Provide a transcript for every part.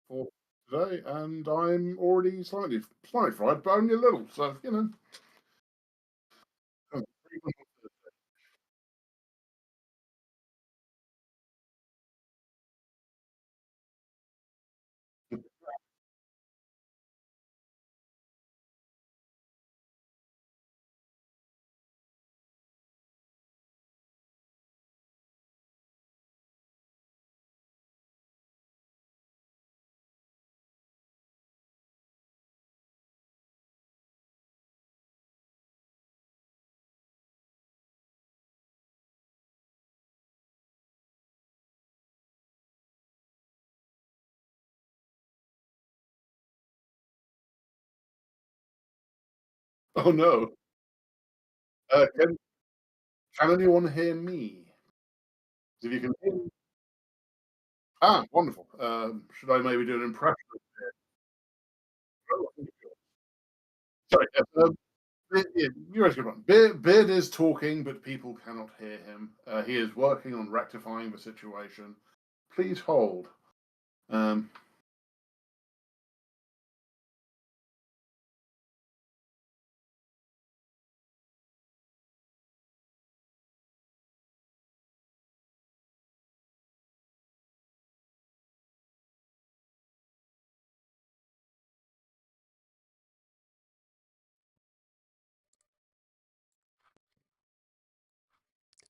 for today, and I'm already slightly fried, but only a little. So um, oh no. Uh, can, can anyone hear me? If you can hear me. Ah, wonderful. Should I maybe do an impression? Oh, sorry. Yeah, you're a good one. Beard is talking, but people cannot hear him. He is working on rectifying the situation. Please hold. Um,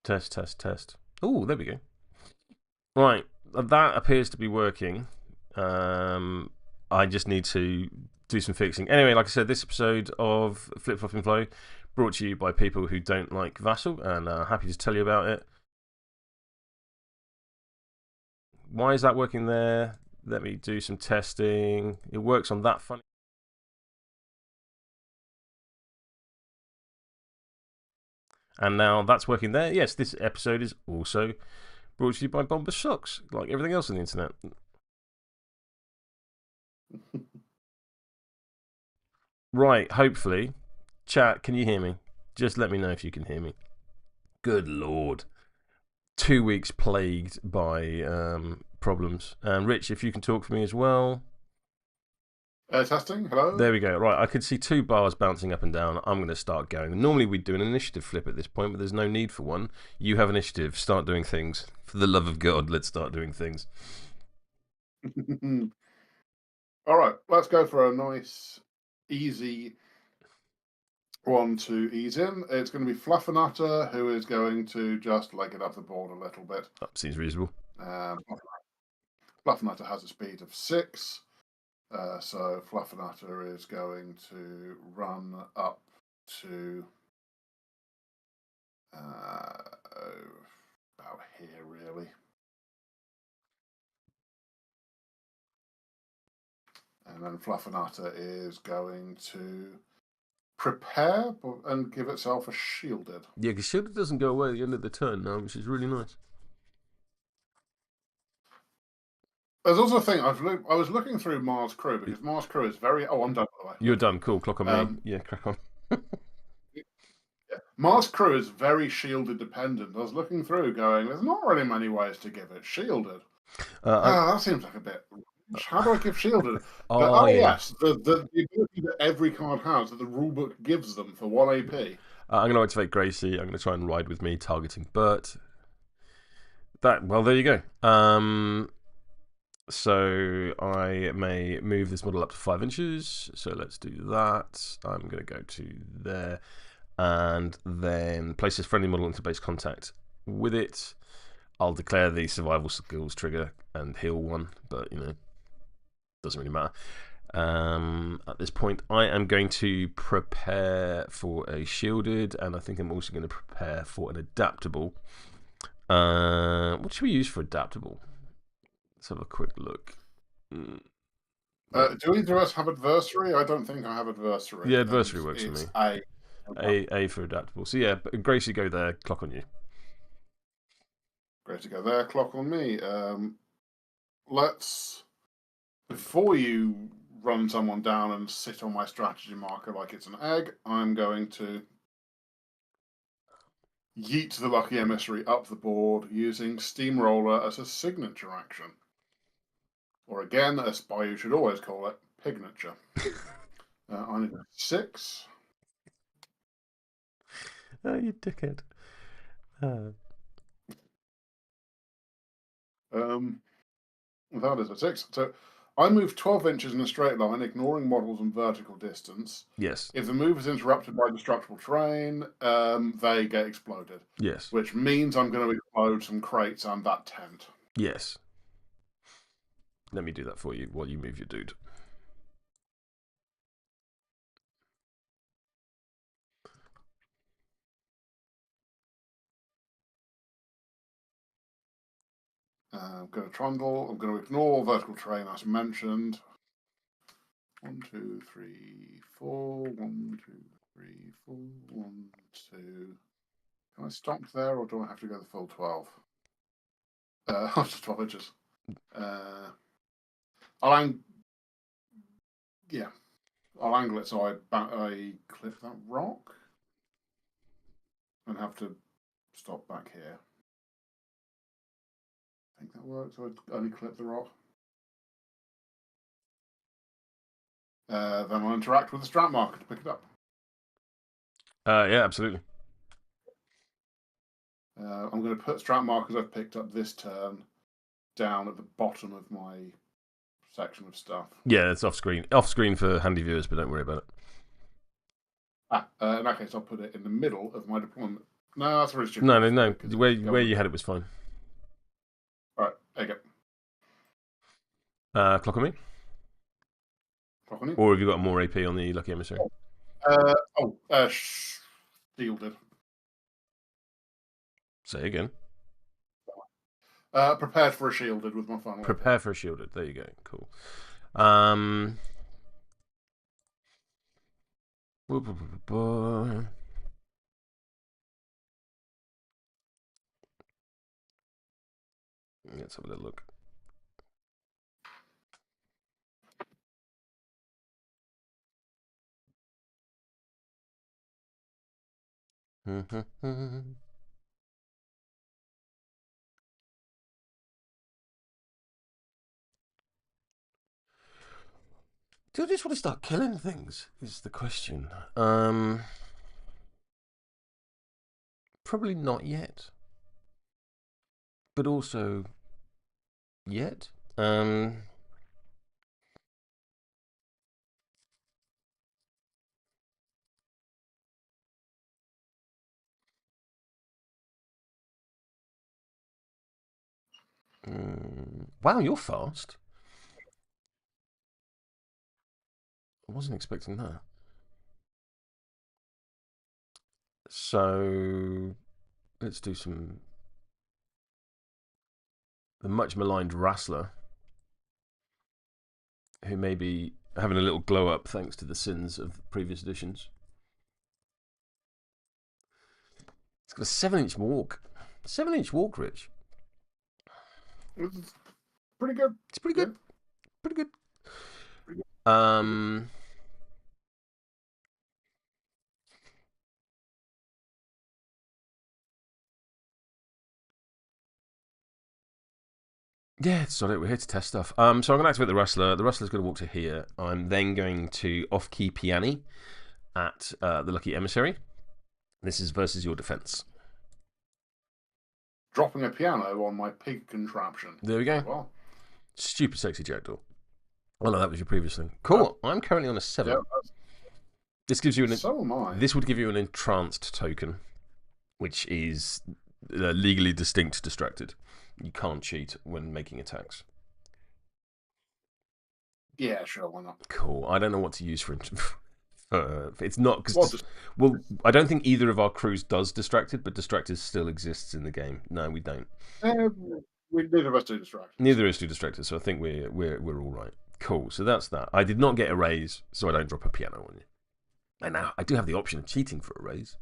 Test, test, test. Oh, there we go. Right, that appears to be working. I just need to do some fixing. Anyway, like I said, this episode of Flip Flop and Flow brought to you by people who don't like Vassal, and happy to tell you about it. Why is that working there? Let me do some testing. It works on that funny. And now that's working there. Yes, this episode is also brought to you by Bomber Socks, like everything else on the internet. Right, hopefully. Chat, can you hear me? Just let me know if you can hear me. Good lord. 2 weeks plagued by problems. And Rich, if you can talk for me as well. testing. Hello. There we go. Right, I could see two bars bouncing up and down. I'm going to start going. Normally we'd do an initiative flip at this point, but there's no need for one. You have initiative. Start doing things. For the love of God, let's start doing things. All right, let's go for a nice, easy one to ease in. It's going to be Fluffernutter, who is going to just leg it up the board a little bit. That seems reasonable. Um, Fluffernutter has a speed of 6, so Fluffernutter is going to run up to about here, really. And then Fluffernutter is going to prepare and give itself a shielded. Yeah, because shielded doesn't go away at the end of the turn now, which is really nice. There's also a thing I was looking through Mars Crew because Mars Crew is very. Oh, I'm done by the way. You're done. Cool. Clock on me. Yeah, crack on. Yeah. Mars Crew is very shielded dependent. I was looking through, going, there's not really many ways to give it shielded. That seems like a bit. How do I give shielded? Oh, yeah. Yes, the ability that every card has that the rulebook gives them for 1 AP. I'm going to activate Gracie. I'm going to try and ride with me, targeting Bert. Well, there you go. So I may move this model up to 5 inches. So let's do that. I'm going to go to there. And then place this friendly model into base contact with it. I'll declare the survival skills trigger and heal 1, but doesn't really matter. At this point, I am going to prepare for a shielded, and I think I'm also going to prepare for an adaptable. What should we use for adaptable? Let's have a quick look. Do either of us have adversary? I don't think I have adversary. Yeah, adversary works for me. A for adaptable. So yeah, Gracie, go there. Clock on you. Great to go there. Clock on me. Let's, before you run someone down and sit on my strategy marker like it's an egg, I'm going to yeet the Lucky Emissary up the board using Steamroller as a signature action. Or or again, as Bayou should always call it, pignature. I need a 6. Oh, you dickhead. That is a 6. So I move 12 inches in a straight line, ignoring models and vertical distance. Yes. If the move is interrupted by destructible terrain, they get exploded. Yes. Which means I'm going to explode some crates and that tent. Yes. Let me do that for you while you move your dude. I'm going to trundle. I'm going to ignore vertical terrain as mentioned. 1, 2, 3, 4. 1, 2, 3, 4. 1, 2. Can I stop there, or do I have to go the full 12? Just 12 inches. I'll angle it so I clip that rock and have to stop back here. I think that works. So I only clip the rock. Then I'll interact with the strat marker to pick it up. Yeah, absolutely. I'm going to put strat markers I've picked up this turn down at the bottom of my section of stuff. Yeah, it's off screen. Off screen for handy viewers, but don't worry about it. In that case, I'll put it in the middle of my deployment. No, that's really stupid. No. Where you had it was fine. All right, there you go. Clock on me. Clock on you. Or have you got more AP on the Lucky Emissary? Shielded. Say again. Prepared for a shielded with my final. Prepare for a shielded. There you go. Cool. Let's have a little look. Do I just want to start killing things? Is the question. Probably not yet. But also, yet. Wow, you're fast. I wasn't expecting that. So, let's do some... The much maligned Wrestler, who may be having a little glow up thanks to the sins of previous editions. It's got a 7-inch walk. 7-inch walk, Rich. It's pretty good. It's pretty good. Pretty good. Pretty good. Yeah, sorry, we're here to test stuff. So I'm going to activate the Wrestler. The Wrestler's going to walk to here. I'm then going to off-key Piani at the Lucky Emissary. This is versus your defense. Dropping a piano on my pig contraption. There we go. Well. Stupid sexy jackdaw. Oh no, that was your previous thing. Cool. I'm currently on a 7. Yeah, this gives you an. So am I. This would give you an entranced token, which is legally distinct distracted. You can't cheat when making attacks. Yeah, sure, why not? Cool. I don't know what to use for it's not because well, I don't think either of our crews does distracted, but distracted still exists in the game. No, we don't. Neither of us do distracted. Neither of us do distracted, so I think we're all right. Cool. So that's that. I did not get a raise, so I don't drop a piano on you. And now I do have the option of cheating for a raise.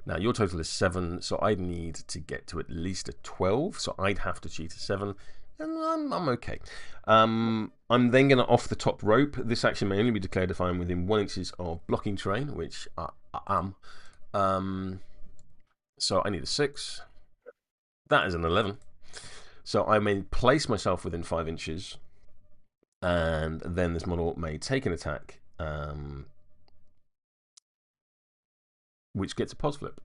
Now your total is 7, so I need to get to at least a 12. So I'd have to cheat a 7, and I'm okay. I'm then going to off the top rope. This action may only be declared if I'm within 1 inches of blocking terrain, which I am. So I need a 6. That is an 11. So I may place myself within 5 inches And then this model may take an attack, which gets a pos flip.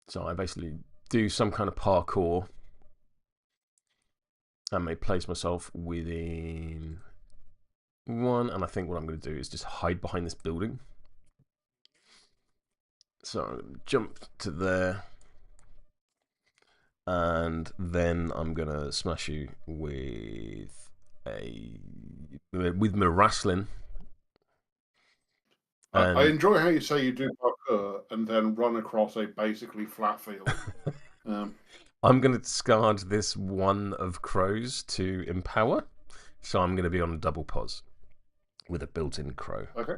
So I basically do some kind of parkour and may place myself within one. And I think what I'm going to do is just hide behind this building. So jump to there. And then I'm going to smash you with my wrestling. I enjoy how you say you do parkour and then run across a basically flat field. I'm going to discard this one of crows to empower. So I'm going to be on a double pos with a built-in crow. Okay.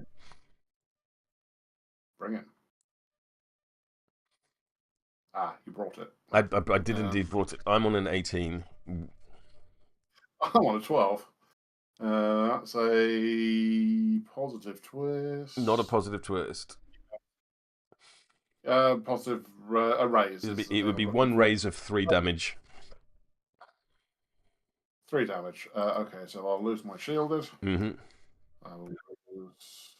Bring it. Ah, you brought it. I did indeed brought it. I'm on an 18. I'm on a 12. That's a positive twist. Not a positive twist. Positive a raise. It would be one raise of 3 damage. 3 damage. Okay, so I'll lose my shielded. Mm-hmm. I will lose...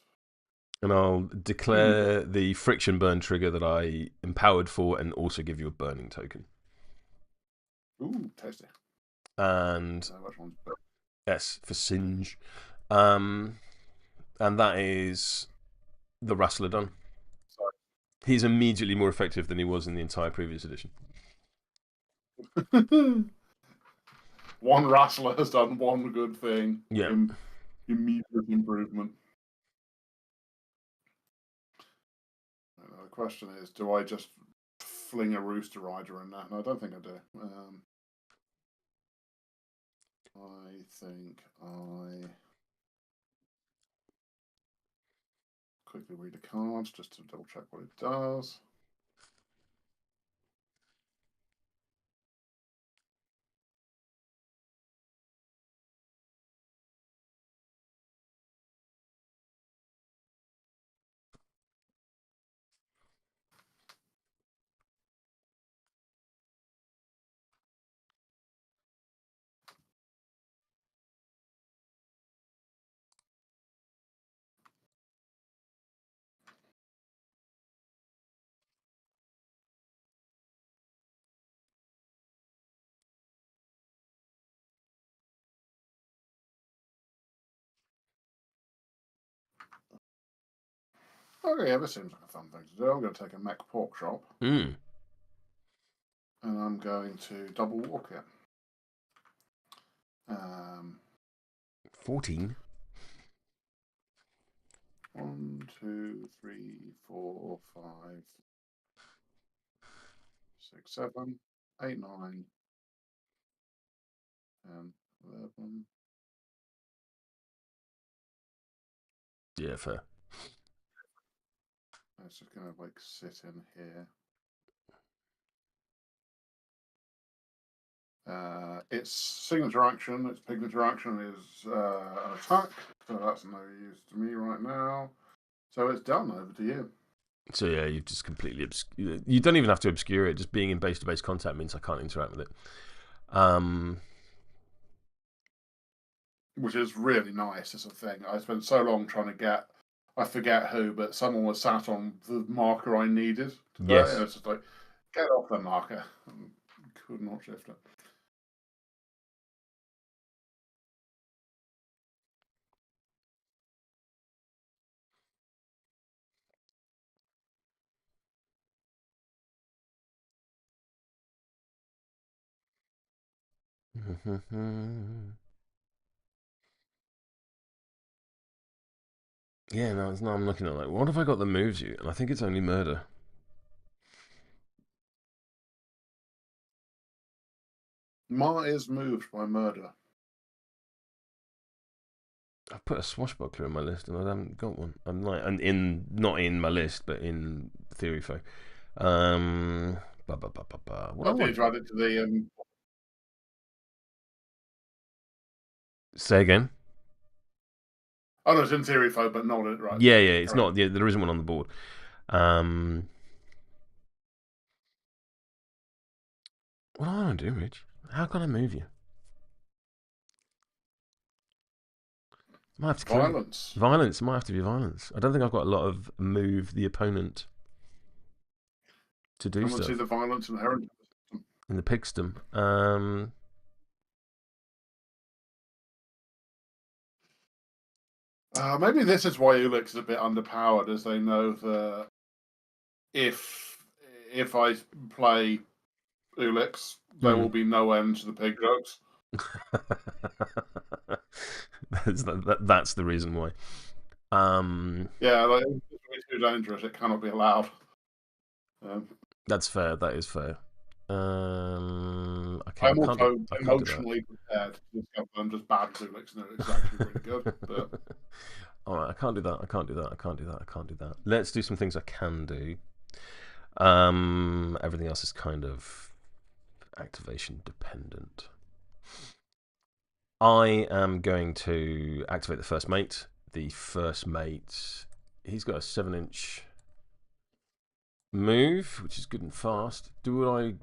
And I'll declare the friction burn trigger that I empowered for and also give you a burning token. Ooh, tasty. And which one's S for singe. And that is the Wrestler done. Sorry. He's immediately more effective than he was in the entire previous edition. One Wrestler has done one good thing. Yeah. Immediate improvement. The question is, do I just fling a Rooster Rider in that? No, I don't think I do. I think I quickly read the cards just to double check what it does. Okay, yeah, this seems like a fun thing to do. I'm going to take a mech pork chop. Mm. And I'm going to double walk it. 14. 1, 2, 3, 4, 5, 6, 7, 8, 9, 10, 11. Yeah, fair. It's just going to like sit in here. Its signature action, its signature action is an attack, so that's no use to me right now. So it's done. Over to you. So yeah, you've just completely you don't even have to obscure it. Just being in base-to-base contact means I can't interact with it. Which is really nice as a thing. I spent so long trying to get, I forget who, but someone was sat on the marker I needed today. Yes. And it's just like, get off the marker. And could not shift it. Yeah, no, I'm looking at like, what have I got that moves you? And I think it's only murder. Ma is moved by murder. I've put a swashbuckler in my list and I haven't got one. I'm like, and in not in my list, but in theory Faux. What I did add it to the. Say again. Oh no, it's in theory Faux, but not it right. Yeah, it's correct. Not. Yeah, there isn't one on the board. What do I want to do, Rich? How can I move you? Might have to kill him. Violence. Violence. It might have to be violence. I don't think I've got a lot of move the opponent to do Come and see stuff the violence inherent. in the pigstem. Maybe this is why Ulix is a bit underpowered, as they know that if I play Ulix, there will be no end to the pig jokes. That's the reason why. Yeah, like, it's too dangerous. It cannot be allowed. That's fair. That is fair. Okay, I'm also I can't do that. emotionally prepared to discover I'm just bad at Ulix, and it's actually really good. But all right, I can't do that. I can't do that. I can't do that. I can't do that. Let's do some things I can do. Everything else is kind of activation dependent. I am going to activate the first mate. The first mate, he's got a 7-inch move, which is good and fast. I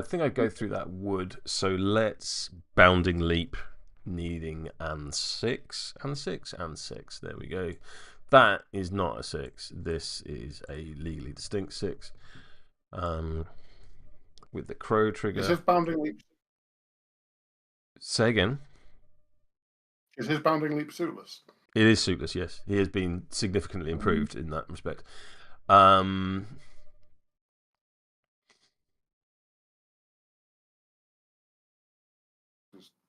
think I go through that wood. So let's bounding leap, needing and 6 and 6 and 6. There we go. That is not a 6. This is a legally distinct 6. With the crow trigger. is his bounding leap? Say again. Is his bounding leap suitless? It is suitless. Yes, he has been significantly improved in that respect.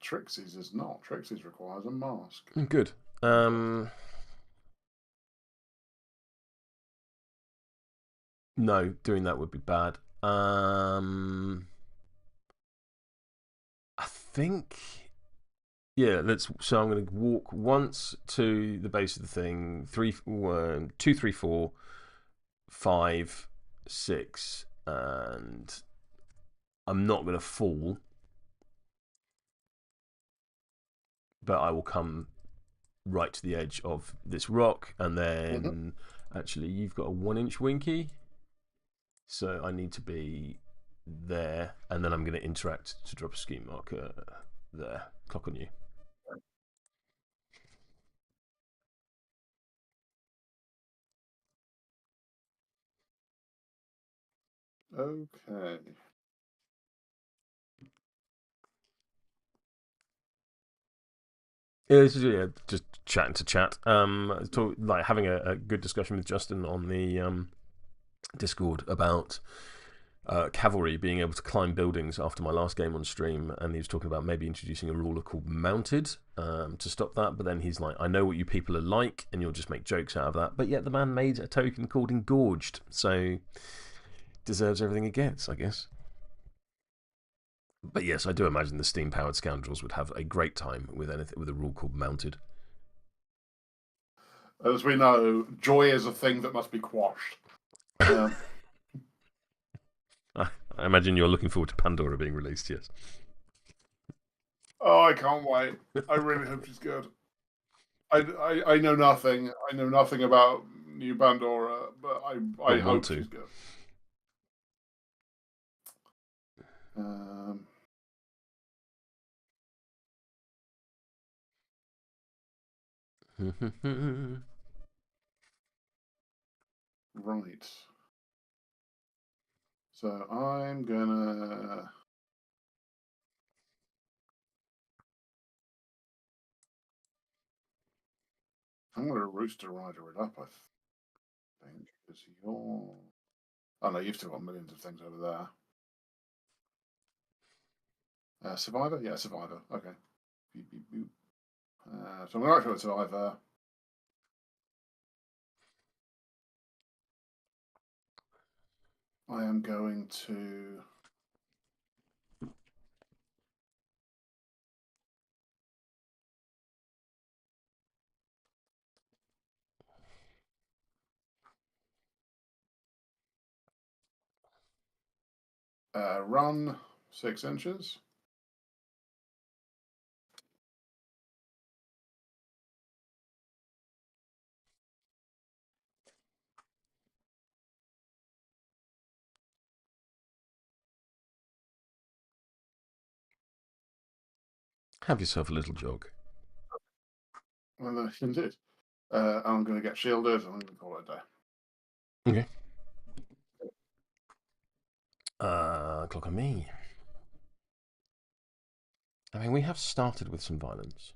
Trixie's is not. Trixie's requires a mask. Good. No, doing that would be bad. I think. Yeah, So I'm going to walk once to the base of the thing. 1, 2, 3, 4, 5, 6, and I'm not going to fall, but I will come right to the edge of this rock, and then actually you've got a 1-inch winky, so I need to be there, and then I'm going to interact to drop a scheme marker there. Clock on you. Okay. Yeah, just chatting to chat. Like having a good discussion with Justin on the Discord about cavalry being able to climb buildings after my last game on stream, and he was talking about maybe introducing a ruler called mounted to stop that. But then he's like, I know what you people are like, and you'll just make jokes out of that. But yet the man made a token called engorged, so deserves everything it gets, I guess. But yes, I do imagine the steam-powered scoundrels would have a great time with a rule called mounted. As we know, joy is a thing that must be quashed. I imagine you're looking forward to Pandora being released, yes. Oh, I can't wait. I really hope she's good. I know nothing. I know nothing about New Pandora, but I hope she's good. Right. So I'm gonna. I'm gonna Rooster Rider it up. I think because you're. Oh no, you've still got millions of things over there. Survivor, yeah, Survivor. Okay. Beep, beep, beep. So I'm gonna activate Survivor. I am going to. Run 6 inches. Have yourself a little jog. Indeed. I'm going to get shielded, and I'm going to call it a day. Okay. Clock on me. I mean, we have started with some violence,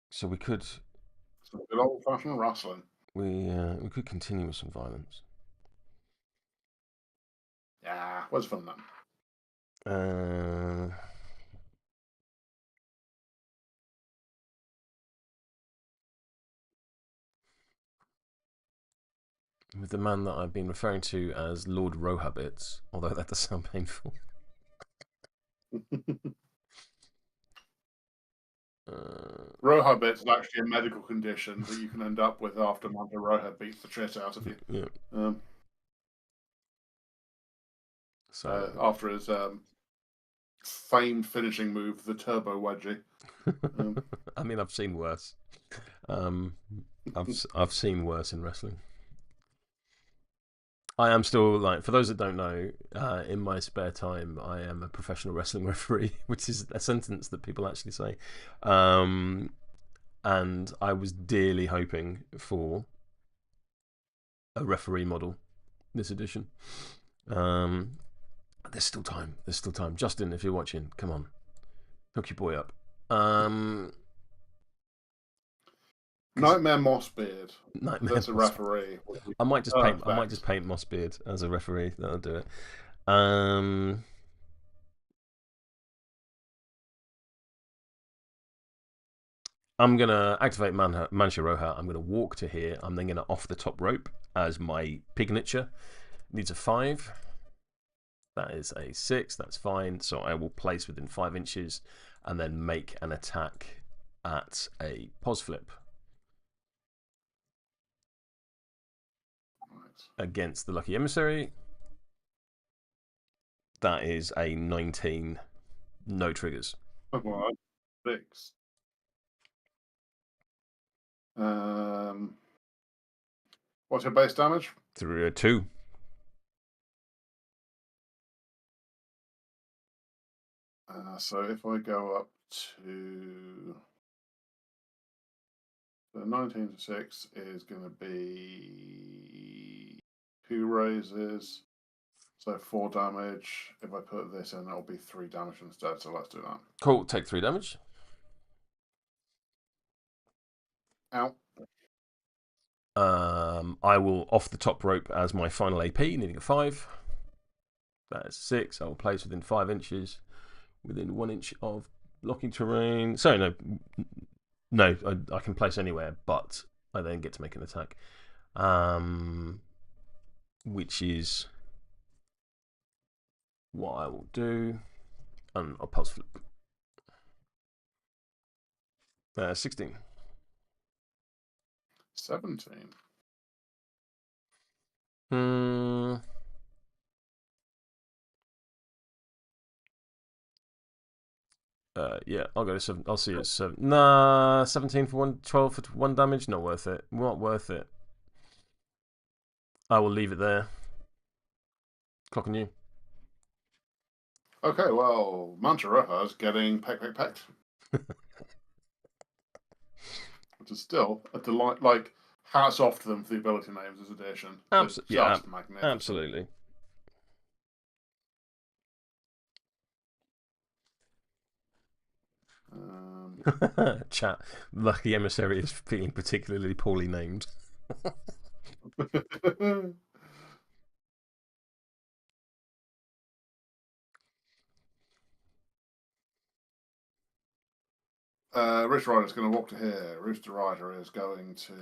so we could. Some good old-fashioned wrestling. We could continue with some violence. Yeah, what's fun then? With the man that I've been referring to as Lord Rohabits, although that does sound painful. Rohabit is actually a medical condition that you can end up with after Manta Roha beats the shit out of you. Yeah. After his famed finishing move, the Turbo Wedgie. I mean, I've seen worse. I've seen worse in wrestling. I am still, like, for those that don't know, in my spare time, I am a professional wrestling referee, which is a sentence that people actually say. And I was dearly hoping for a referee model this edition. There's still time. There's still time. Justin, if you're watching, come on, hook your boy up. Nightmare Mossbeard. Nightmare That's a referee. I might just paint. I might just paint Mossbeard as a referee. That'll do it. I'm gonna activate Manta Roha. I'm gonna walk to here. I'm then gonna off the top rope as my Pignature. Needs a 5. That is a 6. That's fine. So I will place within 5 inches and then make an attack at a pos flip. Against the Lucky Emissary. That is a 19. No triggers. Well, 6. What's your base damage? 2. So if I go up to the 19 to 6 is going to be 2 raises, so 4 damage. If I put this in, it'll be 3 damage instead. So let's do that. Cool. Take 3 damage. Ow. I will off the top rope as my final AP, needing a 5. That is 6. I will place within 5 inches, within 1 inch of blocking terrain. Sorry, no, I can place anywhere, but I then get to make an attack, which is what I will do. And I'll pulse flip. 16. 17. Yeah, I'll go to 7. I'll see you at 7. Nah, 17 for 1, 12 for 1 damage. Not worth it. Not worth it. I will leave it there. Clock on you. Okay, well, Manta Roha's getting pecked. Which is still a delight. Like, hats off to them for the ability names as addition. Yeah, magnificent. Absolutely. Chat. Lucky Emissary is feeling particularly poorly named. Rooster Rider is going to walk to here. Rooster Rider is going to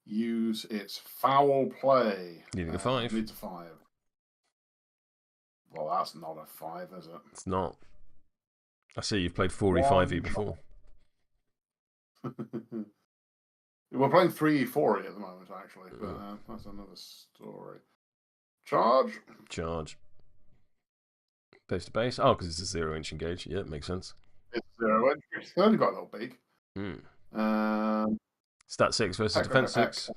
use its foul play. Needing a 5. Needs a 5. Well, that's not a 5, is it? It's not. I see you've played 4E5E before. We're playing 3E4E at the moment, actually, but that's another story. Charge. Base to base. Oh, because it's a 0-inch engage. Yeah, it makes sense. It's 0-inch. It's only got a little beak. Stat 6 versus defense 6.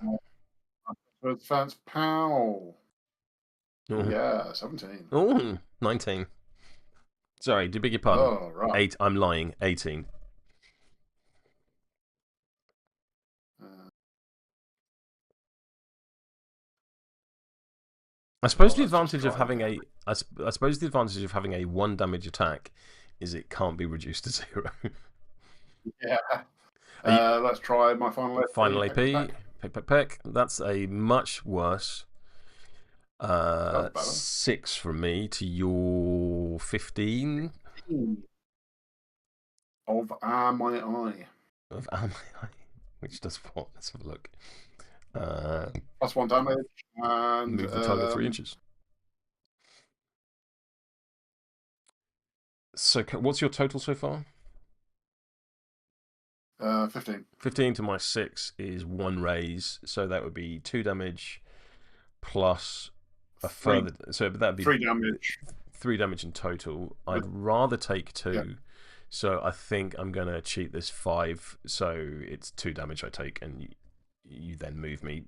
Defense, pow. Ooh. Yeah, 17. Oh, 19. Sorry, do beg your pardon. Oh, right. 8. I'm lying. 18. I suppose the let's just advantage of try having again. I suppose the advantage of having a 1 damage attack is it can't be reduced to 0. Yeah. Are you Let's try my final final AP. AP? Peck. That's a much worse. That's better. 6 from me to your 15 Of my eye. of Am I? Which does what? Let's have a look. Plus 1 damage and Move the target 3 inches. So, what's your total so far? 15. 15 to my 6 is 1 raise, so that would be 2 damage plus a further. So that'd be 3 damage. 3 damage in total. I'd rather take 2, yeah. so I think I'm gonna cheat this 5. So it's 2 damage I take, and you then move me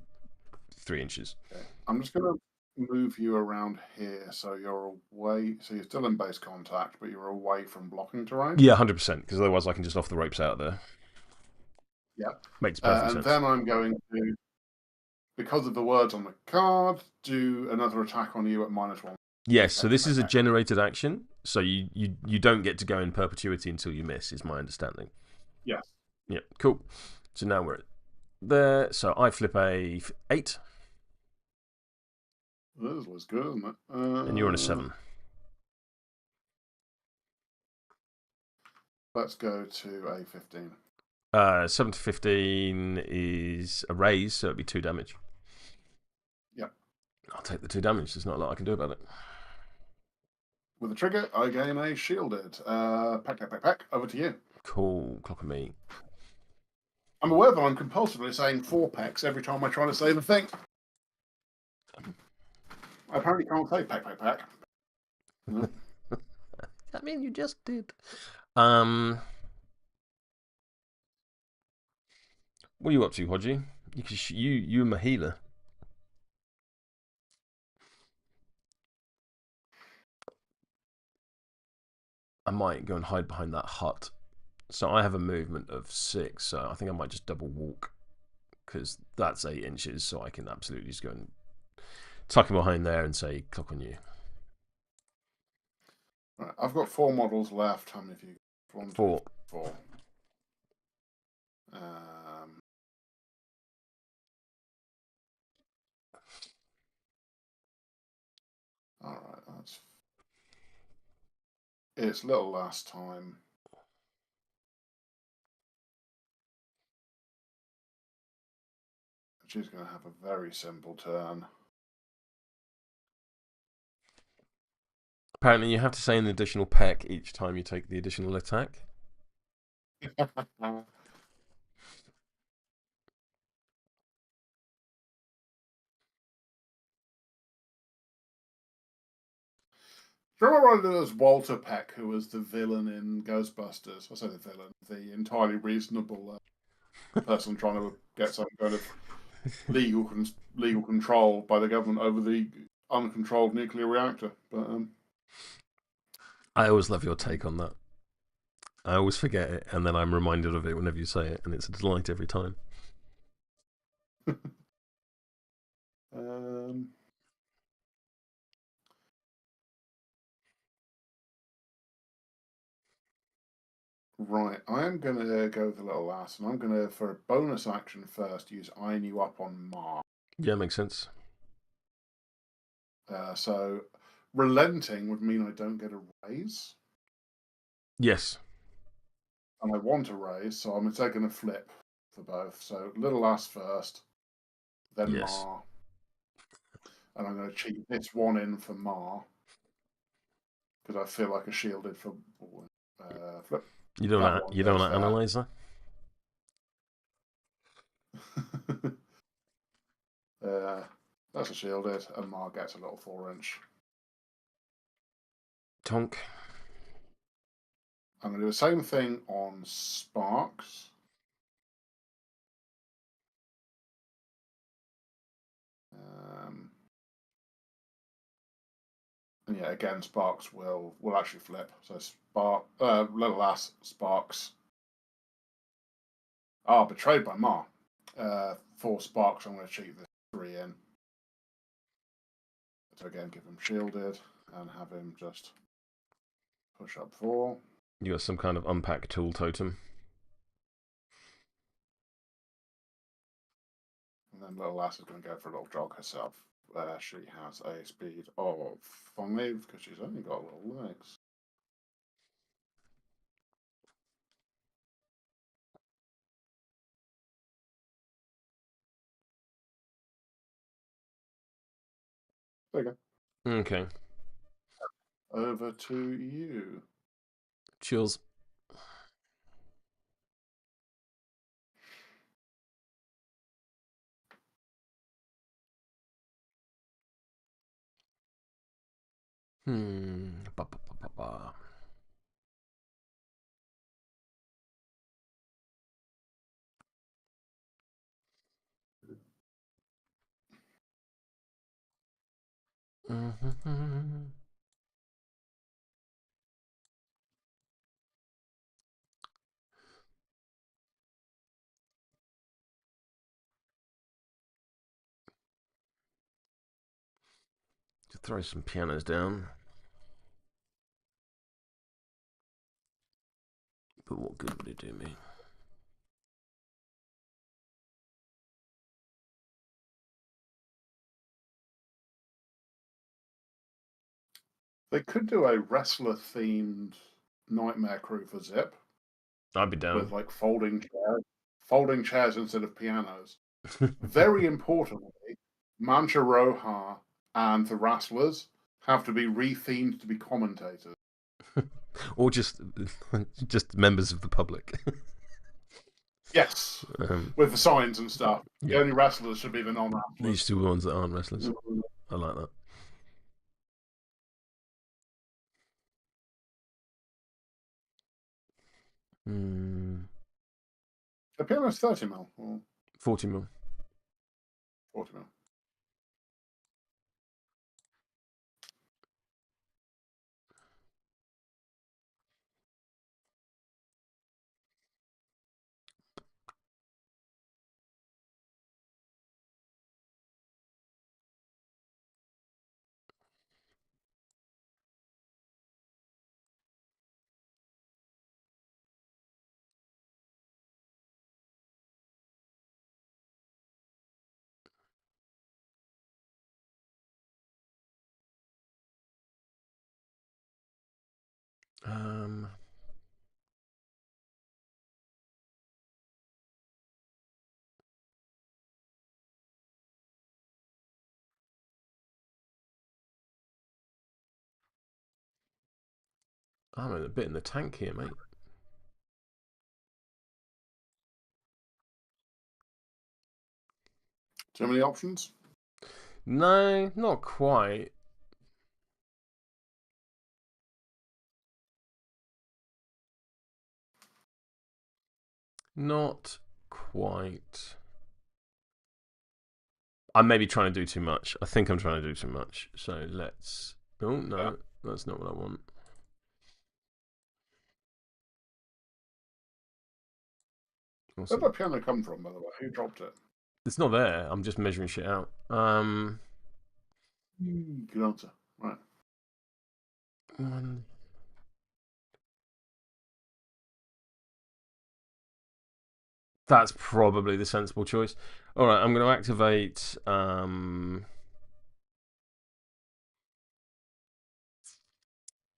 3 inches. Okay. I'm just gonna move you around here so you're away. So you're still in base contact, but you're away from blocking terrain. Yeah, 100%. Because otherwise I can just off the ropes out there. Yeah, makes perfect and sense. then I'm going to, because of the words on the card, do another attack on you at -1. Yes, so this is a generated action, so you don't get to go in perpetuity until you miss, is my understanding. Yes. Yeah, cool. So now we're there. So I flip a 8. This was good, isn't it? And you're on a 7. Let's go to a 15. 7 to 15 is a raise, so it'd be 2 damage. Yeah. I'll take the 2 damage. There's not a lot I can do about it. With the trigger, I gain a shielded. Pack. Over to you. Cool. Clock on me. I'm aware that I'm compulsively saying 4 packs every time I try to save a thing. I apparently can't say pack. No. I mean, you just did. What are you up to, Hodgie? You're my healer. I might go and hide behind that hut. So I have a movement of 6, so I think I might just double walk. Because that's 8 inches, so I can absolutely just go and tuck him behind there and say, clock on you. Right, I've got 4 models left. How many have you got? 1, 4. 2, 4. Alright, that's... It's little last time. She's going to have a very simple turn. Apparently, you have to say an additional peck each time you take the additional attack. Do you remember there was Walter Peck, who was the villain in Ghostbusters? I say the villain, the entirely reasonable person trying to get some kind of legal control by the government over the uncontrolled nuclear reactor. But I always love your take on that. I always forget it, and then I'm reminded of it whenever you say it, and it's a delight every time. Right, I am going to go with the little lass, and I'm going to, for a bonus action first, use Iron You Up on Mars. Yeah, makes sense. So relenting would mean I don't get a raise. Yes. And I want a raise, so I'm taking a flip for both. So little lass first, then yes. Mar. And I'm going to cheat this one in for Mar. Because I feel like a shielded for flip. You don't want to analyze that? That's a shielded, and Mar gets a little 4-inch. Tonk. I'm going to do the same thing on Sparks. And yeah, again, Sparks will actually flip. So little lass, Sparks. Betrayed by Mar. 4 Sparks, I'm going to cheat this 3 in. So again, give him shielded and have him just push up 4. You got some kind of unpack tool totem. And then little lass is going to go for a little jog herself. She has a speed of 5 because she's only got little legs. There you go. Okay. Over to you. Chills. Ba, ba, ba, ba, ba. To throw some pianos down. But what good would it do me? They could do a wrestler-themed Nightmare Crew for Zip. I'd be down. With like folding chairs instead of pianos. Very importantly, Mancha Roja and the Wrestlers have to be rethemed to be commentators. Or just members of the public. Yes, with the signs and stuff. Yeah. The only wrestlers should be the non-wrestlers. These two ones that aren't wrestlers. I like that. The piano's 30 mil or 40 mil. 40 mil. I'm a bit in the tank here, mate. Too many options? No, not quite. Not quite. I'm maybe trying to do too much. I think I'm trying to do too much. So let's... Oh, no. That's not what I want. Where'd that piano come from, by the way? Who dropped it? It's not there. I'm just measuring shit out. Good answer. Right. One. That's probably the sensible choice. All right, I'm going to activate...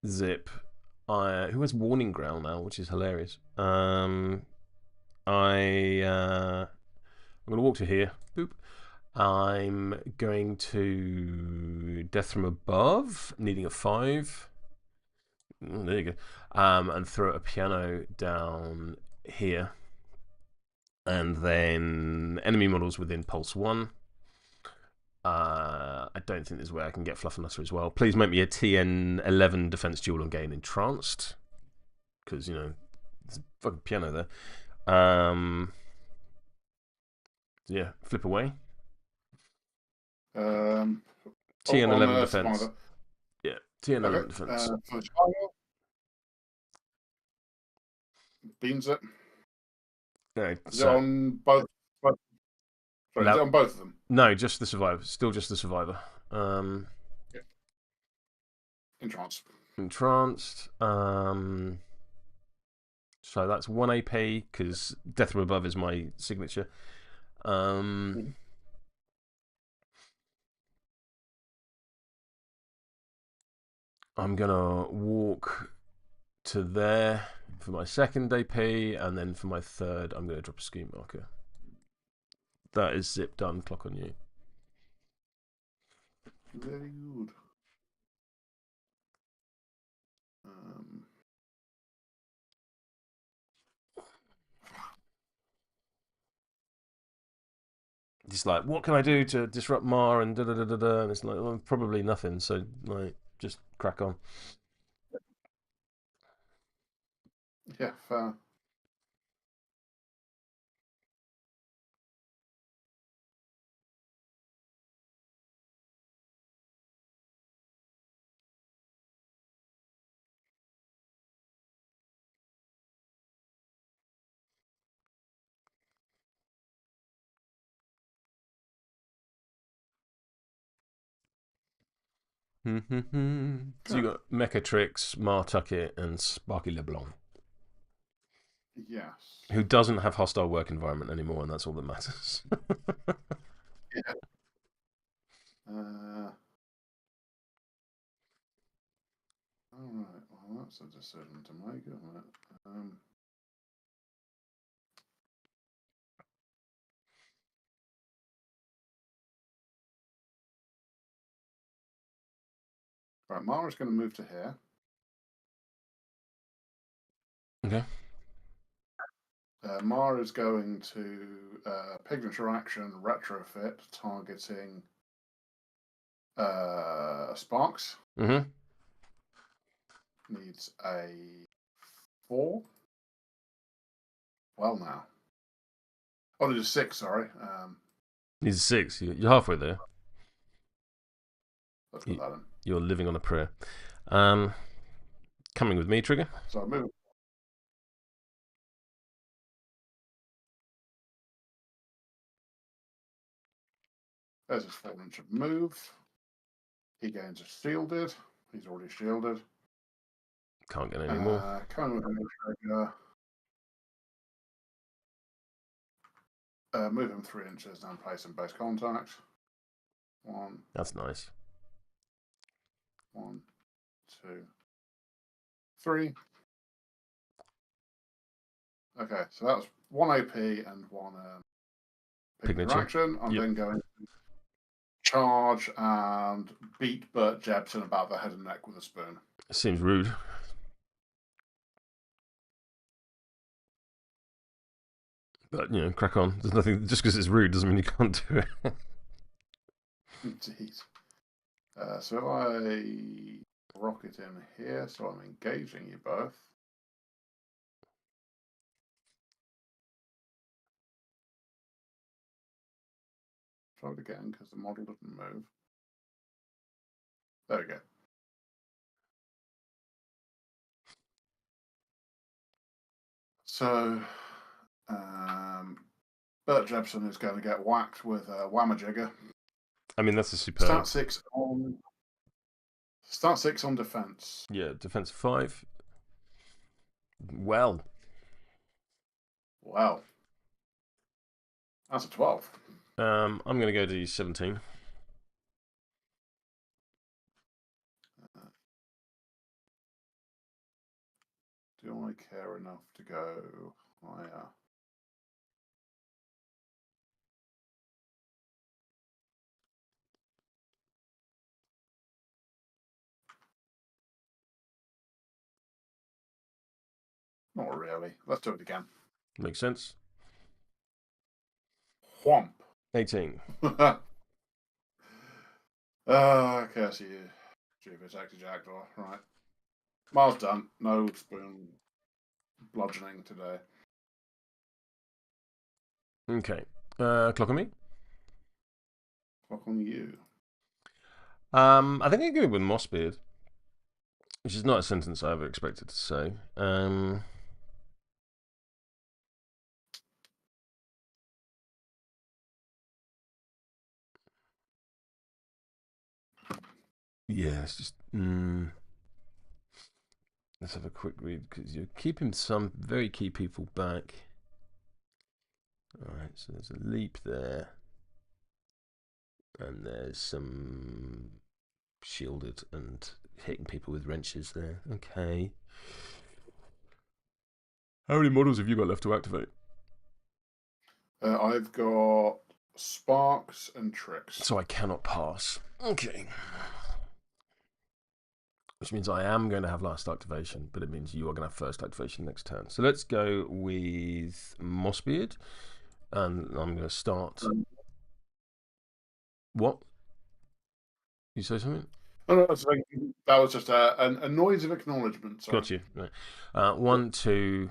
Zip. Who has Warning Growl now, which is hilarious. I'm going to walk to here. Boop. I'm going to Death from Above, needing a 5. There you go. And throw a piano down here. And then enemy models within Pulse 1. I don't think there's a way I can get Fluff and Nutter as well. Please make me a TN 11 defense duel on gain entranced. Because, you know, there's a fucking piano there. Yeah, flip away. TN 11 defense. Survivor. Yeah, TN 11 defense. Beans it. No, is it on both? Sorry, is it on both of them? No, just the survivor. Still just the survivor. Yeah. Entranced. Entranced. So that's 1 AP, because Death from Above is my signature. I'm gonna walk to there for my second AP, and then for my third, I'm gonna drop a ski marker. That is zip done. Clock on you. Very good. Just like, what can I do to disrupt Mar and da da da da da? And it's like, well, probably nothing. So like, just crack on. Yeah, fair. So you got Mecha Tricks, Mar Tucket, and Sparky LeBlanc, Yes. who doesn't have hostile work environment anymore, and that's all that matters. Yeah. All right. Well, that's a decision to make, isn't it? Right, Mara's going to move to here. Okay. Mara's going to Signature Action Retrofit, targeting Sparks. Mm-hmm. Needs a 4. Well, now. Oh, it is 6, sorry. He's 6. You're halfway there. Let's put that in. You're living on a prayer. Coming with me, Trigger. So I move. There's his 4-inch of move. He gains a shielded. He's already shielded. Can't get any more. Coming with me, Trigger. Move him 3 inches and place him base contact. 1. That's nice. 1, 2, 3. Okay, so that's 1 AP and 1 Signature Action. I'm then going to charge and beat Bert Jepson about the head and neck with a spoon. Seems rude. But, crack on. There's nothing. Just because it's rude doesn't mean you can't do it. Indeed. So if I rocket in here, so I'm engaging you both. Try it again because the model doesn't move. There we go. So Bert Jepson is going to get whacked with a Whamajigger. I mean, that's a superb. Start 6 on defense. Yeah, defense 5. Well. That's a 12. I'm going to go to 17. Do I care enough to go higher? Not really. Let's do it again. Makes sense. Whomp. 18. Curse you. Stupid taxi jackdaw. Right. Miles done. No spoon bludgeoning today. Okay. Clock on me. Clock on you. I think I go with Mossbeard, which is not a sentence I ever expected to say. Yeah, it's just. Let's have a quick read because you're keeping some very key people back. All right, so there's a leap there, and there's some shielded and hitting people with wrenches there. Okay. How many models have you got left to activate? I've got Sparks and Tricks. So I cannot pass. Okay. Which means I am going to have last activation, but it means you are going to have first activation next turn. So let's go with Mossbeard, and I'm going to start. What? You say something? Oh, no, that was just a noise of acknowledgement. Sorry. Got you. Right. 1, 2.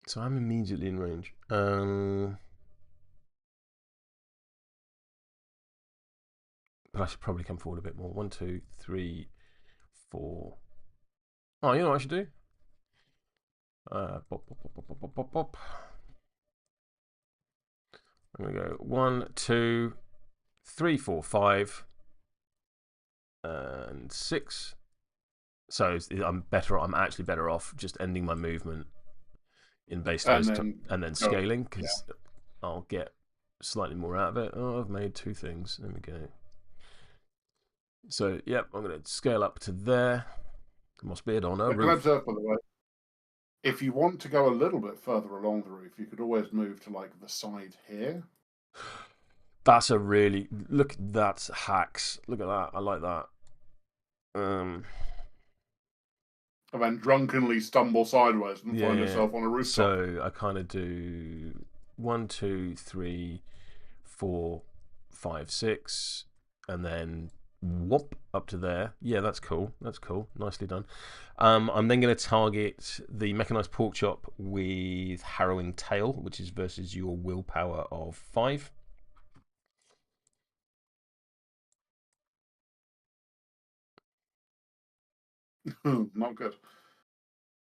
So I'm immediately in range. But I should probably come forward a bit more. 1, 2, 3, 4. Oh, you know what I should do? Bop, bop, bop, bop, bop, bop, bop. I'm going to go 1, 2, 3, 4, 5, and 6. So I'm actually better off just ending my movement in base phase and then scaling because I'll get slightly more out of it. Oh, I've made 2 things. There we go. So, yep, I'm going to scale up to there. Mossbeard on a roof. Can I observe, by the way, if you want to go a little bit further along the roof, you could always move to like the side here. That's a really look. That's hacks. Look at that. I like that. And then drunkenly stumble sideways and find yourself on a rooftop. So I kind of do 1, 2, 3, 4, 5, 6, and then whoop up to there. Yeah, that's cool. That's cool. Nicely done. I'm then going to target the mechanized pork chop with harrowing tail, which is versus your willpower of 5. Not good.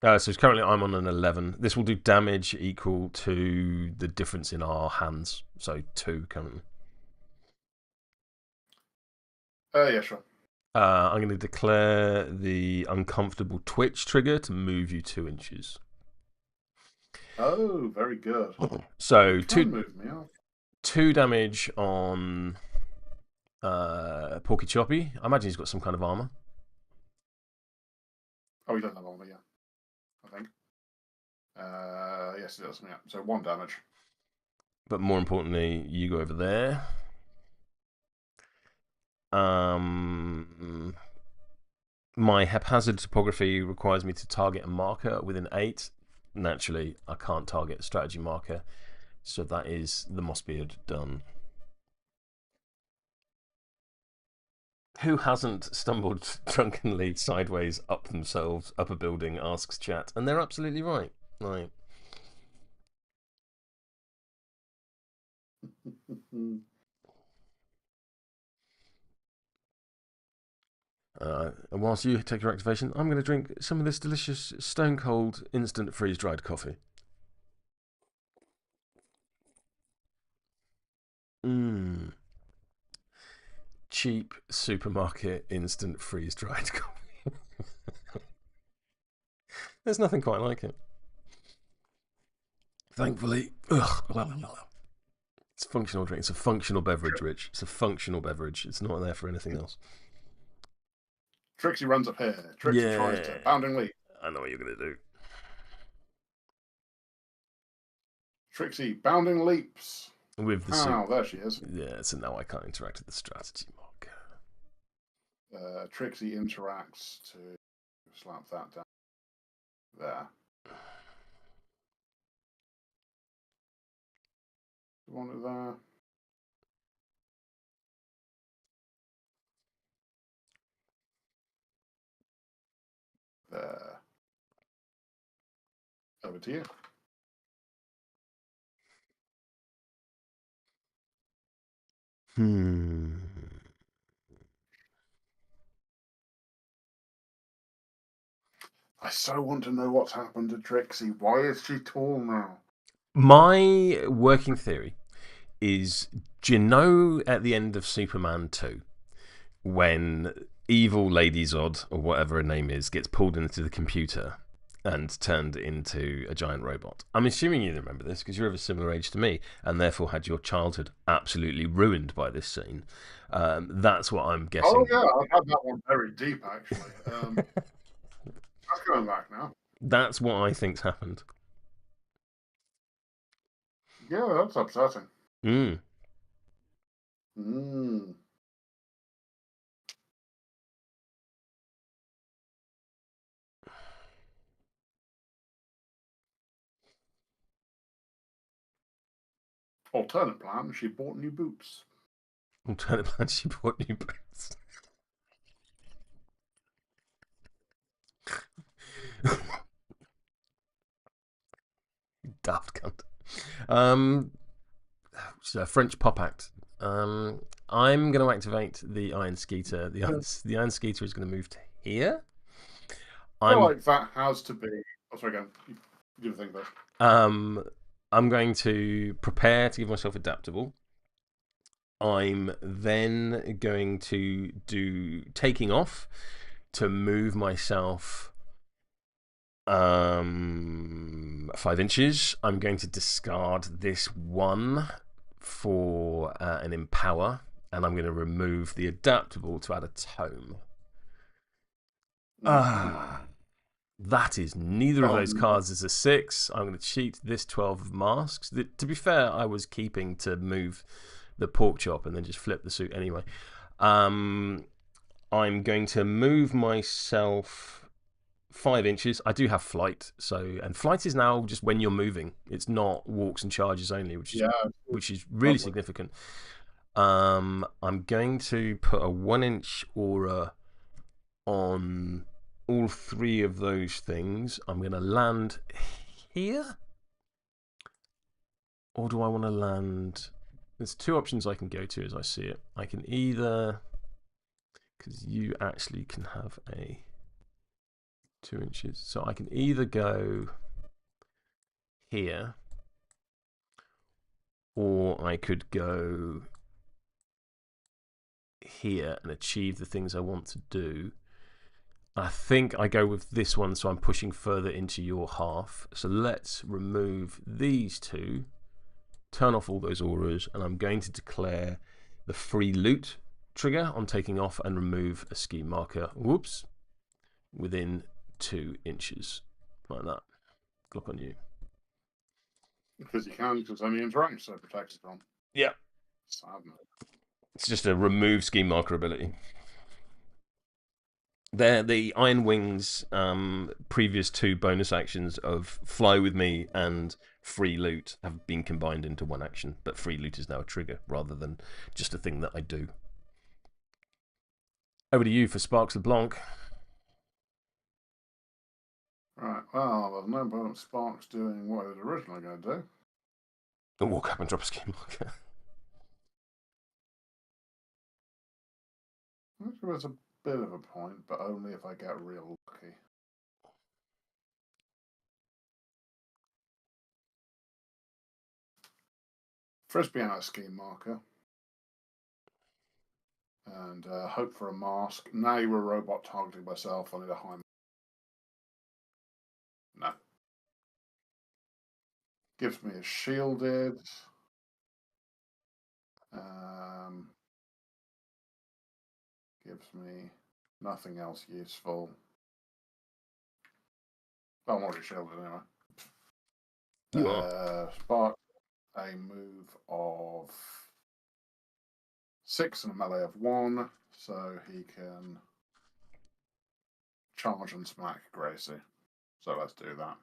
So currently I'm on an 11. This will do damage equal to the difference in our hands. So 2 currently. Yeah, sure. I'm going to declare the uncomfortable twitch trigger to move you 2 inches. Oh, very good. So move me off. 2 damage on Porky Choppy. I imagine he's got some kind of armor. Oh, he doesn't have armor, yeah. I think. Yes, it does. Yeah. So 1 damage. But more importantly, you go over there. My haphazard topography requires me to target a marker within 8. Naturally, I can't target a strategy marker, so that is the Mossbeard done. Who hasn't stumbled drunkenly sideways up themselves up a building? Asks chat, and they're absolutely right. Right. And whilst you take your activation, I'm going to drink some of this delicious stone cold instant freeze dried coffee. Cheap supermarket instant freeze dried coffee. There's nothing quite like it. Thankfully, it's a functional drink. It's a functional beverage, Rich. It's a functional beverage. It's not there for anything else. Tricksy runs up here. Tricksy tries to pounding leap. I know what you're going to do. Tricksy bounding leaps. With the there she is. Yeah, so now I can't interact with the strategy marker. Tricksy interacts to slap that down there. Want it there. There. Over to you. I so want to know what's happened to Tricksy. Why is she tall now? My working theory is, do you know at the end of Superman 2, when evil Lady Zod, or whatever her name is, gets pulled into the computer and turned into a giant robot? I'm assuming you remember this because you're of a similar age to me and therefore had your childhood absolutely ruined by this scene. That's what I'm guessing. Oh, yeah, I've had that one very deep, actually. That's going back now. That's what I think's happened. Yeah, that's upsetting. Mm. Alternate plan, she bought new boots. Alternate plan, she bought new boots. Daft cunt. It's a French pop act. I'm going to activate the Iron Skeeter. The Iron Skeeter is going to move to here. I feel like that has to be. Oh, sorry, again. You do the thing first. I'm going to prepare to give myself adaptable. I'm then going to do taking off to move myself 5 inches. I'm going to discard this one for an empower, and I'm going to remove the adaptable to add a tome. That is neither of those cards is a 6. I'm going to cheat this 12 of masks. To be fair, I was keeping to move the pork chop and then just flip the suit anyway. I'm going to move myself 5 inches. I do have flight, and flight is now just when you're moving. It's not walks and charges only, which is really significant. I'm going to put a 1-inch aura on all 3 of those things. I'm going to land here, or do I want to land? There's 2 options I can go to as I see it. I can either, because you actually can have a 2 inches, so I can either go here, or I could go here and achieve the things I want to do. I think I go with this one, so I'm pushing further into your half. So let's remove these 2, turn off all those auras, and I'm going to declare the free loot trigger on taking off and remove a scheme marker. Whoops. Within 2 inches. Like that. Look on you. Because you can, because any interaction so protects it from. Yeah. Sadness. It's just a remove scheme marker ability. They're the Iron Wings previous 2 bonus actions of Fly With Me and Free Loot have been combined into 1 action, but Free Loot is now a trigger rather than just a thing that I do. Over to you for Sparks LeBlanc. Right, well, there's no point of Sparks doing what it was originally going to do. And walk up and drop a scheme marker. There's a bit of a point, but only if I get real lucky. Frisbee out a scheme marker. And hope for a mask. Now you're a robot targeting myself. I need a high. No. Gives me a shielded. Gives me nothing else useful. Oh, I'm already shielded anyway. You are. Spark a move of 6 and a melee of 1, so he can charge and smack Gracie. So let's do that.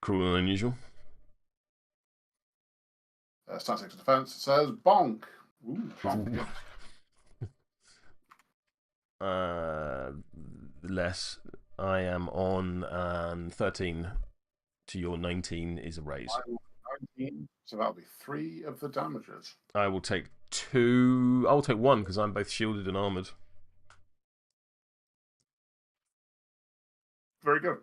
Cruel and unusual. Statics defense says bonk. Ooh, bonk. Less. I am on 13 to your 19 is a raise. 19, so that'll be 3 of the damages. I will take 2. I'll take 1 because I'm both shielded and armored. Very good.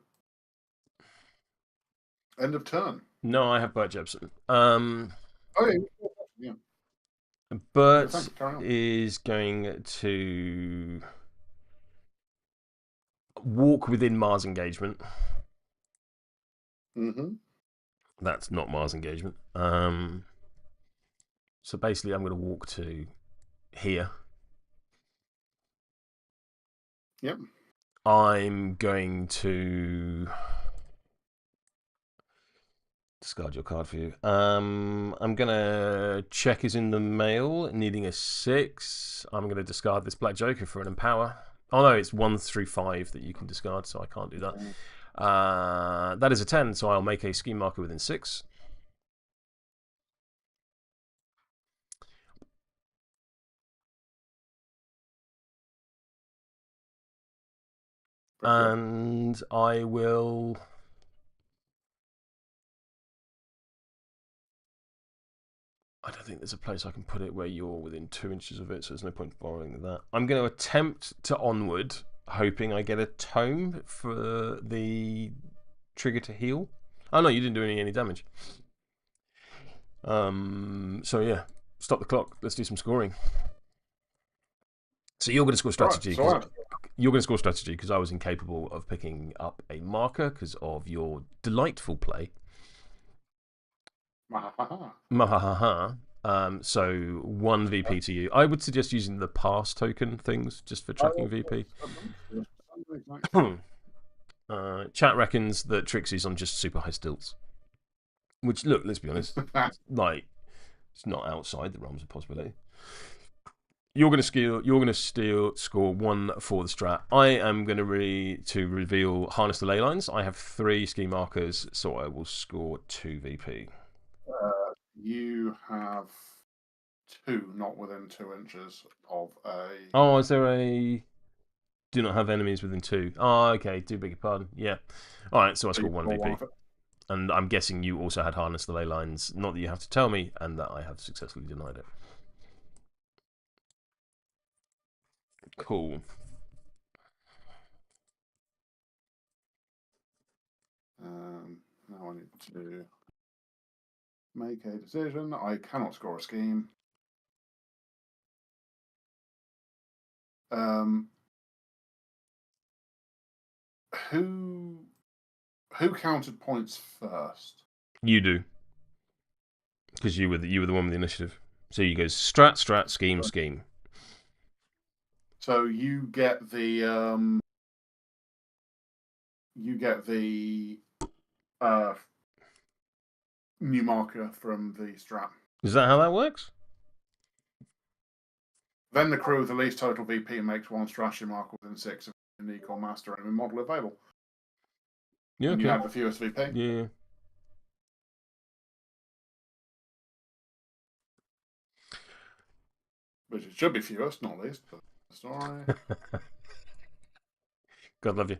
End of turn. No, I have Bert Jepson. Oh, yeah. Bert Thanks. Carry on. is going to walk within Mars engagement. Mm-hmm. That's not Mars engagement. So basically, I'm going to walk to here. Yep. I'm going to discard your card for you. I'm going to check is in the mail, needing a 6. I'm going to discard this Black Joker for an Empower. Oh no, it's 1 through 5 that you can discard, so I can't do that. That is a 10, so I'll make a scheme marker within 6. And I will... I don't think there's a place I can put it where you're within 2 inches of it, so there's no point borrowing that. I'm going to attempt to onward, hoping I get a tome for the trigger to heal. Oh no, you didn't do any damage. So yeah, stop the clock. Let's do some scoring. So you're going to score strategy. You're going to score strategy because I was incapable of picking up a marker because of your delightful play. Mahahaha. So 1 VP to you. I would suggest using the pass token things just for tracking VP. Chat reckons that Tricksy's on just super high stilts. Which, look, let's be honest, like it's not outside the realms of possibility. You're going to score 1 for the strat. I am going to reveal Harness the Leylines. I have 3 ski markers, so I will score 2 VP. You have 2 not within 2 inches of a... Oh, is there a... Do not have enemies within 2. Oh, okay. Do beg your pardon. Yeah. All right, so I score 1 VP. And I'm guessing you also had Harness the Leylines. Not that you have to tell me, and that I have successfully denied it. Cool. Now I need to make a decision. I cannot score a scheme. Who counted points first? You do, because you were the one with the initiative. So you go strat, scheme, scheme. So you get the new marker from the strat. Is that how that works? Then the crew with the least total VP makes 1 strategy marker within 6 of a unique or master enemy model available. Yeah, and okay. you have the fewest VP. Yeah. Which it should be fewest, not least, but sorry. God love you.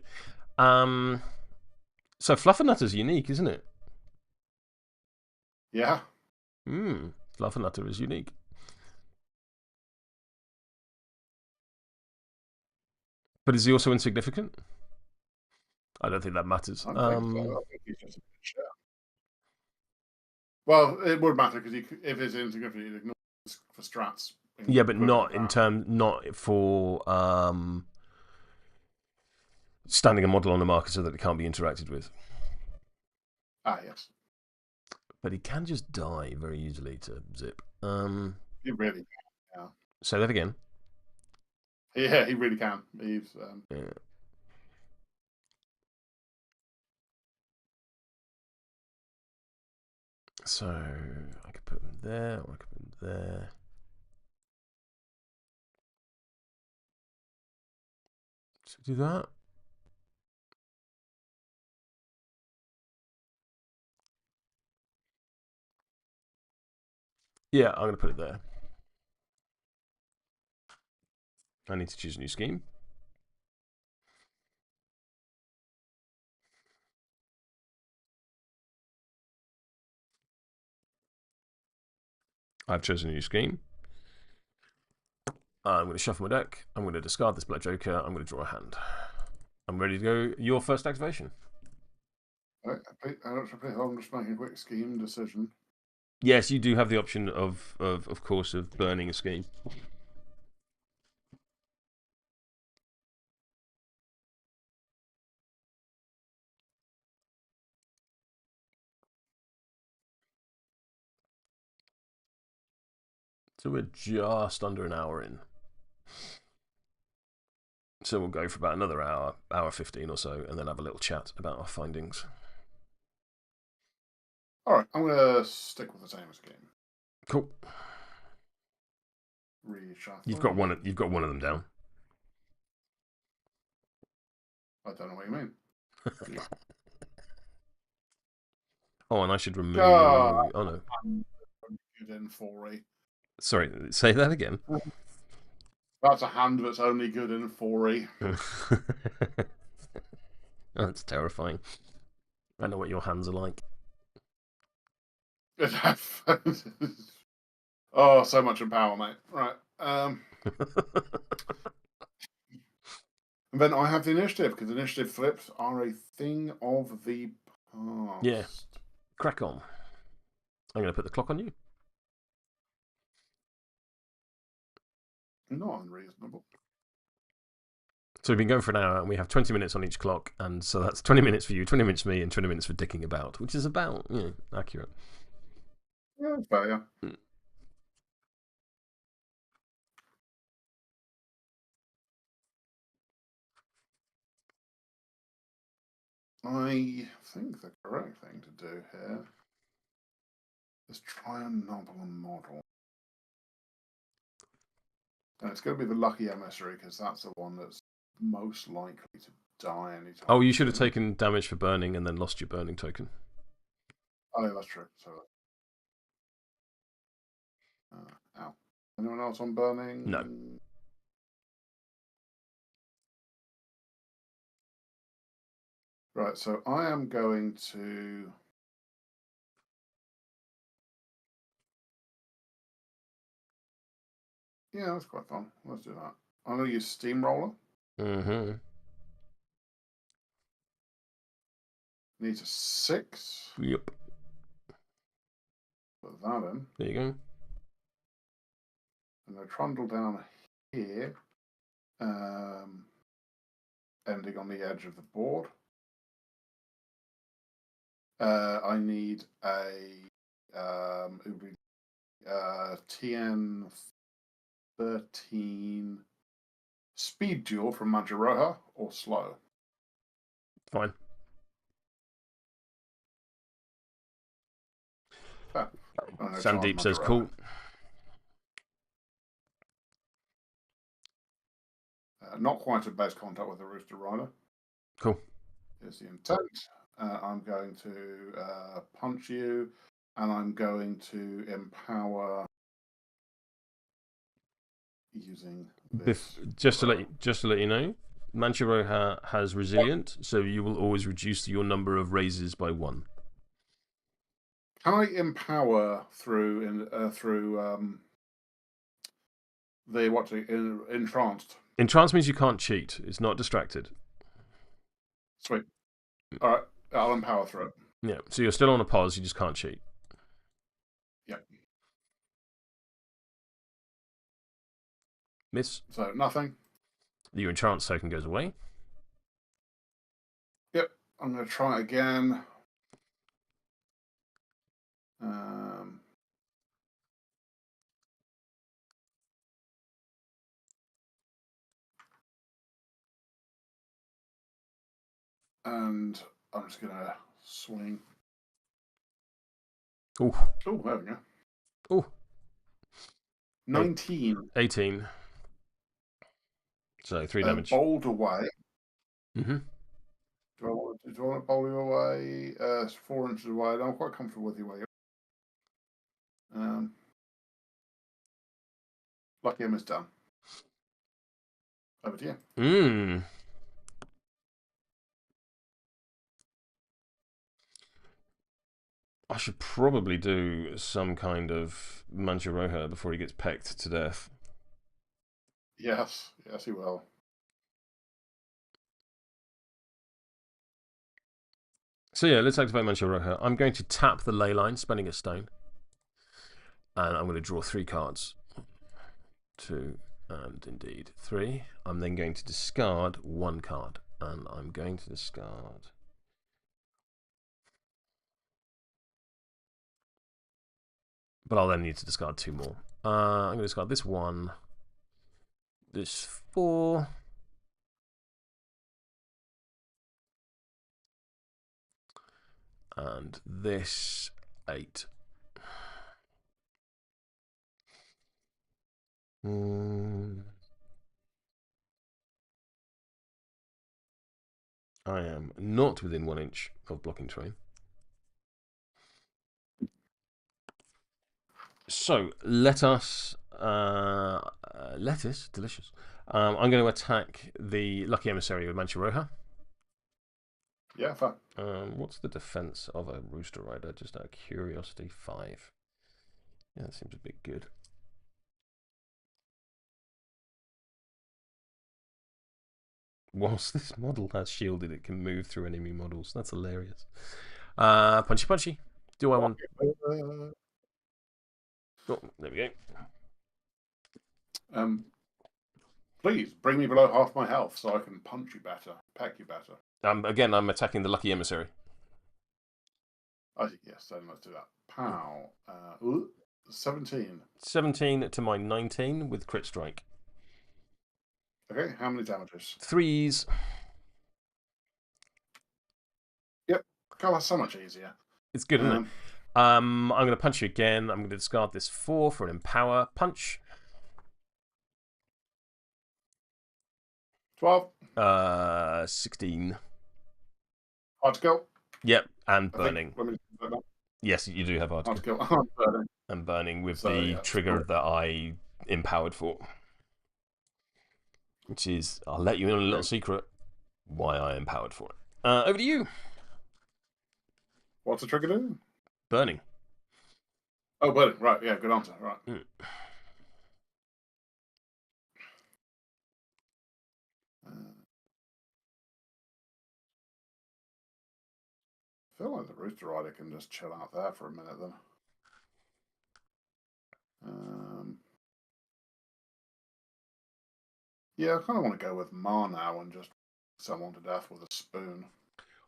So Fluffernutter is unique, isn't it? Yeah. Fluffernutter is unique. But is he also insignificant? I don't think that matters. I don't think so. I think he's just a bit shit. Well, it would matter because if it's insignificant, you'd ignore for strats. Yeah, but not for standing a model on the marker so that it can't be interacted with. Ah, yes. But he can just die very easily to zip. He really can, yeah. Say that again. Yeah, he really can. He's yeah. So I could put him there, or I could put him there. Should we do that? Yeah, I'm going to put it there. I need to choose a new scheme. I've chosen a new scheme. I'm going to shuffle my deck. I'm going to discard this Black Joker. I'm going to draw a hand. I'm ready to go. Your first activation. I'm just making a quick scheme decision. Yes, you do have the option of course, of burning a scheme. So we're just under an hour in. So we'll go for about another hour 15 or so, and then have a little chat about our findings. All right, I'm gonna stick with the same scheme. Cool. Reshuffle. You've got one of them down. I don't know what you mean. Oh, and I should remove. Oh no. Good in 4E. Sorry, say that again. That's a hand that's only good in 4E. That's terrifying. I know what your hands are like. Oh, so much in power, mate. Right. And then I have the initiative, because initiative flips are a thing of the past. Yeah. Crack on. I'm going to put the clock on you. Not unreasonable. So we've been going for an hour, and we have 20 minutes on each clock, and so that's 20 minutes for you, 20 minutes for me, and 20 minutes for dicking about, which is about, accurate. Yeah, that's fair, yeah. I think the correct thing to do here is try and nobble a model. And it's going to be the lucky emissary, because that's the one that's most likely to die anytime. Oh, you should have taken damage for burning and then lost your burning token. Oh, yeah, that's true. So, ow. Anyone else on burning? No. Right, so I am going to... Yeah, that's quite fun. Let's do that. I'm going to use Steamroller. Mm-hmm. Needs a 6. Yep. Put that in. There you go. And I trundle down here, ending on the edge of the board. I need a TN 13 speed duel from Majiroha or slow. Fine. Sandeep says cool. Not quite a base contact with the Rooster Rider. Cool. Here's the intent. I'm going to punch you, and I'm going to empower using this. Just to let you know, Mancharoha has resilient, so you will always reduce your number of raises by 1. Can I empower through entranced? Entranced means you can't cheat. It's not distracted. Sweet. All right, I'll empower through it. Yeah, so you're still on a pause. You just can't cheat. Yep. Miss. So nothing. Your entranced token goes away. Yep. I'm going to try again. And I'm just going to swing. Oh, there we go. Oh. 19. 18. So 3 damage. Bowled away. Mm-hmm. Do I want to bowl you away? 4 inches away. I'm quite comfortable with you where you are. Lucky him is done. Over to you. I should probably do some kind of Mancharoha before he gets pecked to death. Yes, he will. So yeah, let's activate Mancha Roja. I'm going to tap the Leyline, spending a stone. And I'm going to draw 3 cards. 2, and indeed 3. I'm then going to discard 1 card. And I'm going to discard... But I'll then need to discard 2 more. I'm going to discard this 1. This 4. And this 8. I am not within 1 inch of blocking terrain. So let us, lettuce, delicious. I'm going to attack the Lucky Emissary with Mancha Roja. Yeah, fine. What's the defense of a Rooster Rider? Just out of curiosity, 5. Yeah, that seems a bit good. Whilst this model has shielded, it can move through enemy models. That's hilarious. Punchy punchy. Do I want... Oh, there we go. Please bring me below half my health so I can punch you better, peck you better. Again, I'm attacking the Lucky Emissary. Yes, then let's do that. Pow. 17. 17 to my 19 with crit strike. Okay, how many damages? 3s. Yep. God, that's so much easier. It's good, isn't it? I'm going to punch you again. I'm going to discard this 4 for an Empower punch. 12. 16. Hard to kill. Yep, and burning. Think, yes, you do have hard to kill. Burning. And burning with the trigger that I empowered for. Which is, I'll let you in on a little secret, why I empowered for it. Over to you. What's the trigger do? Burning. Oh, burning. Right, yeah, good answer. Right. I feel like the Rooster Rider can just chill out there for a minute then. Yeah, I kind of want to go with Ma now and just someone to death with a spoon.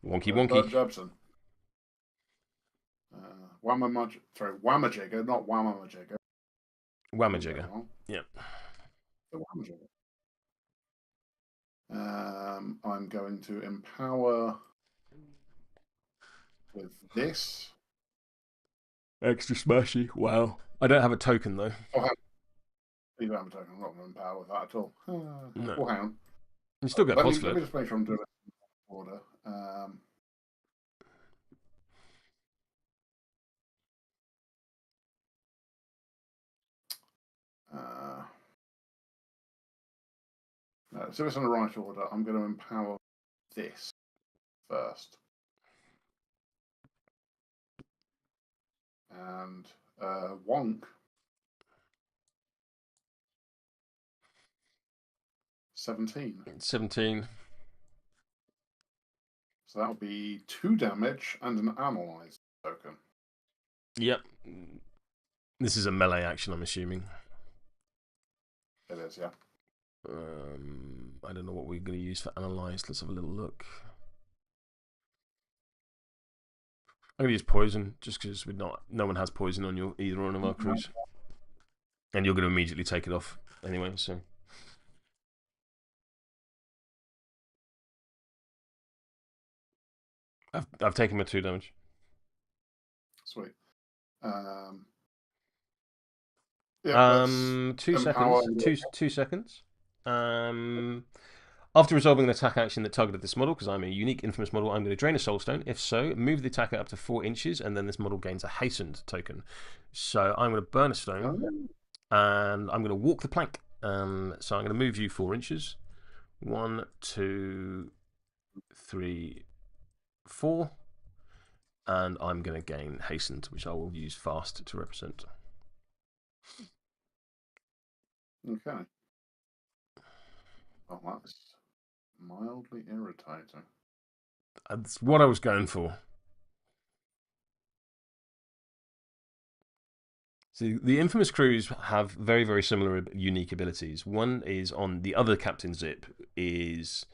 Wonky wonky. Jebsen. Whamajigger, not Whamajigger. Whamajigger. Yeah. I'm going to empower with this. Extra smashy. Wow. I don't have a token though. You don't have a token. I'm not going to empower with that at all. No. Well, hang on. You still get let me positive. just make sure I'm doing it in order. No, so it's in the right order. I'm going to empower this first. And Wonk. 17. 17. So that'll be 2 damage and an analyze token. Yep. This is a melee action, I'm assuming. It is, yeah. I don't know what we're going to use for analyze. Let's have a little look. I'm going to use poison, just because no one has poison on either one of our crews. And you're going to immediately take it off anyway, so... I've taken my 2 damage. Sweet. 2 seconds. 2 seconds. After resolving an attack action that targeted this model, because I'm a unique infamous model, I'm going to drain a soulstone. If so, move the attacker up to 4 inches, and then this model gains a hastened token. So I'm going to burn a stone, and I'm going to walk the plank. So I'm going to move you 4 inches. 1, 2, 3, 4. And I'm going to gain hastened, which I will use fast to represent. Okay. Oh, that's mildly irritating. That's what I was going for. So the infamous crews have very, very similar, unique abilities. One is on the other captain zip is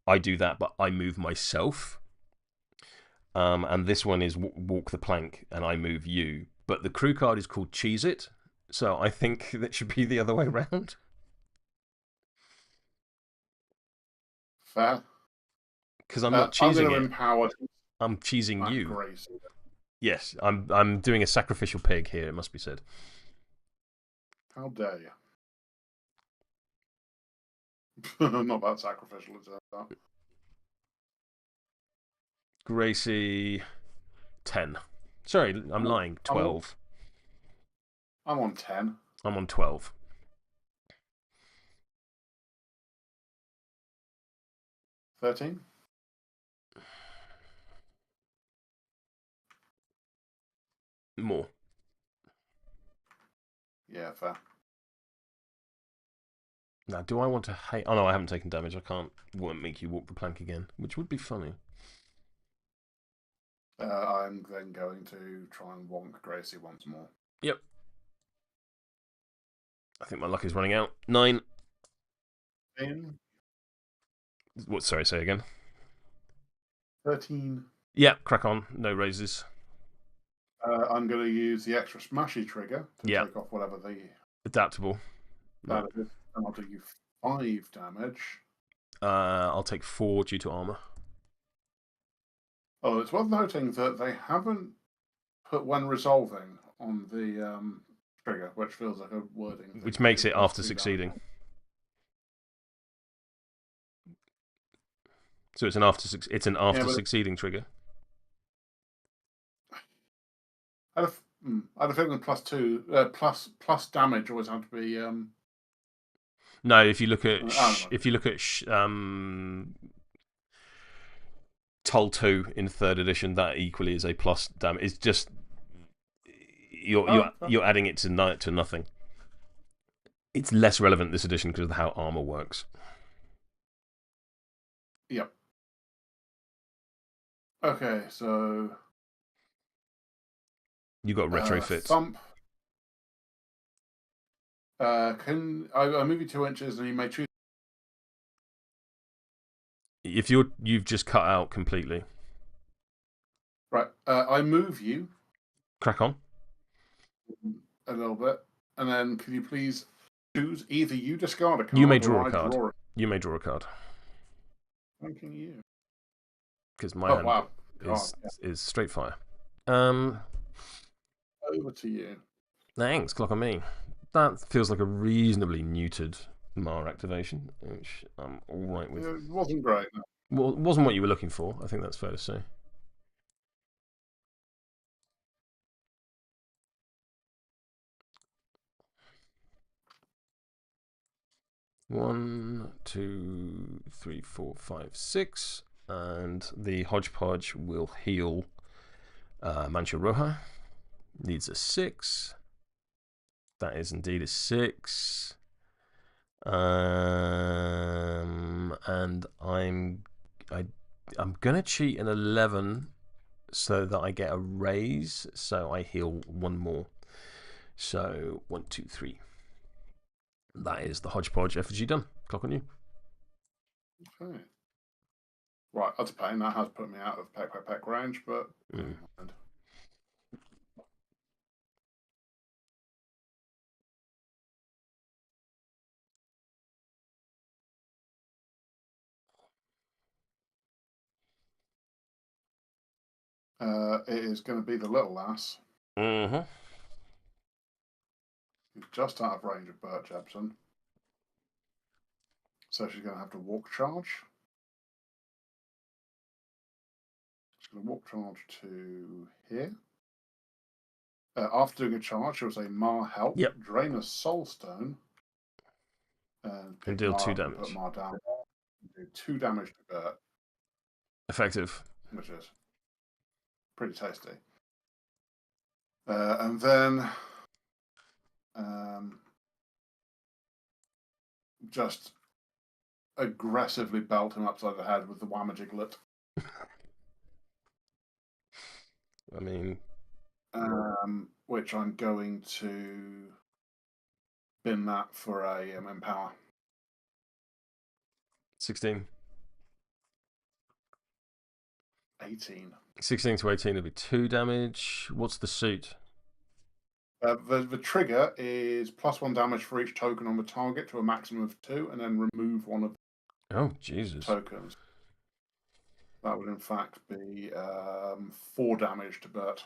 I do that, but I move myself. And this one is walk the plank, and I move you. But the crew card is called Cheese It, so I think that should be the other way around. Fair. Because I'm not I'm cheesing going to it. empower I'm cheesing you. Grace. Yes, I'm doing a sacrificial pig here, it must be said. How dare you? Not that sacrificial, is that? Gracie, 10. Sorry, I'm lying. 12. I'm on 10. I'm on 12. 13. More. Yeah, fair. Now, do I want to hate? Oh no, I haven't taken damage. I can't. Won't make you walk the plank again, which would be funny. I'm then going to try and wonk Gracie once more. Yep. I think my luck is running out. 9. 10. What? Sorry, say again. 13. Yeah, crack on. No raises. I'm going to use the extra smashy trigger to take off whatever the adaptable. That is, and I'll do you 5 damage. I'll take 4 due to armor. Oh, it's worth noting that they haven't put when resolving on the trigger, which feels like a wording thing. Which makes it after succeeding. So it's an after succeeding trigger. I had a feeling plus damage always had to be. No, if you look at Toll 2 in 3rd edition, that equally is a plus damage. It's just you're adding it to nothing. It's less relevant this edition because of how armor works. Yep. Okay, so you got retrofit. Thump. Can I move you 2 inches and you may choose? If you've just cut out completely. Right. I move you. Crack on. A little bit, and then can you please choose either you discard a card. You may draw a card. You may draw a card. Thanking you. Because my hand is straight fire. Over to you. Thanks, clock on me. That feels like a reasonably neutered Mar activation, which I'm alright with. It wasn't great. No. Well, it wasn't what you were looking for, I think that's fair to say. One, 2, 3, 4, 5, 6. And the hodgepodge will heal Mancha Roja. Needs a 6. That is indeed a 6. And I'm gonna cheat an 11 so that I get a raise, so I heal 1 more. So 1, 2, 3. That is the hodgepodge effigy done. Clock on you. Okay. Right, that's a pain. That has put me out of peck range, but never mind. It is going to be the little lass. Mm-hmm. Who's just out of range of Bert Jepson. So she's going to have to walk charge. She's going to walk charge to here. After doing a charge, she'll say Mar help. Yep. Drain a soul stone. And deal 2 damage. Put Mar down. Do 2 damage to Bert. Effective. Which is pretty tasty. And then just aggressively belt him upside the head with the Whamajiglet. I mean, which I'm going to bin that for a empower. 16. 18. 16 to 18 would be 2 damage. What's the suit? The trigger is +1 damage for each token on the target to a maximum of 2, and then remove one of Oh, Jesus. tokens. That would in fact be 4 damage to Bert.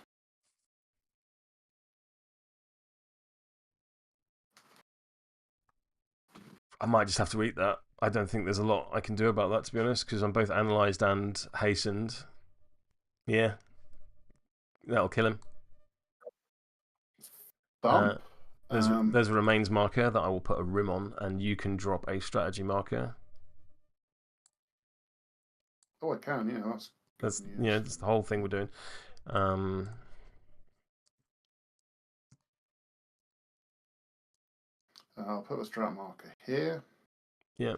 I might just have to eat that. I don't think there's a lot I can do about that, to be honest, because I'm both analysed and hastened. Yeah. That'll kill him. Done. There's a remains marker that I will put a rim on, and you can drop a strategy marker. Oh, I can, yeah, that's good news. Yeah, that's the whole thing we're doing. I'll put the strat marker here. Yeah.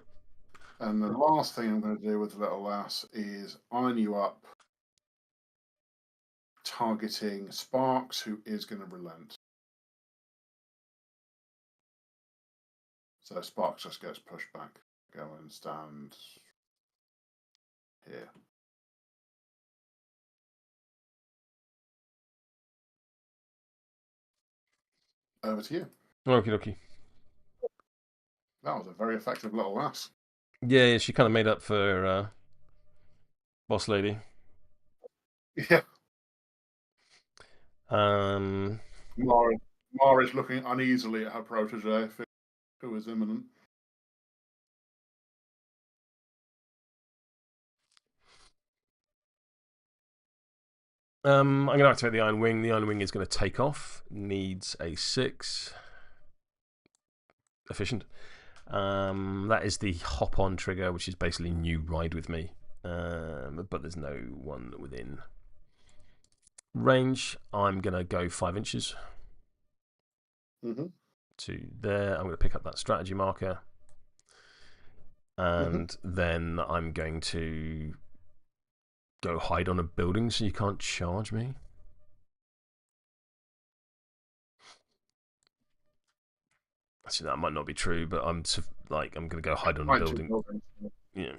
And the last thing I'm going to do with the little lass is iron you up, targeting Sparks, who is going to relent. So Sparks just gets pushed back. Go and stand here. Over to you. Okie dokie. That was a very effective little lass. Yeah, she kind of made up for Boss Lady. Yeah. Um, Mara's looking uneasily at her protege, who is imminent. I'm going to activate the Iron Wing. The Iron Wing is going to take off. Needs a 6. Efficient. That is the hop-on trigger, which is basically new ride with me. But there's no one within range. I'm going to go 5 inches to there. I'm going to pick up that strategy marker. And then I'm going to go hide on a building so you can't charge me. Actually, that might not be true, but I'm going to go hide on a building. Yeah.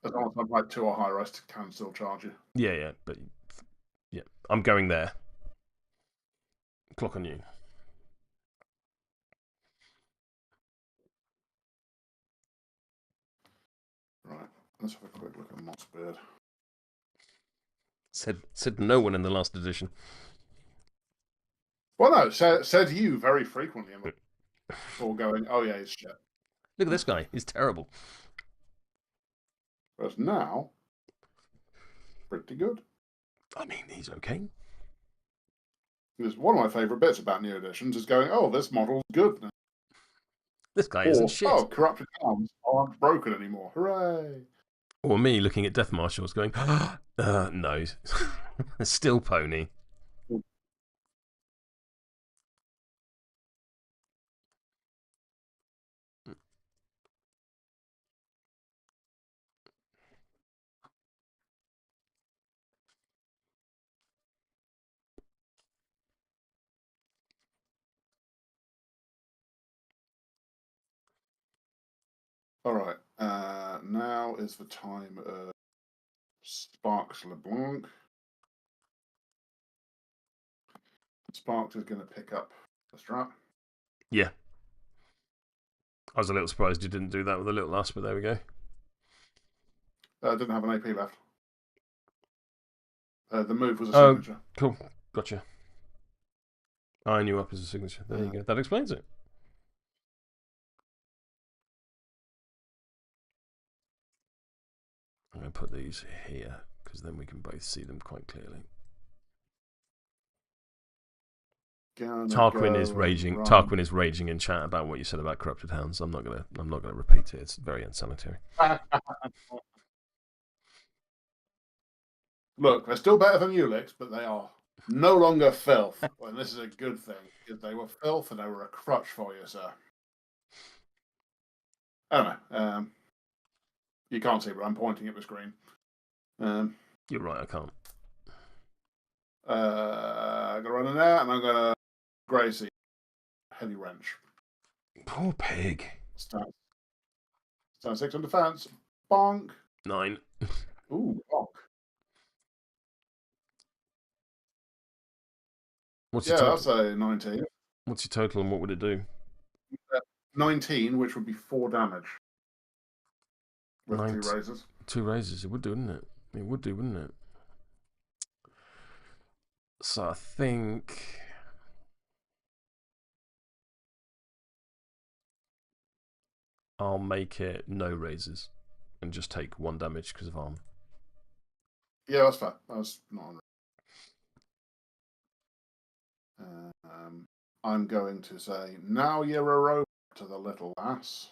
As long as I'm like 2 or higher, I can still charge you. Yeah, but yeah, I'm going there. Clock on you. Right. Let's have a quick look at Mossbeard. Said no one in the last edition. Well, no, said you very frequently before going, oh yeah, he's shit. Look at this guy. He's terrible. Whereas now, pretty good. I mean, he's okay. Because one of my favourite bits about new editions is going, oh, this model's good now. This guy isn't shit. Oh, corrupted arms aren't broken anymore. Hooray! Or me looking at Death Marshals going, no. Still pony. All right. Now is the time of Sparks LeBlanc. Sparks is going to pick up the strap. Yeah. I was a little surprised you didn't do that with a little lass, but there we go. Didn't have an AP left. The move was a signature. Cool. Gotcha. Iron you up as a signature. There you go. That explains it. I'm going to put these here because then we can both see them quite clearly. Tarquin is raging. Tarquin is raging in chat about what you said about corrupted hounds. I'm not gonna repeat it. It's very unsanitary. Look, they're still better than Ulix, but they are no longer filth. And this is a good thing because they were filth and they were a crutch for you, sir. I don't know. You can't see, but I'm pointing at the screen. You're right. I can't. I'm gonna run in there, and I'm gonna Gracie heavy wrench. Poor pig. Stand 6 on defense. Bonk. 9. Ooh, bonk. What's your Yeah, total? that's a 19. What's your total, and what would it do? 19, which would be 4 damage with 2 9. raises. 2 raises. It would do, wouldn't it? It would do, wouldn't it? So I think I'll make it no raises and just take 1 damage because of arm. Yeah, that's fair. That's not on. I'm going to say, now you're a robot to the little lass.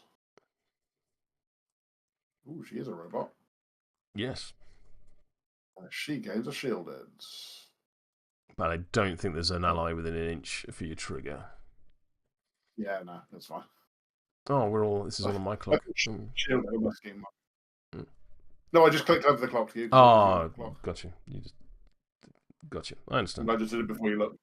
Ooh, she is a robot. Yes. She gains a shielded. But I don't think there's an ally within an inch for your trigger. Yeah, no, that's fine. Oh, this is all on my clock. Shielded in my scheme. No, I just clicked over the clock for you. Oh, got you. Got you. I understand. I just did it before you looked.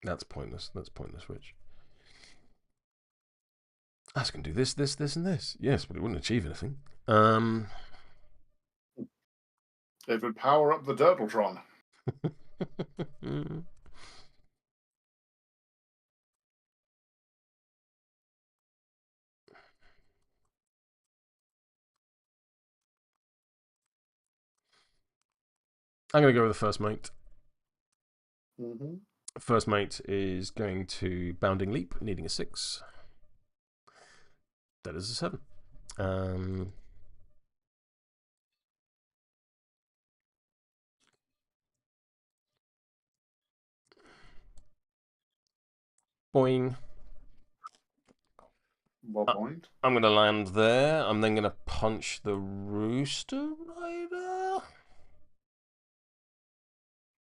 That's pointless. That's pointless, Rich. I can do this, this, this, and this. Yes, but it wouldn't achieve anything. It would power up the Dirtletron. I'm going to go with the first mate. Mm-hmm. First mate is going to Bounding Leap, needing a 6. That is a 7. Boing. What point? I'm going to land there. I'm then going to punch the Rooster Rider.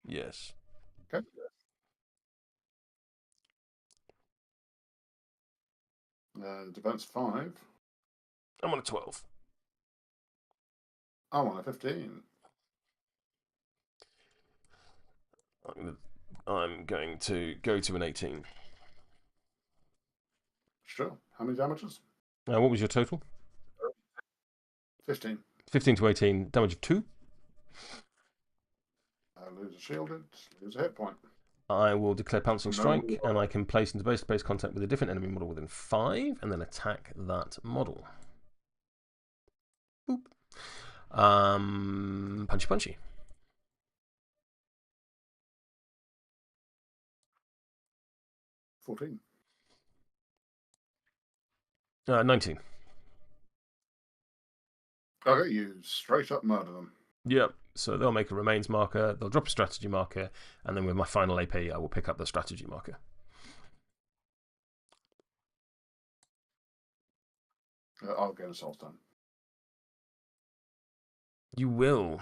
Yes. Okay. Defense 5. I'm on a 12. I'm on a 15. I'm going to go to an 18. Sure. How many damages? What was your total? 15. 15 to 18. Damage of 2. Lose a shielded. Lose a hit point. I will declare Pouncing Strike, and I can place into base-to-base contact with a different enemy model within 5, and then attack that model. Boop. Punchy punchy. 14. 19. Okay, you straight up murder them. Yep. So they'll make a remains marker, they'll drop a strategy marker, and then with my final AP, I will pick up the strategy marker. I'll get a soul stone. You will.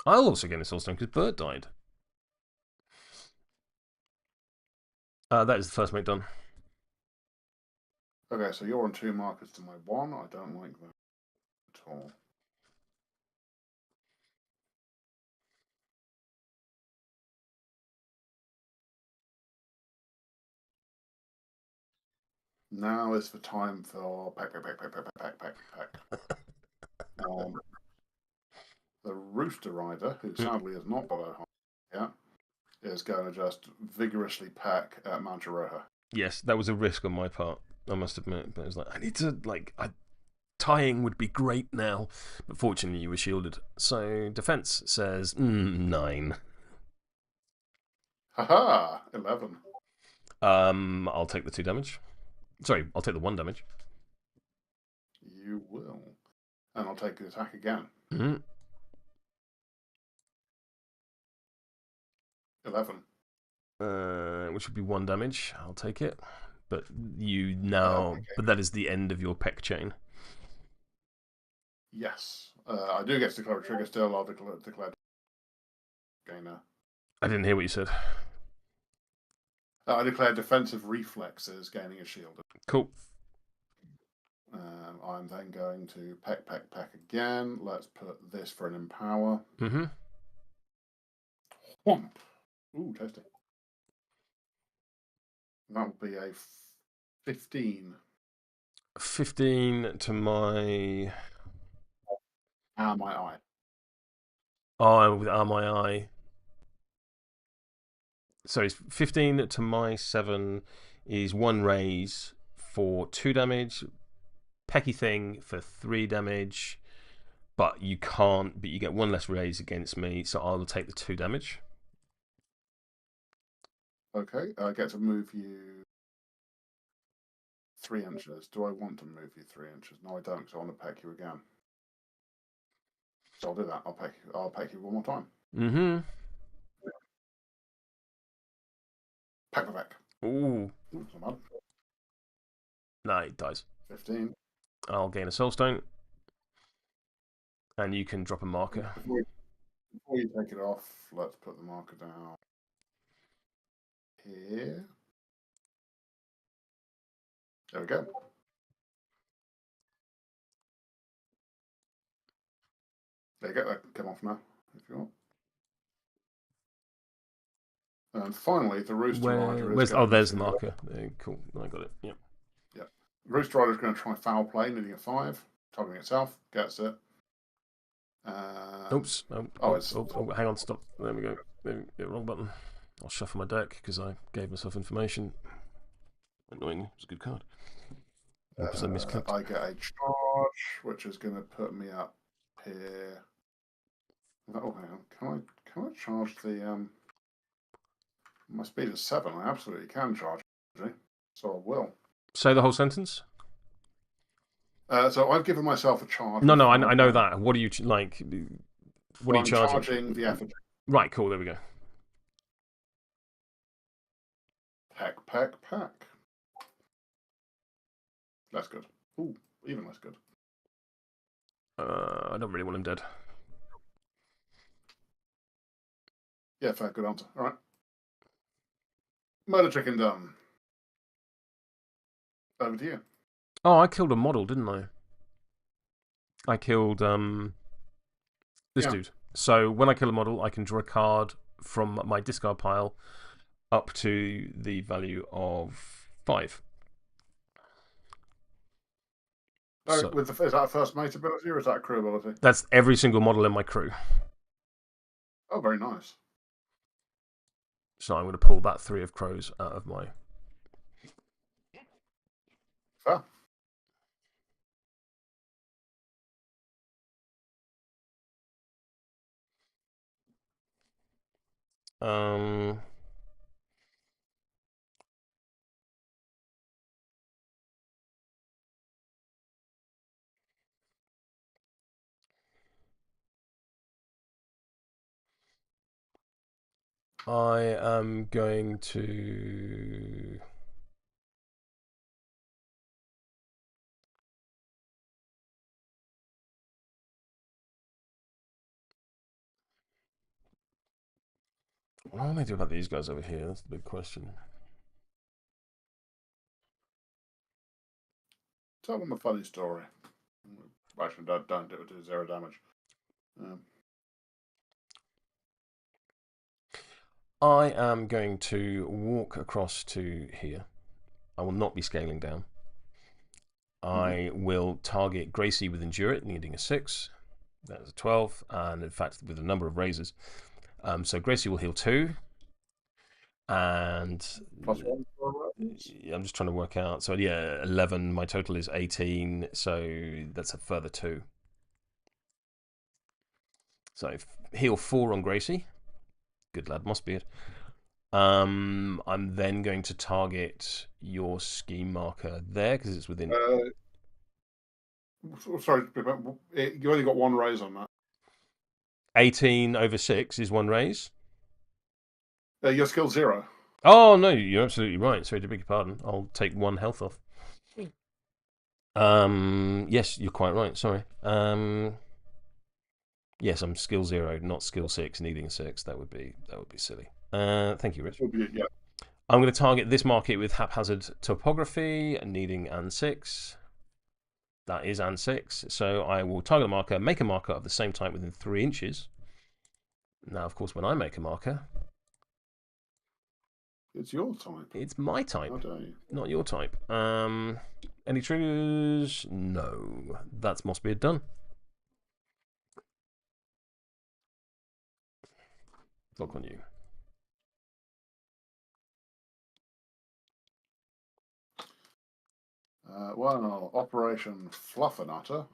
I'll also get a soul stone because Bert died. That is the first mate done. Okay, so you're on 2 markers to my 1. I don't like that at all. Now is the time for pack. The Rooster Rider, who sadly is not below half yet, is going to just vigorously peck at Mantaroha. Yes, that was a risk on my part, I must admit. But it was like, I need to, tying would be great now. But fortunately, you were shielded. So defense says 9. Haha! 11. I'll take the 2 damage. Sorry, I'll take the 1 damage. You will. And I'll take the attack again. 11. which would be 1 damage. I'll take it. But you now, Okay. but that is the end of your peck chain. Yes. I do get to declare a trigger still. I'll declare gainer. I didn't hear what you said. I declare defensive reflexes gaining a shield. Cool. I'm then going to peck again. Let's put this for an empower. Mm-hmm. Whomp. Ooh, tasty. That will be a 15. 15 to my... My eye. Oh, with my eye. So it's 15 to my 7 is 1 raise for 2 damage. Pecky thing for 3 damage. But you can't, but you get 1 less raise against me, so I will take the 2 damage. Okay, I get to move you 3 inches. Do I want to move you 3 inches? No, I don't, because I want to peck you again. So I'll do that. I'll peck you one more time. Mm-hmm. Peck. Ooh. Ooh, not bad. No, it dies. 15. I'll gain a soulstone. And you can drop a marker. Before you take it off, let's put the marker down here. There we go. There you go. That can come off now, if you want. And finally, the Rooster Rider is going there's the marker. Cool. I got it. Yep. Yeah. Rooster Rider is going to try foul play, needing a 5. Targeting itself. Gets it. Oops. Hang on. Stop. There we go. Wrong button. I'll shuffle my deck because I gave myself information. Annoying. It's a good card. I get a charge, which is going to put me up here. Oh, hang on. Can I charge the my speed is 7. I absolutely can charge, so I will. Say the whole sentence. So I've given myself a charge. No, I know that. What are you like? What are you charging? Charging the effigy. Right. Cool. There we go. Peck. That's good. Ooh, even less good. I don't really want him dead. Yeah, fair. Good answer. All right. Murder chicken done. Over to you. Oh, I killed a model, didn't I? I killed this dude. So when I kill a model, I can draw a card from my discard pile up to the value of 5. So, is that a first mate ability or is that a crew ability? That's every single model in my crew. Oh, very nice. So I'm going to pull that 3 of crows out of my... Fair. I am going to... What am I do about these guys over here? That's the big question. Tell them a funny story. Actually, don't do it. Do 0 damage. I am going to walk across to here. I will not be scaling down. I will target Gracie with Endure It, needing a 6. That's a 12, and in fact, with a number of raises. So Gracie will heal 2. And +1 I'm just trying to work out. So yeah, 11. My total is 18. So that's a further 2. So heal 4 on Gracie. Good lad, must be it. I'm then going to target your scheme marker there because it's within. Sorry, you only got 1 raise on that. 18 over 6 is 1 raise. Your skill 0. Oh no, you're absolutely right. Sorry to beg your pardon. I'll take 1 health off. Yes, you're quite right. Sorry. Yes, I'm skill 0, not skill 6, needing 6. That would be silly. Thank you, Rich. Yeah. I'm going to target this market with haphazard topography, needing and 6. That is and 6. So I will target a marker, make a marker of the same type within 3 inches. Now, of course, when I make a marker, It's your type. it's my type, How dare you? not your type. Any triggers? No. That must be done. Lock on you. Well, Operation Fluffernutter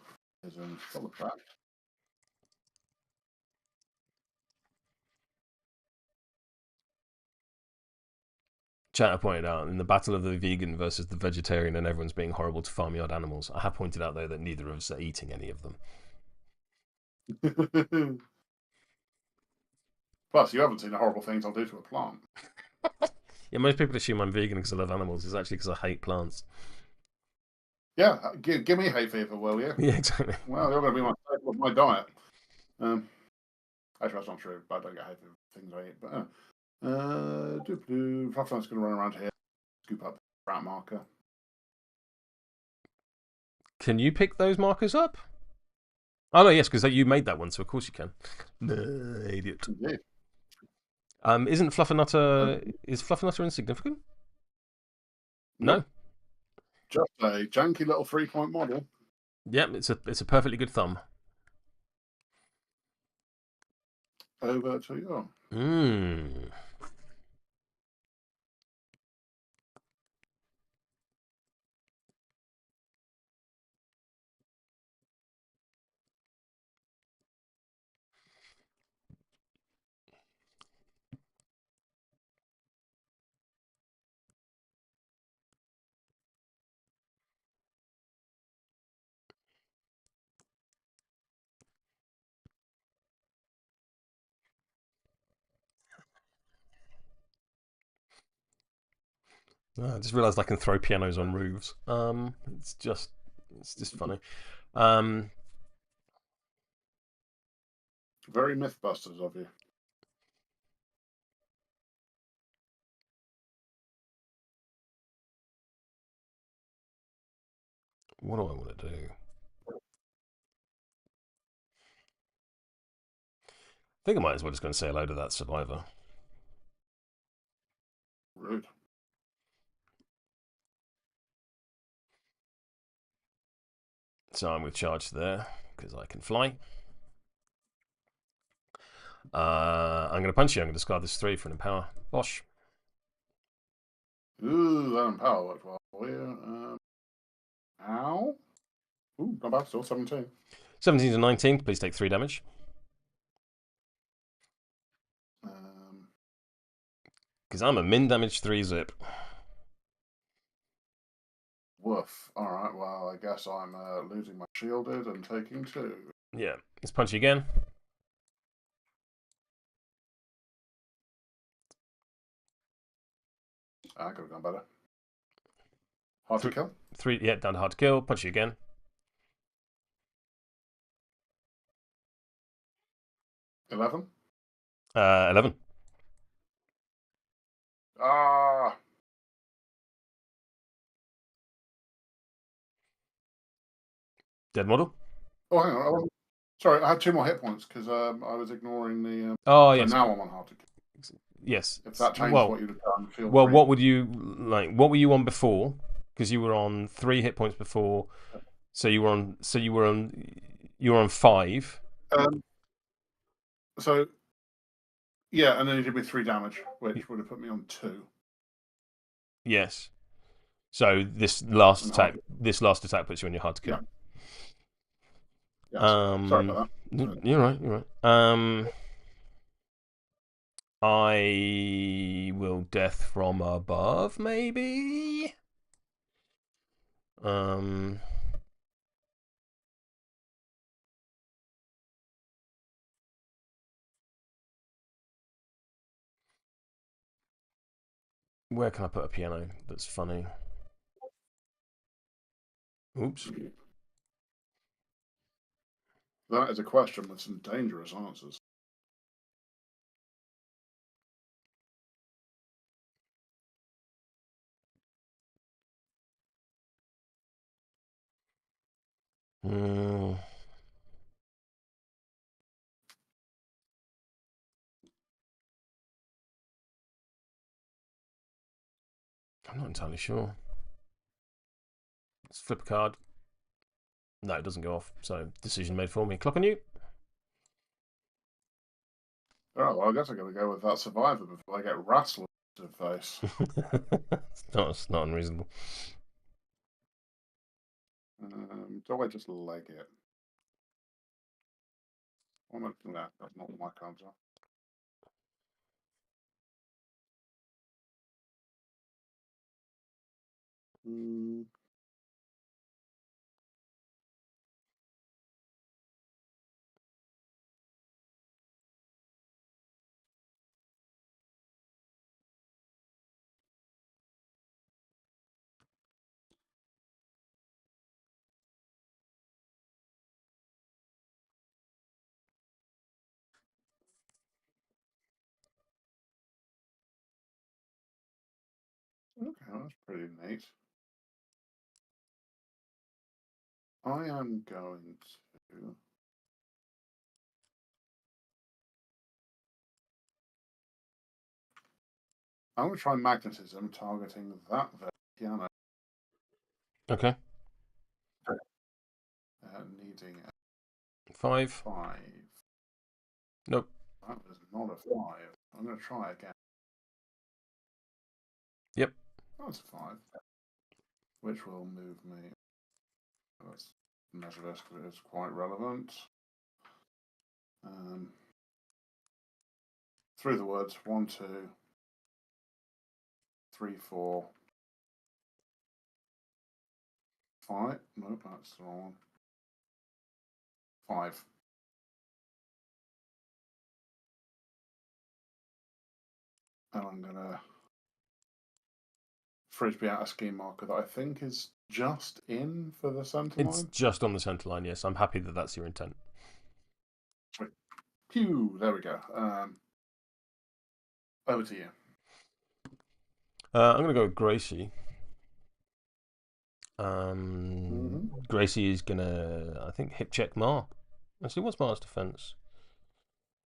is in full effect. Chatter pointed out in the battle of the vegan versus the vegetarian, and everyone's being horrible to farmyard animals. I have pointed out though that neither of us are eating any of them. Plus, you haven't seen the horrible things I'll do to a plant. Yeah, most people assume I'm vegan because I love animals. It's actually because I hate plants. Yeah, give me hay fever, will you? Yeah, exactly. Well, you're going to be my staple of my diet. Actually, that's not true. I don't get hay fever things I eat. But Fluffernutt's going to run around here, scoop up rat marker. Can you pick those markers up? Oh no, yes, because you made that one, so of course you can. Idiot. Indeed. Isn't Fluffernutter is Fluffernutter insignificant? Nope. No. Just a janky little 3-point model. Yep, it's a perfectly good thumb. Over to you. Mmm. I just realised I can throw pianos on roofs. It's just funny. Very Mythbusters of you. What do I want to do? I think I might as well just go and say hello to that survivor. Rude. So I'm with charge there because I can fly. I'm going to punch you. I'm going to discard this 3 for an empower. Bosh. Ooh, that empower worked well for you. Ow. Ooh, not bad still, 17. 17 to 19. Please take 3 damage. Because I'm a min damage 3 zip. Woof. Alright, well, I guess I'm losing my shielded and taking 2. Yeah. Let's punch you again. I could have gone better. Hard to kill. 3, yeah, down to hard to kill. Punch you again. 11. 11. Ah. Dead model. Oh, hang on. Sorry, I had 2 more hit points because I was ignoring the. Oh, so yes. now I'm on hard to kill. Yes. If that changes what you'd have done, feel well, free. what would you like? What were you on before? Because you were on 3 hit points before, so you were on 5. So yeah, and then he did me 3 damage, which would have put me on 2. Yes. So this last attack puts you on your hard to kill. Yeah. Sorry about that. You're right. I will death from above, maybe. Where can I put a piano that's funny? Oops. That is a question with some dangerous answers. Mm. I'm not entirely sure. Let's flip a card. No, it doesn't go off. So decision made for me. Clock on you. Oh, well, I guess I'm going to go with that survivor before I get wrestled to the face. It's not unreasonable. Do I just leg it? No, that's not what my cards are. Okay, that's pretty neat. I am going to. I'm going to try magnetism, targeting that piano. Okay. Needing a 5. 5. Nope. That was not a 5. I'm going to try again. Yep. That's a 5. Which will move me. Let's measure this because it's quite relevant. Through the words 1, 2, 3, 4, 5. Nope, that's the wrong one. 5. And I'm going to frisbee out a scheme marker that I think is just in for the centre It's line. just on the centre line, yes. I'm happy that that's your intent. Pew! There we go. Over to you. I'm going to go with Gracie. Gracie is going to, I think, hip check Mar. Actually, what's Mar's defense?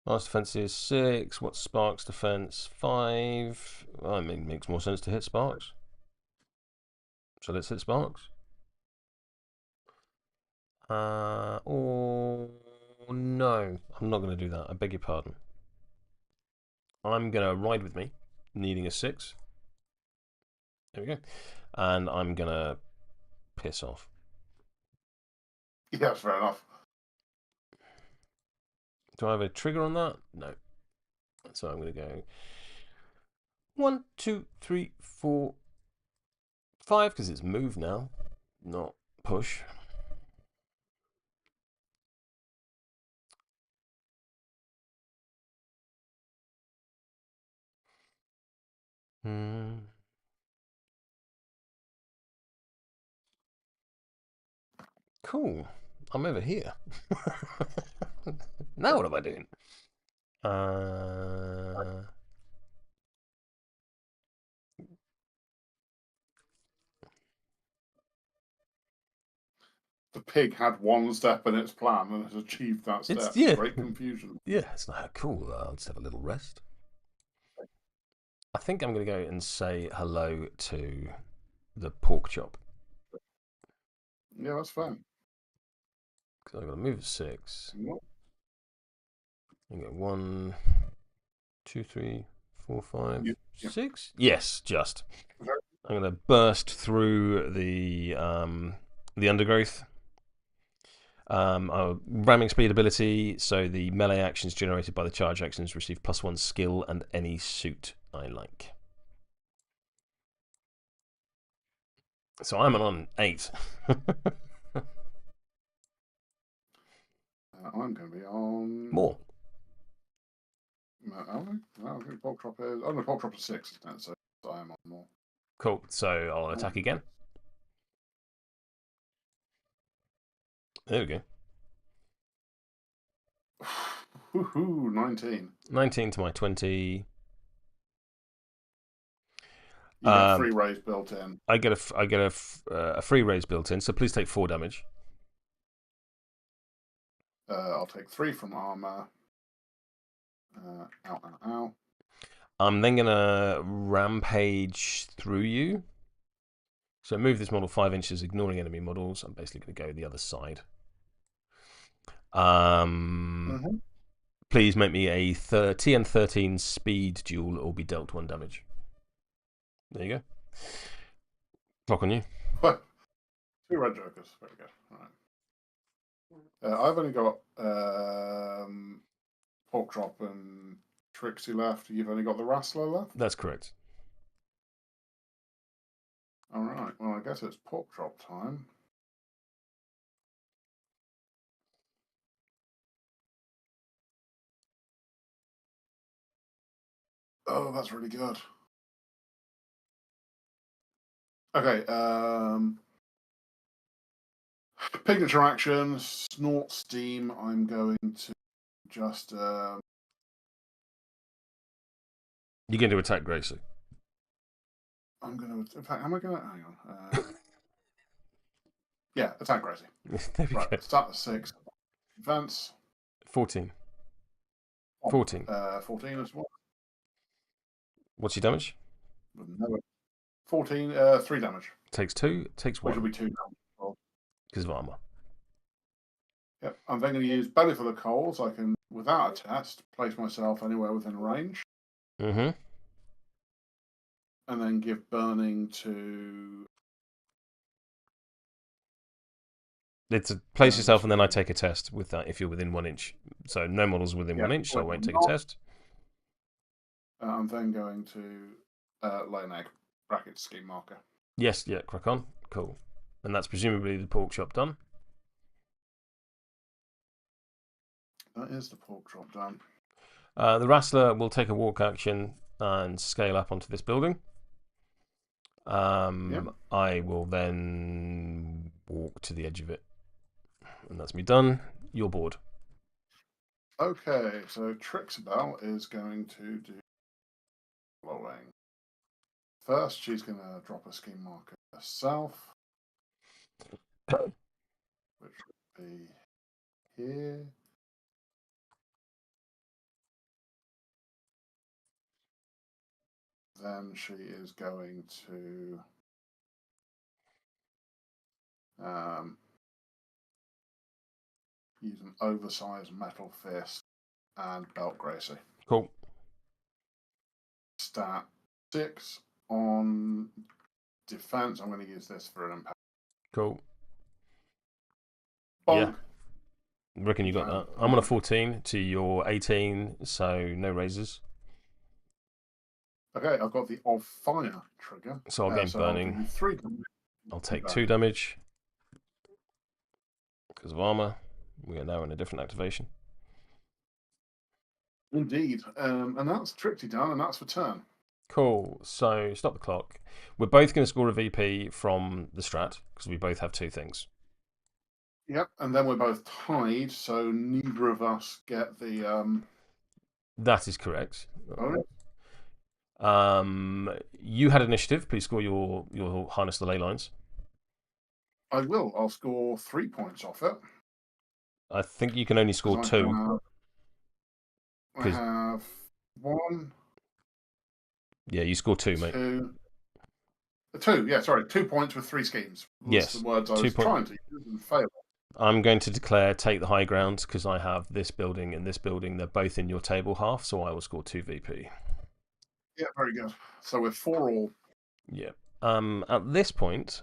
Mar's defense is 6. What's Spark's defense? 5. Well, I mean, it makes more sense to hit Sparks. So let's hit Sparks. Or no, I'm not going to do that. I beg your pardon. I'm going to ride with me, needing a 6. There we go. And I'm going to piss off. Yeah, fair enough. Do I have a trigger on that? No. So I'm going to go 1, 2, 3, 4, 5 because it's move now, not push. Cool. I'm over here. Now what am I doing? The pig had one step in its plan and has achieved that step. It's, yeah. Great confusion. Yeah, it's like, cool. I'll just have a little rest. I think I'm going to go and say hello to the pork chop. Yeah, that's fine. Because I've got to move at 6. Yep. You go 1, 2, 3, 4, 5, Yep. 6. Yes, just. I'm going to burst through the undergrowth. Ramming speed ability, so the melee actions generated by the charge actions receive +1 skill and any suit I like. So I'm on 8. I'm going to be on More. I'm going to pork chop is 6, isn't it? So I am on more. Cool. So I'll attack again. There we go. Woohoo! 19. 19 to my 20. You get free raise built in. I get a free raise built in, so please take 4 damage. I'll take 3 from armor. Ow. I'm then gonna rampage through you. So move this model 5 inches, ignoring enemy models. I'm basically going to go the other side. Please make me a TN 13 speed duel or be dealt 1 damage. There you go. Clock on you. 2 red jokers. Very good. All right. I've only got Pork Chop and Tricksy left. You've only got the Wrestler left? That's correct. All right. Well, I guess it's Pork Chop time. Oh, that's really good. Okay. Signature action, Snort Steam. I'm going to just. You're going to attack Gracie. I'm going to. In fact, am I going to. Hang on. Yeah, attack Gracie. There we go. Start at 6. Defense. 14. 14. 14 as well. What's your damage? 14, 3 damage. Takes 2, takes 1. Which will be 2 damage. Because of armor. Yep. I'm then going to use Belly for the Coals. I can, without a test, place myself anywhere within range. Mm-hmm. And then give Burning to. It's a place yourself, and then I take a test with that if you're within 1 inch. So no models within 1 inch, so I won't take a test. I'm then going to lay an egg. Bracket scheme marker. Yes, yeah, crack on. Cool. And that's presumably the pork chop done. That is the pork chop done. The Wrestler will take a walk action and scale up onto this building. Yep. I will then walk to the edge of it. And that's me done. You're bored. Okay, so Trixabelle is going to do the following. First, she's going to drop a scheme marker herself, which would be here. Then she is going to use an oversized metal fist and belt Gracie. Cool. Stat 6 on defense. I'm going to use this for an impact. Cool. Bonk. Yeah. Reckon you got that. I'm on a 14 to your 18, so no raises. Okay, I've got the of fire trigger. So I'll gain burning. I'll 3 damage. I'll take 2 damage because of armor. We are now in a different activation. Indeed. And that's Tricksy done, and that's for turn. Cool. So stop the clock. We're both going to score a VP from the strat because we both have 2 things. Yep, and then we're both tied, so neither of us get the. That is correct. Bonus. You had initiative. Please score your harness the Leylines. I will. I'll score 3 points off it. I think you can only score 2. I have 1. Yeah, you score 2, mate. 2. Yeah, sorry, 2 points with 3 schemes. Yes, the words I was trying to use and failed. I'm going to declare take the high ground because I have this building and this building. They're both in your table half, so I will score 2 VP. Yeah, very good. So we're 4 all. Yeah. At this point,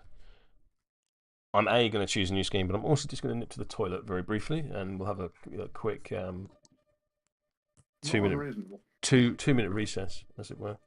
I'm going to choose a new scheme, but I'm also just going to nip to the toilet very briefly, and we'll have a quick 2-minute recess, as it were.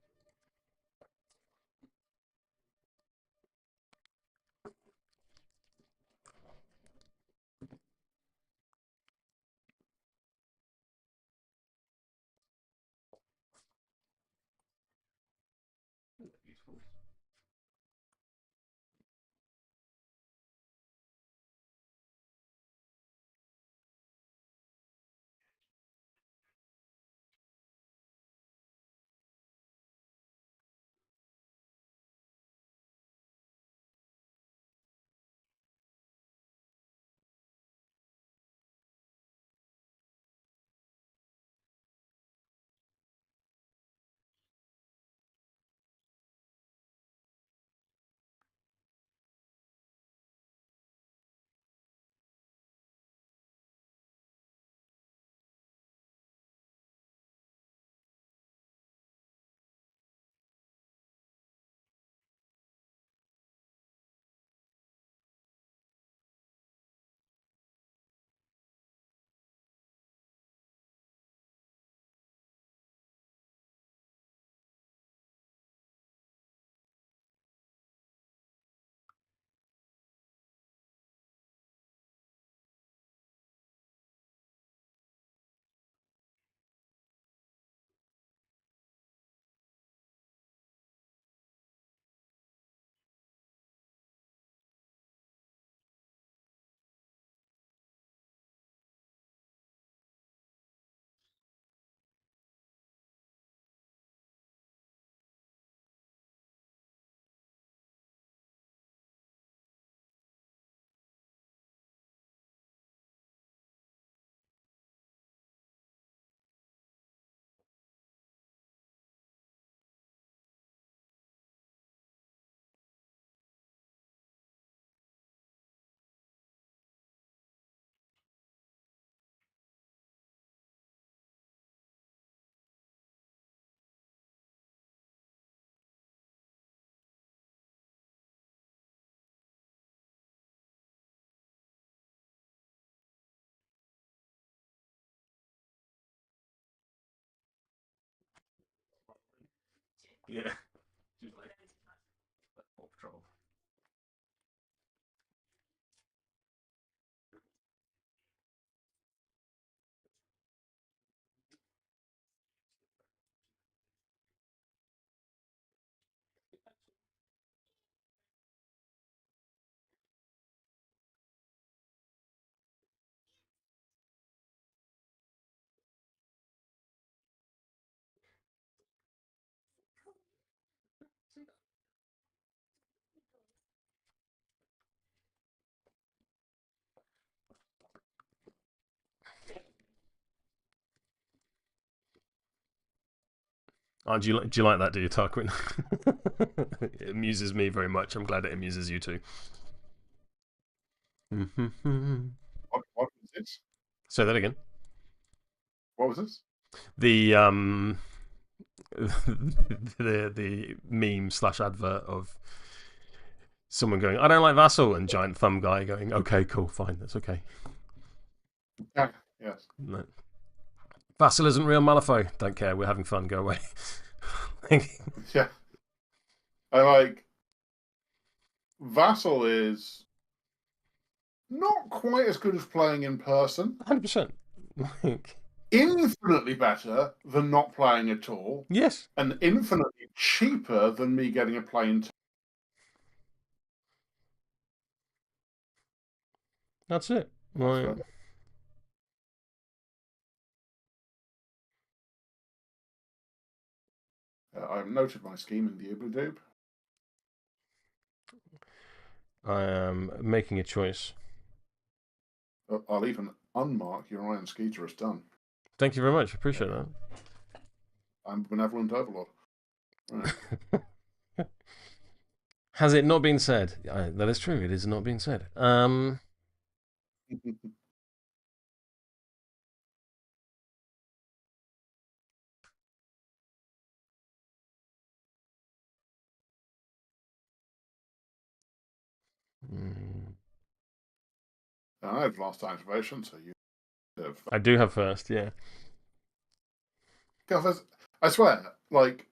Yeah. She's like, Paw Patrol. Oh, do you like that, do you, Tarquin? It amuses me very much. I'm glad it amuses you too. What was this? Say that again. What was this? The the meme slash advert of someone going, "I don't like Vassal," and giant thumb guy going, "Okay, cool, fine, that's okay." Yeah, yes. No. Vassal isn't real Malifaux. Don't care. We're having fun. Go away. Yeah. I like Vassal is not quite as good as playing in person. 100%. Like, Infinitely better than not playing at all, yes. and infinitely cheaper than me getting a plane ticket. That's it. Like, I've noted my scheming, Diablo Doob. I am making a choice. I'll even unmark your Iron Skeeter as done. Thank you very much. Appreciate that. I'm Benevolent Overlord. Right. Has it not been said? That is true. It is not being said. I have last activation, so you have. I do have first, yeah. Because I swear, like,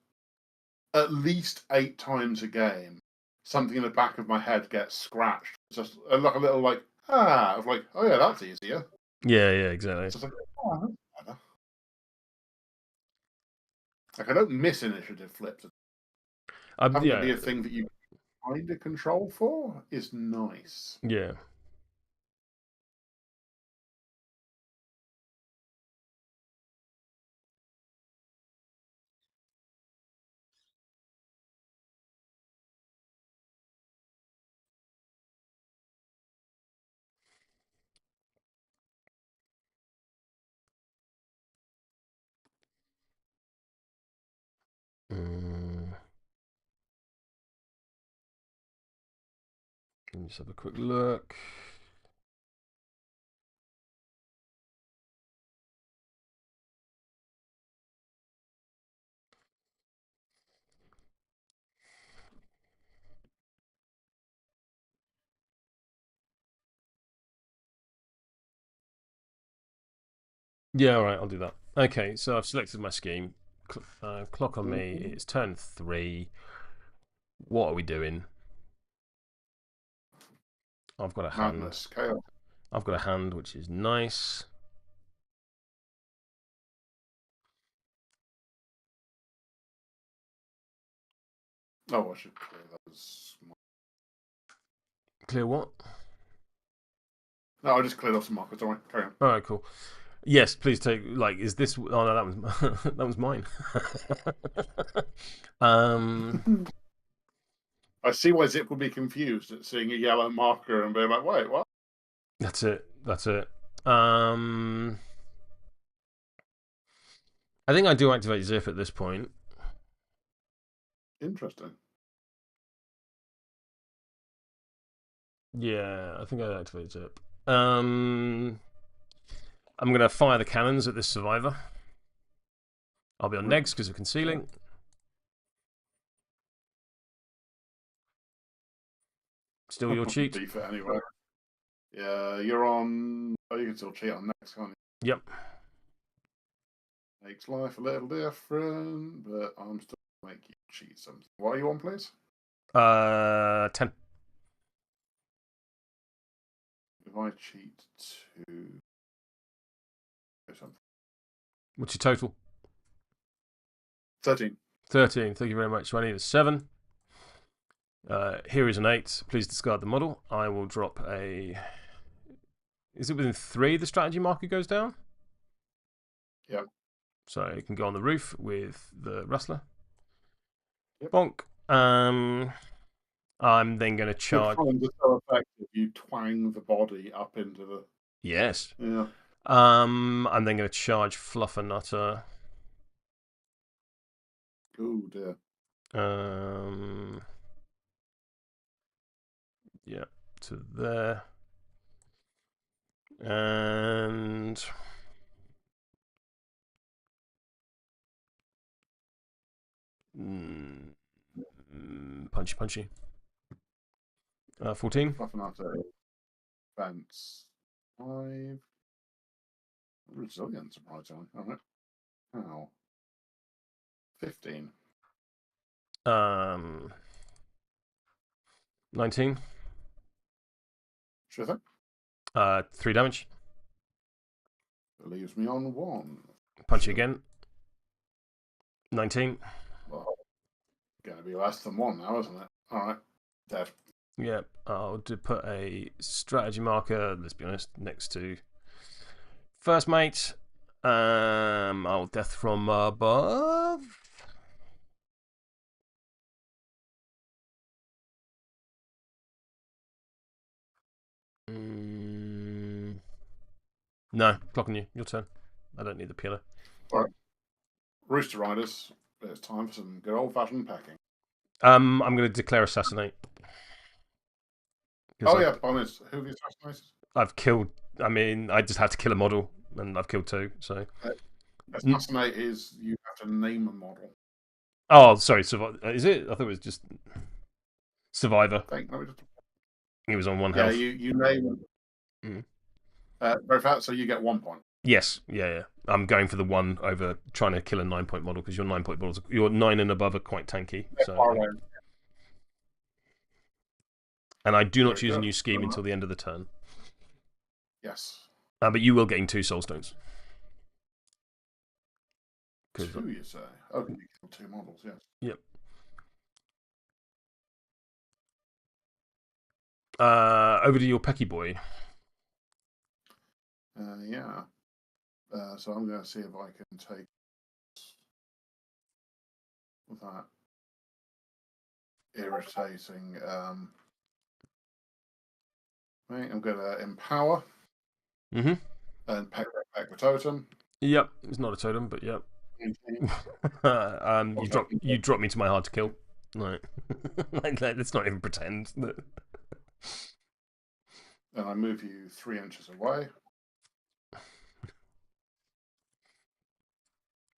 at least 8 times a game, something in the back of my head gets scratched. It's just like a little, like, of like, oh yeah, that's easier. Yeah, exactly. It's just like, oh, that's better. Like, I don't miss initiative flips. Having Yeah. it be a thing that you kind of control for is nice. Yeah. Let me just have a quick look. Yeah, all right, I'll do that. Okay, so I've selected my scheme. Clock on me. It's turn 3. What are we doing? I've got a hand. Madness, chaos. I've got a hand, which is nice. Oh, I should clear those. Clear what? No, I just cleared off some markers. Don't worry. Carry on. All right, cool. Yes, please take. Like, is this? Oh no, that was that was mine. I see why Zip would be confused at seeing a yellow marker and being like, "Wait, what?" That's it. That's it. I think I do activate Zip at this point. Interesting. Yeah, I think I activate Zip. I'm gonna fire the cannons at this survivor. I'll be on negs because of concealing. Still your cheat. Beef it anyway. Yeah, you're on. Oh, you can still cheat on next, can't you? Yep. Makes life a little different, but I'm still make you cheat something. What are you on, please? 10. If I cheat to something. What's your total? 13. 13. Thank you very much. So I need a 7. Here is an 8. Please discard the model. I will drop a. Is it within 3 the strategy marker goes down? Yep. So it can go on the roof with the Rustler. Yep. Bonk. I'm then going to charge. Your are so effective, you twang the body up into the. Yes. Yeah. I'm then going to charge Fluffernutter. Oh dear. Yeah, to there. And punchy. 14. Fluffernutter, defense 5. Resilience, surprisingly. Alright. How? 15. 19. Sure thing. 3 damage. It leaves me on 1. Punch again. 19. Well, going to be less than 1 now, isn't it? Alright. Dead. Yeah, I'll put a strategy marker, let's be honest, next to first mate. I'll death from above. No, clocking you. Your turn. I don't need the pillar. Alright. Rooster Riders, it's time for some good old-fashioned pecking. I'm going to declare assassinate. Oh, yeah, bonus. Who have you assassinated? I've killed. I mean, I just had to kill a model, and I've killed 2. So assassinate is you have to name a model. Oh, sorry. Is it? I thought it was just survivor. He was on 1 health. Yeah, you name. Very fast, so you get 1 point. Yes, yeah. I'm going for the 1 over trying to kill a 9-point model because your 9-point models, your 9 and above are quite tanky. And I do not choose a new scheme until the end of the turn. Yes. But you will gain 2 soul stones. 2, you say? Okay, you kill 2 models, yes. Yep. Over to your Pecky boy. Yeah. So I'm going to see if I can take that irritating. Right, I'm going to empower Mm-hmm. and peck the totem. Yep, it's not a totem, but yep. You drop me to my hard to kill. Right. Let's not even pretend that. And I move you 3 inches away.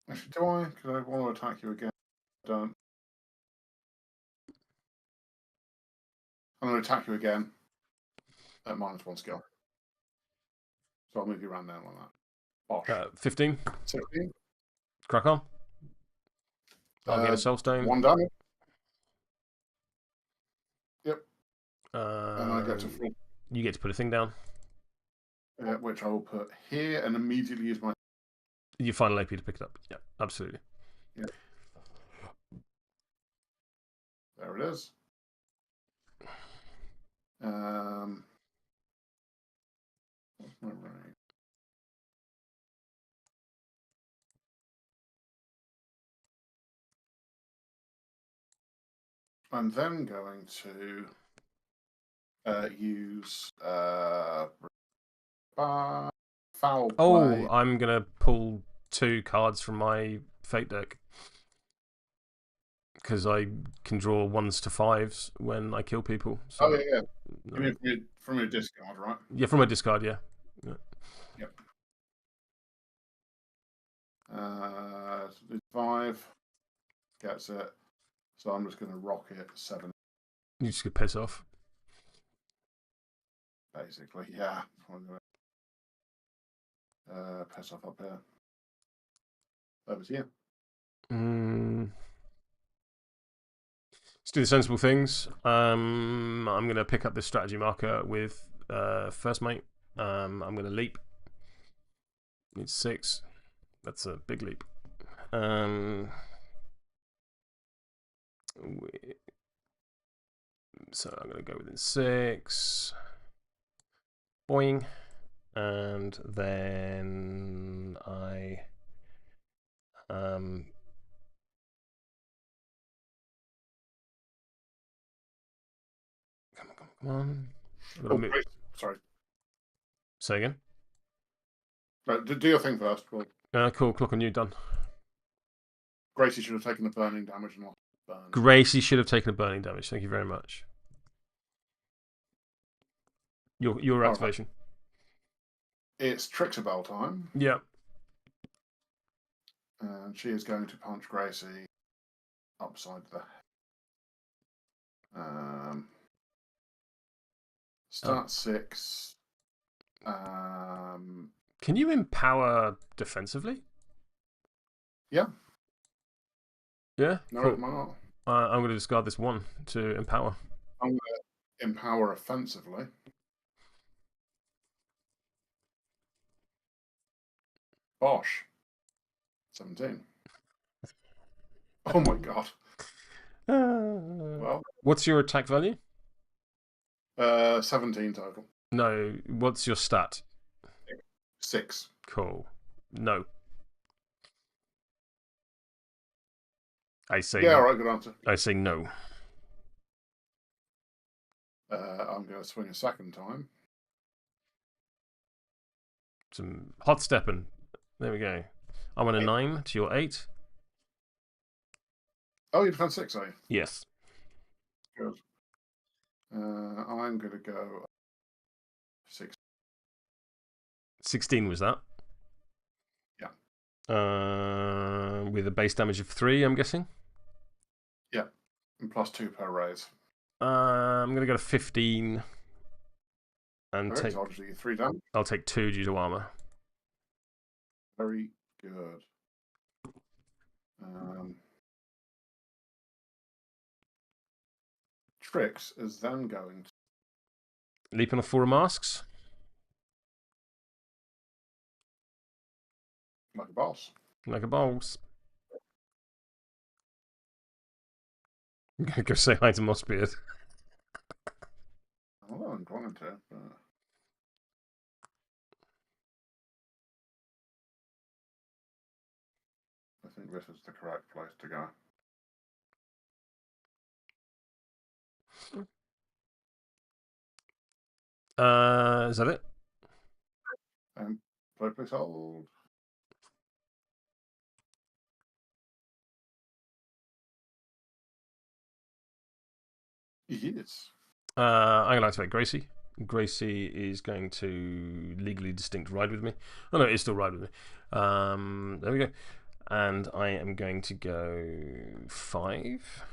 Actually, do I? Because I want to attack you again. I don't. I'm going to attack you again at -1 skill. So I'll move you around down like that. Bosh. 15. 16. Crack on. I'll get a soul stone. 1 damage. Yep. And I get to you get to put a thing down. Which I will put here and immediately use my. Your final AP to pick it up. Yeah, absolutely. Yeah. There it is. What's my range? I'm then going to use foul play. Oh, I'm gonna pull 2 cards from my fate deck because I can draw 1s to 5s when I kill people. So, oh yeah. You mean from your discard, right? Yeah, from my discard. Yeah. Yep. 5 gets it. So I'm just going to rock it 7. You just get piss off. Basically, yeah. I'm going to piss off up here. Over to you. Let's do the sensible things. I'm going to pick up this strategy marker with first mate. I'm going to leap. It's 6. That's a big leap. So I'm going to go within 6. Boing. And then I come on. Sorry. Say again. Right, do your thing first. Cool. Clock on you. Done. Gracie should have taken the burning damage and not burned. Gracie should have taken the burning damage. Thank you very much. Your activation. Right. It's Tricksy time. Yeah. And she is going to punch Gracie upside the head. Start 6. Can you empower defensively? Yeah. Yeah? No, cool. it might not. I'm going to discard this 1 to empower. I'm going to empower offensively. Bosh. 17. Oh my god. Well, what's your attack value? 17 total. No, what's your stat? 6. Cool. No. I say yeah, alright, good answer. I say no. I'm going to swing a second time. Some hot stepping. There we go. I'm on a 9 to your 8. Oh, you defend 6, are you? Yes. Good. I'm going to go 6. 16 was that? Yeah. With a base damage of 3, I'm guessing? Yeah. And +2 per raise. I'm going to go to 15. And okay, so I'll just do 3 damage. I'll take 2 due to armor. Very good. Tricks is then going to leap on a 4 of masks. Like a boss. Like a boss. I'm going to go say hi to Mossbeard. Although I'm going to, but I think this is the correct place to go. Is that it? And please hold. Yes. I'm going to activate Gracie. Gracie is going to legally distinct ride with me. Oh no, it's still ride with me. There we go. And I am going to go 5.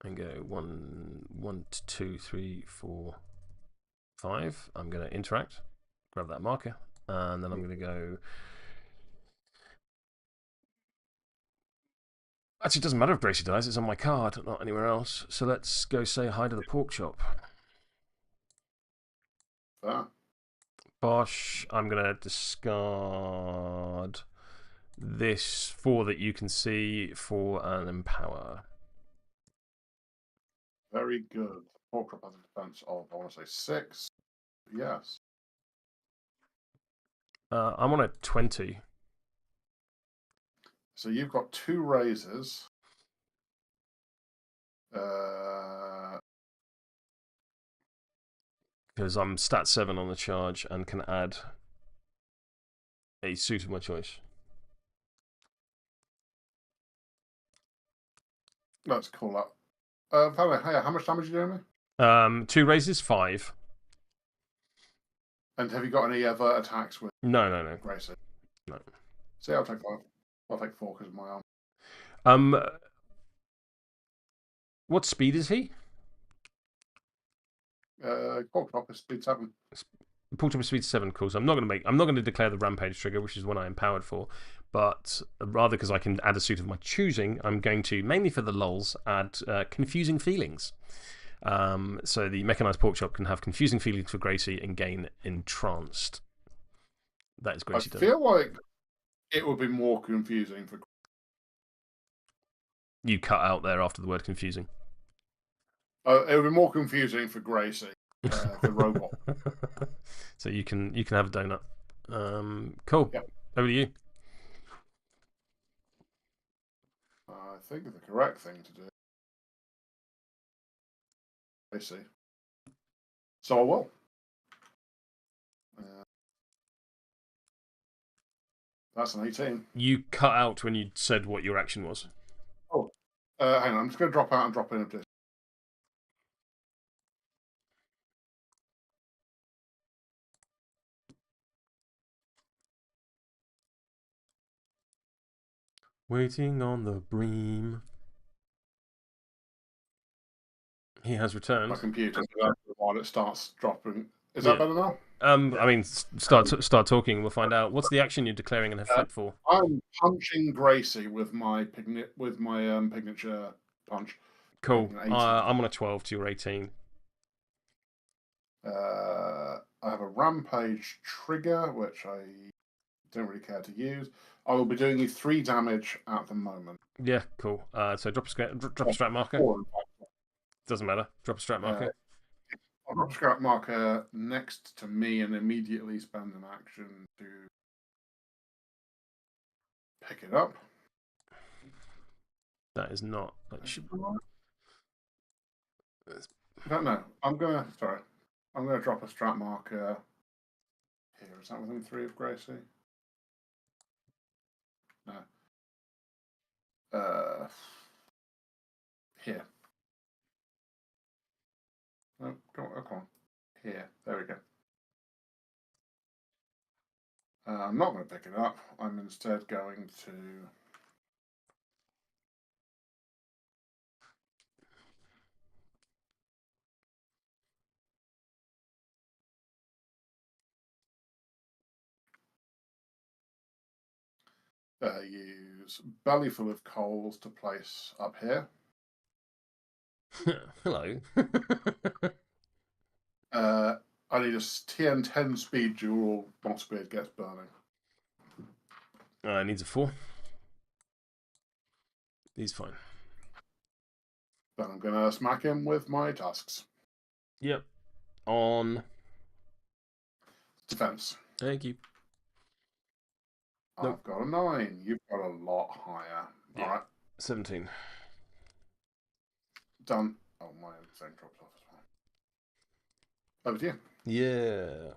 And go 1, 2, 3, 4, 5. I'm going to interact. Grab that marker. And then I'm going to go. Actually, it doesn't matter if Gracie dies. It's on my card, not anywhere else. So let's go say hi to the pork chop. Bosh, I'm going to discard this 4 that you can see for an empower. Very good. Pork chop has a defense of, I want to say 6. Yes. I'm on a 20. So you've got 2 raises. Because I'm stat 7 on the charge and can add a suit of my choice. Let's call up. How much damage are you doing me? 2 raises, 5. And have you got any other attacks with No. Gracie? No. See, I'll take 5. I'll take 4 because of my arm. What speed is he? Pork chop is speed 7. Pork chop is speed 7. Cool. So I'm not going to declare the rampage trigger, which is one I empowered for, but rather because I can add a suit of my choosing, I'm going to, mainly for the lulz, add confusing feelings. So the mechanized pork chop can have confusing feelings for Gracie and gain entranced. That is Gracie. I feel like it would be more confusing for. You cut out there after the word confusing. It would be more confusing for Gracie, the robot. So you can have a donut. Cool. Yep. Over to you. I think the correct thing to do. I see. So I will. That's an 18. You cut out when you said what your action was. Oh, hang on. I'm just going to drop out and drop in a disc. Waiting on the bream. He has returned. My computer, while it starts dropping. Is that better now? I mean, start talking. We'll find out. What's the action you're declaring an effect for? I'm punching Gracie with my signature punch. Cool. I'm on a 12 to your 18. I have a rampage trigger, which I don't really care to use. I will be doing you 3 damage at the moment. Yeah, cool. So drop a strat marker. 4. Doesn't matter. Drop a strat marker. I'll drop a strat marker next to me and immediately spend an action to pick it up. That is not. I don't know. I'm gonna drop a strat marker here. Is that within 3 of Gracie? No. Here. Oh, come on. Here. There we go. I'm not going to pick it up. I'm instead going to use belly full of coals to place up here. Hello. I need a TN10 speed duel, not speed gets burning. Needs a 4. He's fine. Then I'm going to smack him with my tusks. Yep. On Defense. Thank you. I've got a 9. You've got a lot higher. Yeah. All right. 17. Done. Oh, my thing drops off as well. Over to you. Yeah.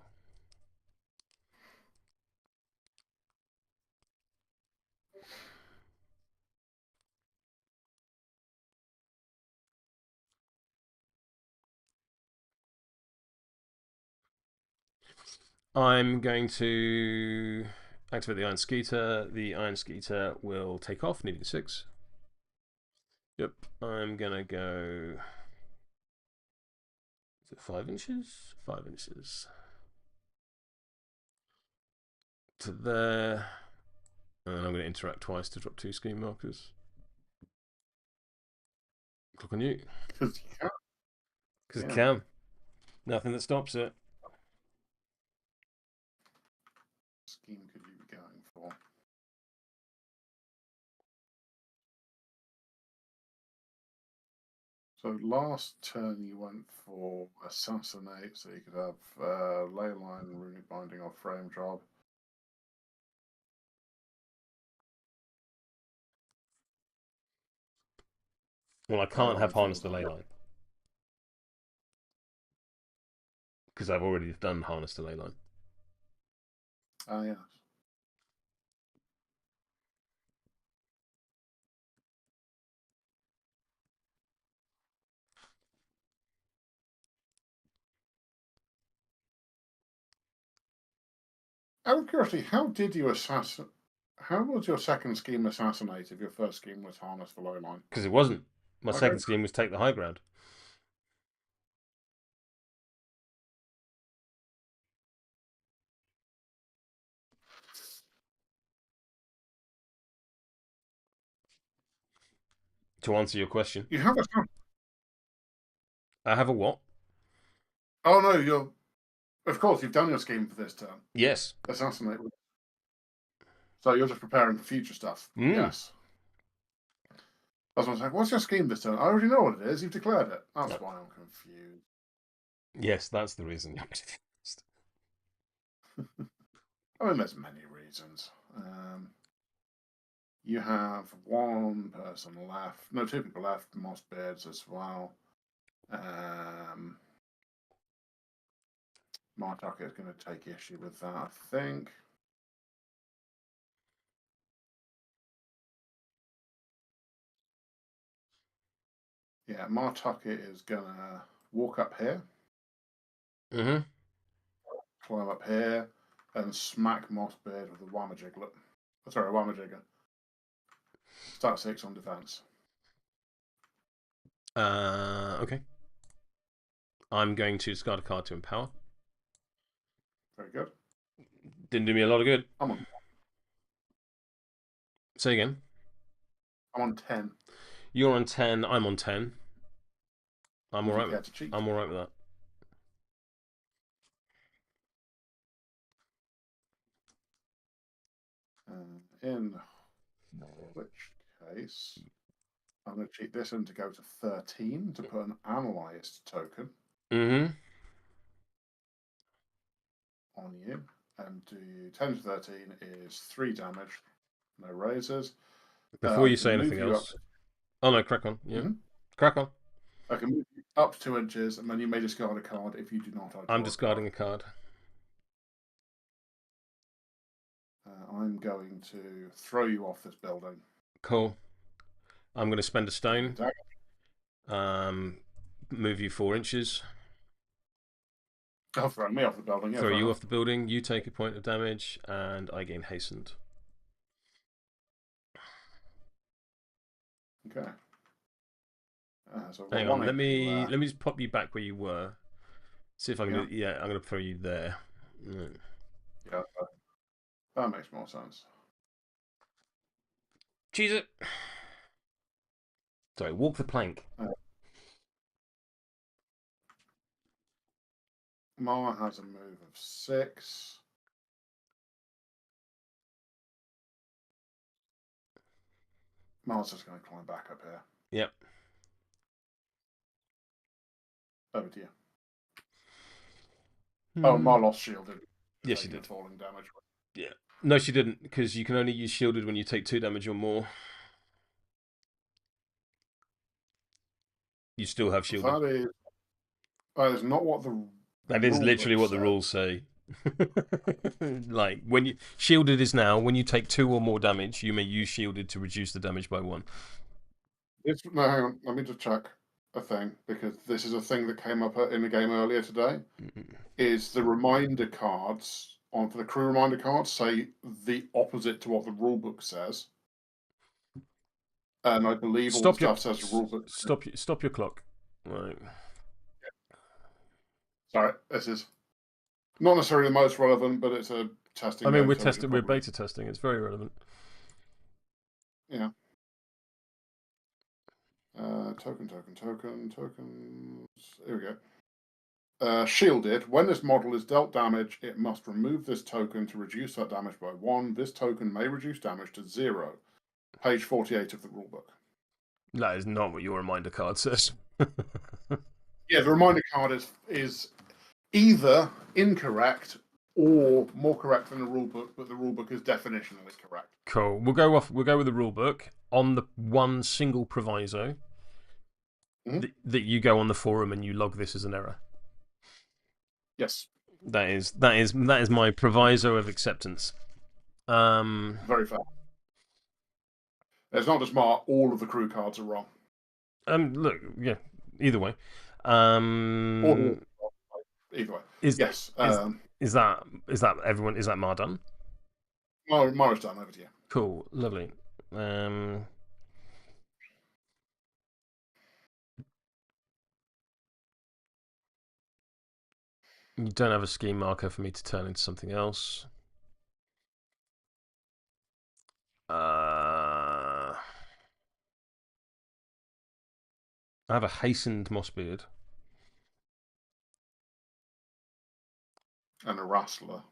I'm going to activate the Iron Skeeter. The Iron Skeeter will take off, needing 6. Yep. I'm going to go... Is it 5 inches? 5 inches. To there. And then I'm going to interact twice to drop 2 scheme markers. Click on you. Because you can. Because it can. Nothing that stops it. Scheme could you be going for? So last turn you went for Assassinate, so you could have Leyline, Runic Binding, or Frame Job. Well, I can't have Harness the Leyline. Because I've already done Harness the Leyline. Ah, yes. Out of curiosity, how did you assassinate? How was your second scheme assassinate if your first scheme was Harness the Leyline? Because it wasn't. My Okay. second scheme was Take the High Ground. To answer your question. You have a... I have a what? Oh, no, you're... Of course, you've done your scheme for this turn. Yes. Assassinate. So you're just preparing for future stuff. Yes. That's what I'm saying. What's your scheme this turn? I already know what it is. You've declared it. That's why I'm confused. Yes, that's the reason you're confused. I mean, there's many reasons. You have one person left. No, 2 people left. Mossbeards as well. Martucket is going to take issue with that, I think. Yeah, Martucket is going to walk up here. Climb up here and smack Mossbeard with a Whamajiglet. Sorry, a Whamajigger. Start 6 on defense. Okay. I'm going to discard a card to empower. Very good. Didn't do me a lot of good. I'm on. Say again. I'm on 10. You're on 10. I'm on 10. I'm alright with that. I'm alright with that. In which case, I'm going to cheat this in to go to 13 to put an analyzed token on you. And do 10 to 13 is 3 damage, no raises. Before you say anything else. Oh no, crack on. Yeah. Crack on. I can move you up 2 inches, and then you may discard a card if you do not. I'm discarding a card. I'm going to throw you off this building. Cool. I'm going to spend a stone. Move you 4 inches. Oh, throw me off the building. Yeah, throw you off the building. You take a point of damage, and I gain hastened. Okay. So hang on. Let me just pop you back where you were. See if I can. Yeah, I'm going to throw you there. Yeah, that makes more sense. Cheese it. Sorry, walk the plank. Mar has a move of 6. Mar's just going to climb back up here. Yep. Over to you. Oh, Marlos shielded. Yes, she did. Falling damage. Yeah. No, she didn't, because you can only use shielded when you take 2 damage or more. You still have shielded. That is not what the. That is literally what the rules say. Like, when you shielded is now when you take 2 or more damage, you may use shielded to reduce the damage by 1. No, hang on. Let me just check a thing, because this is a thing that came up in the game earlier today. Is the reminder cards for the crew reminder cards say the opposite to what the rulebook says, and I believe all the stuff says the rulebook. Stop your clock. Right. Sorry, this is not necessarily the most relevant, but it's a testing. I mean, game, we're so testing. We're beta testing. It's very relevant. Yeah. Tokens. Here we go. Shielded. When this model is dealt damage, it must remove this token to reduce that damage by 1. This token may reduce damage to 0. Page 48 of the rulebook. That is not what your reminder card says. Yeah, the reminder card is either incorrect or more correct than the rulebook, but the rulebook is definitionally correct. Cool. We'll go with the rulebook on the one single proviso that you go on the forum and you log this as an error. Yes. That is my proviso of acceptance. Very fair. It's not just all of the crew cards are wrong. Look, yeah. Either way. Either way. Yes. Is that everyone? Is that Mar done? Mara's done. Over to you. Cool. Lovely. You don't have a scheme marker for me to turn into something else. I have a hastened Mossbeard. And a Wrestler.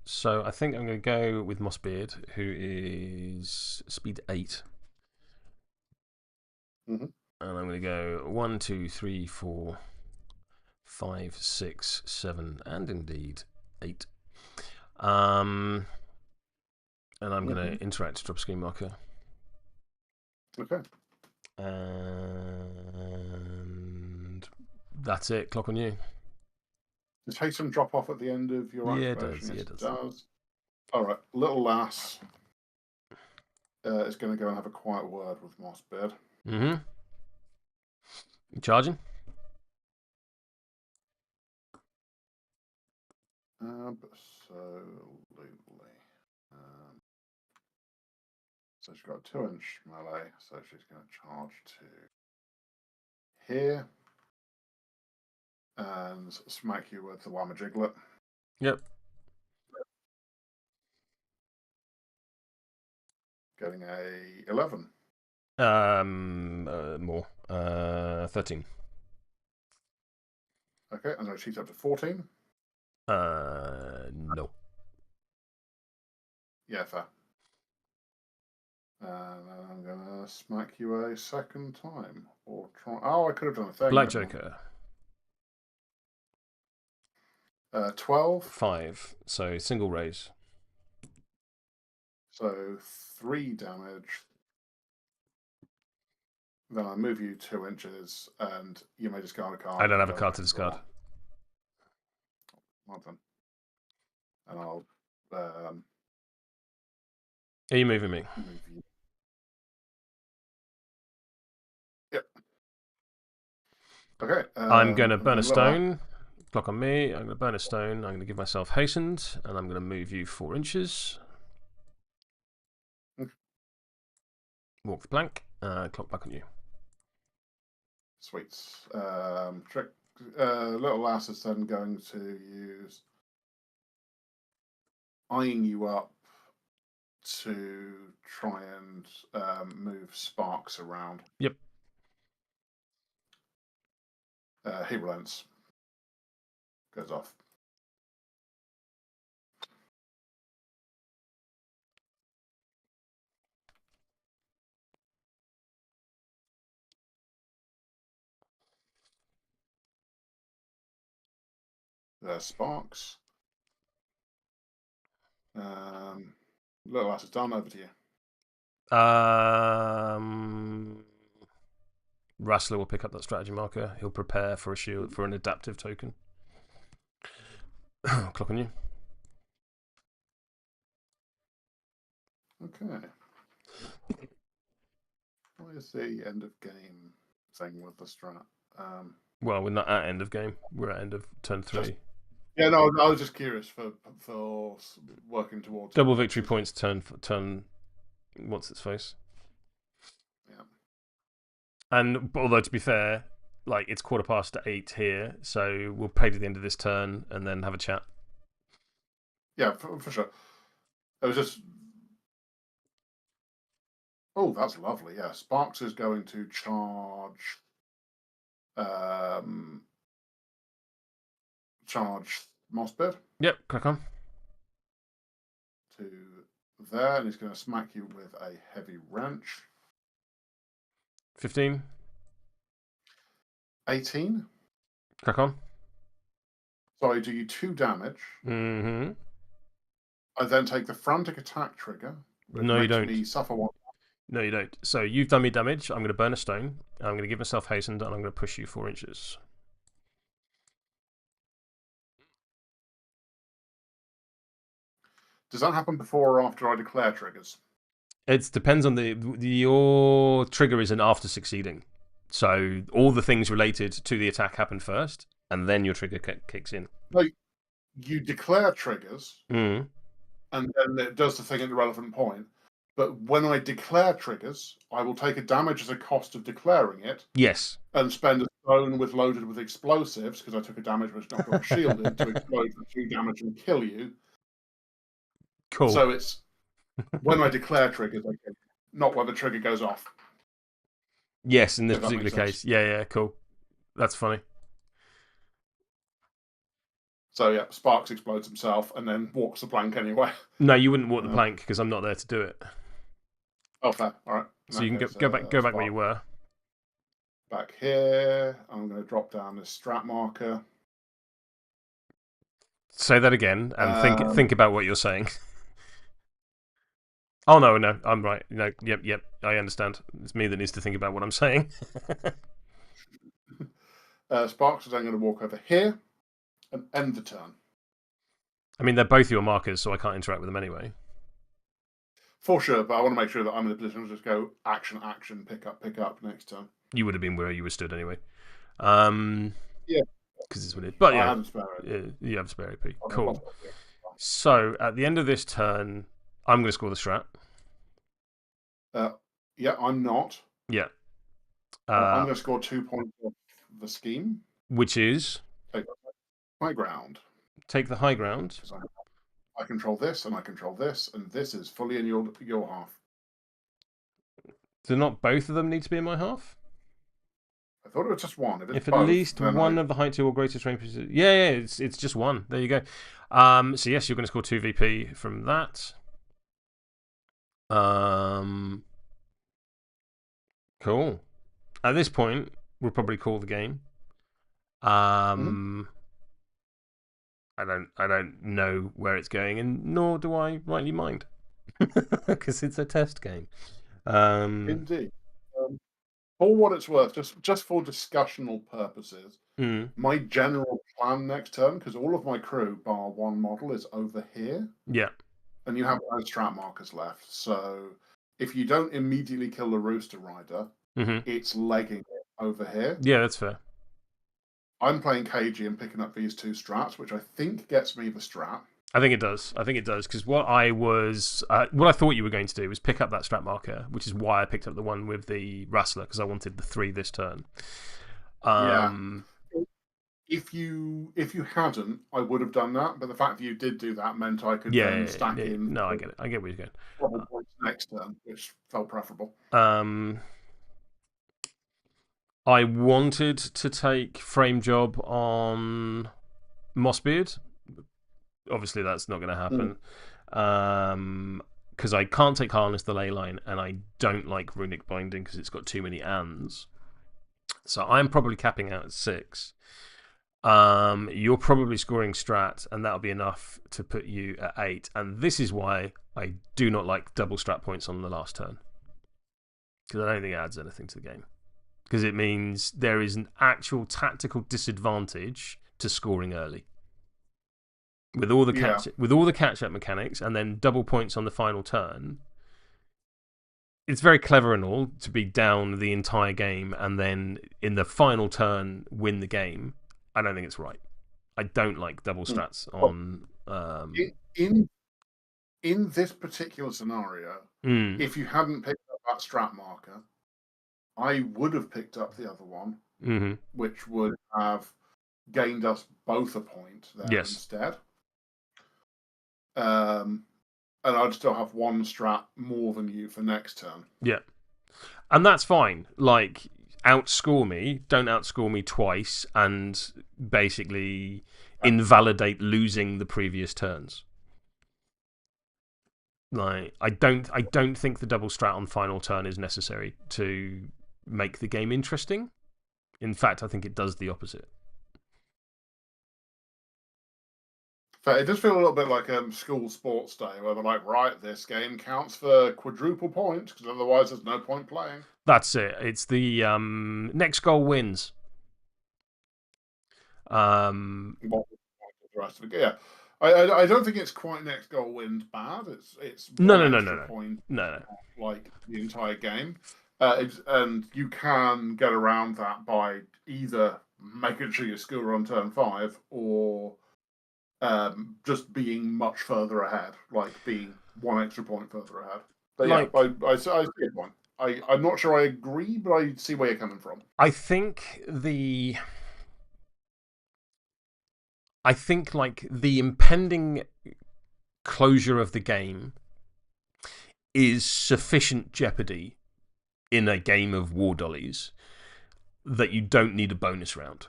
So I think I'm going to go with Mossbeard, who is speed 8. And I'm going to go 1, 2, 3, 4, 5, 6, 7, and indeed 8. And I'm going to interact to drop scheme marker. Okay. And that's it. Clock on you. Does hasten drop off at the end of your activation? Yeah, it does. All right. Little lass is going to go and have a quiet word with Mossbeard. You charging? Absolutely. So she's got a 2-inch melee, so she's going to charge to here and smack you with the Whamajiglet. Yep. Getting a 11. More. 13. Okay, and then she's up to 14. No. Yeah, fair. And I'm going to smack you a second time. Or try. Oh, I could have done a thing. Black Joker. 12. 5. So single raise. So 3 damage. Then I move you 2 inches, and you may discard a card. I don't have a card to discard. Well done. And I'll. Are you moving me? Move you. Yep. Okay. I'm going to burn a stone. Clock on me. I'm going to burn a stone. I'm going to give myself hastened, and I'm going to move you 4 inches. Walk the plank. Clock back on you. Sweet. Little lass is then going to use eyeing you up to try and move sparks around. Yep. He relents. Goes off. There's Sparks. Little Ass is done. Over to you. Wrestler will pick up that strategy marker. He'll prepare for a shield for an adaptive token. Clock on you. Okay. What is the end of game thing with the strat? Well, we're not at end of game. We're at end of turn 3. Yeah, no, I was just curious for working towards double victory points. Turn. What's its face? Yeah. And although to be fair, like it's 8:15 here, so we'll play to the end of this turn and then have a chat. Yeah, for sure. It was just. Oh, that's lovely. Yeah, Sparks is going to charge. Charge Mossbeard. Yep, click on. To there, and he's going to smack you with a heavy wrench. 15. 18. Click on. So I do you 2 damage. Mm-hmm. I then take the frantic attack trigger. No, you don't. Me suffer 1. No, you don't. So you've done me damage. I'm going to burn a stone. I'm going to give myself hastened, and I'm going to push you 4 inches. Does that happen before or after I declare triggers? It depends on your trigger is an after succeeding. So all the things related to the attack happen first, and then your trigger kicks in. No, you declare triggers, and then it does the thing at the relevant point. But when I declare triggers, I will take a damage as a cost of declaring it. Yes. And spend a stone loaded with explosives, because I took a damage which knocked off shielded, to explode for 2 damage and kill you. Cool. So it's when I declare triggers, not when the trigger goes off. Yes, in this particular case. Yeah, cool. That's funny. So yeah, Sparks explodes himself and then walks the plank anyway. No, you wouldn't walk the plank because I'm not there to do it. Oh, fair. All right. So you can go back where you were. Back here. I'm going to drop down this strat marker. Say that again and think about what you're saying. Oh no, I'm right. No, yep. I understand. It's me that needs to think about what I'm saying. Sparks is then going to walk over here and end the turn. I mean, they're both your markers, so I can't interact with them anyway. For sure, but I want to make sure that I'm in a position to just go action, pick up next turn. You would have been where you were stood anyway. Yeah. Because it's weird. But yeah, you have spare AP. Cool. So at the end of this turn, I'm going to score the strat. Yeah, I'm not. Yeah. I'm going to score 2 points off the scheme. Which is? Take high ground. Take the high ground. I control this, and I control this, and this is fully in your half. Do not both of them need to be in my half? I thought it was just one. If at least one of the height 2 or greater strength... Yeah, it's just one. There you go. So yes, you're going to score 2 VP from that. Cool. At this point, we'll probably call the game. I don't know where it's going, and nor do I rightly mind, because it's a test game. Indeed. For what it's worth, just for discussional purposes, my general plan next turn, because all of my crew, bar one model, is over here. Yeah. And you have those strat markers left. So if you don't immediately kill the Rooster Rider, it's legging it over here. Yeah, that's fair. I'm playing KG and picking up these 2 strats, which I think gets me the strat. I think it does, because what I thought you were going to do was pick up that strat marker, which is why I picked up the one with the Wrestler, because I wanted the 3 this turn. Yeah. If you hadn't, I would have done that, but the fact that you did do that meant I could then stack in. No, I get it. I get where you're going. Points next turn, which felt preferable. I wanted to take Frame Job on Mossbeard. Obviously, that's not going to happen. Because I can't take Harness the Leyline, and I don't like Runic Binding because it's got too many ands. So I'm probably capping out at 6. you're probably scoring strat, and that'll be enough to put you at 8. And this is why I do not like double strat points on the last turn, because I don't think it adds anything to the game. Because it means there is an actual tactical disadvantage to scoring early. With all the catch up mechanics, and then double points on the final turn. It's very clever and all to be down the entire game and then in the final turn win the game. I don't think it's right. I don't like double strats on. In this particular scenario, if you hadn't picked up that strat marker, I would have picked up the other one, which would have gained us both a point there instead. And I'd still have one strat more than you for next turn. Yeah. And that's fine. Like, outscore me, don't outscore me twice, and basically invalidate losing the previous turns. Like, I don't think the double strat on final turn is necessary to make the game interesting. In fact, I think it does the opposite. It does feel a little bit like school sports day, where they're like, right, this game counts for quadruple points, because otherwise there's no point playing. That's it. It's the next goal wins. Yeah. I don't think it's quite next goal wins bad. It's no. Point, no. Like the entire game. And you can get around that by either making sure you score on turn 5 or just being much further ahead, like being one extra point further ahead. But yeah, I see your point. I'm not sure I agree, but I see where you're coming from. I think like the impending closure of the game is sufficient jeopardy in a game of War Dollies that you don't need a bonus round.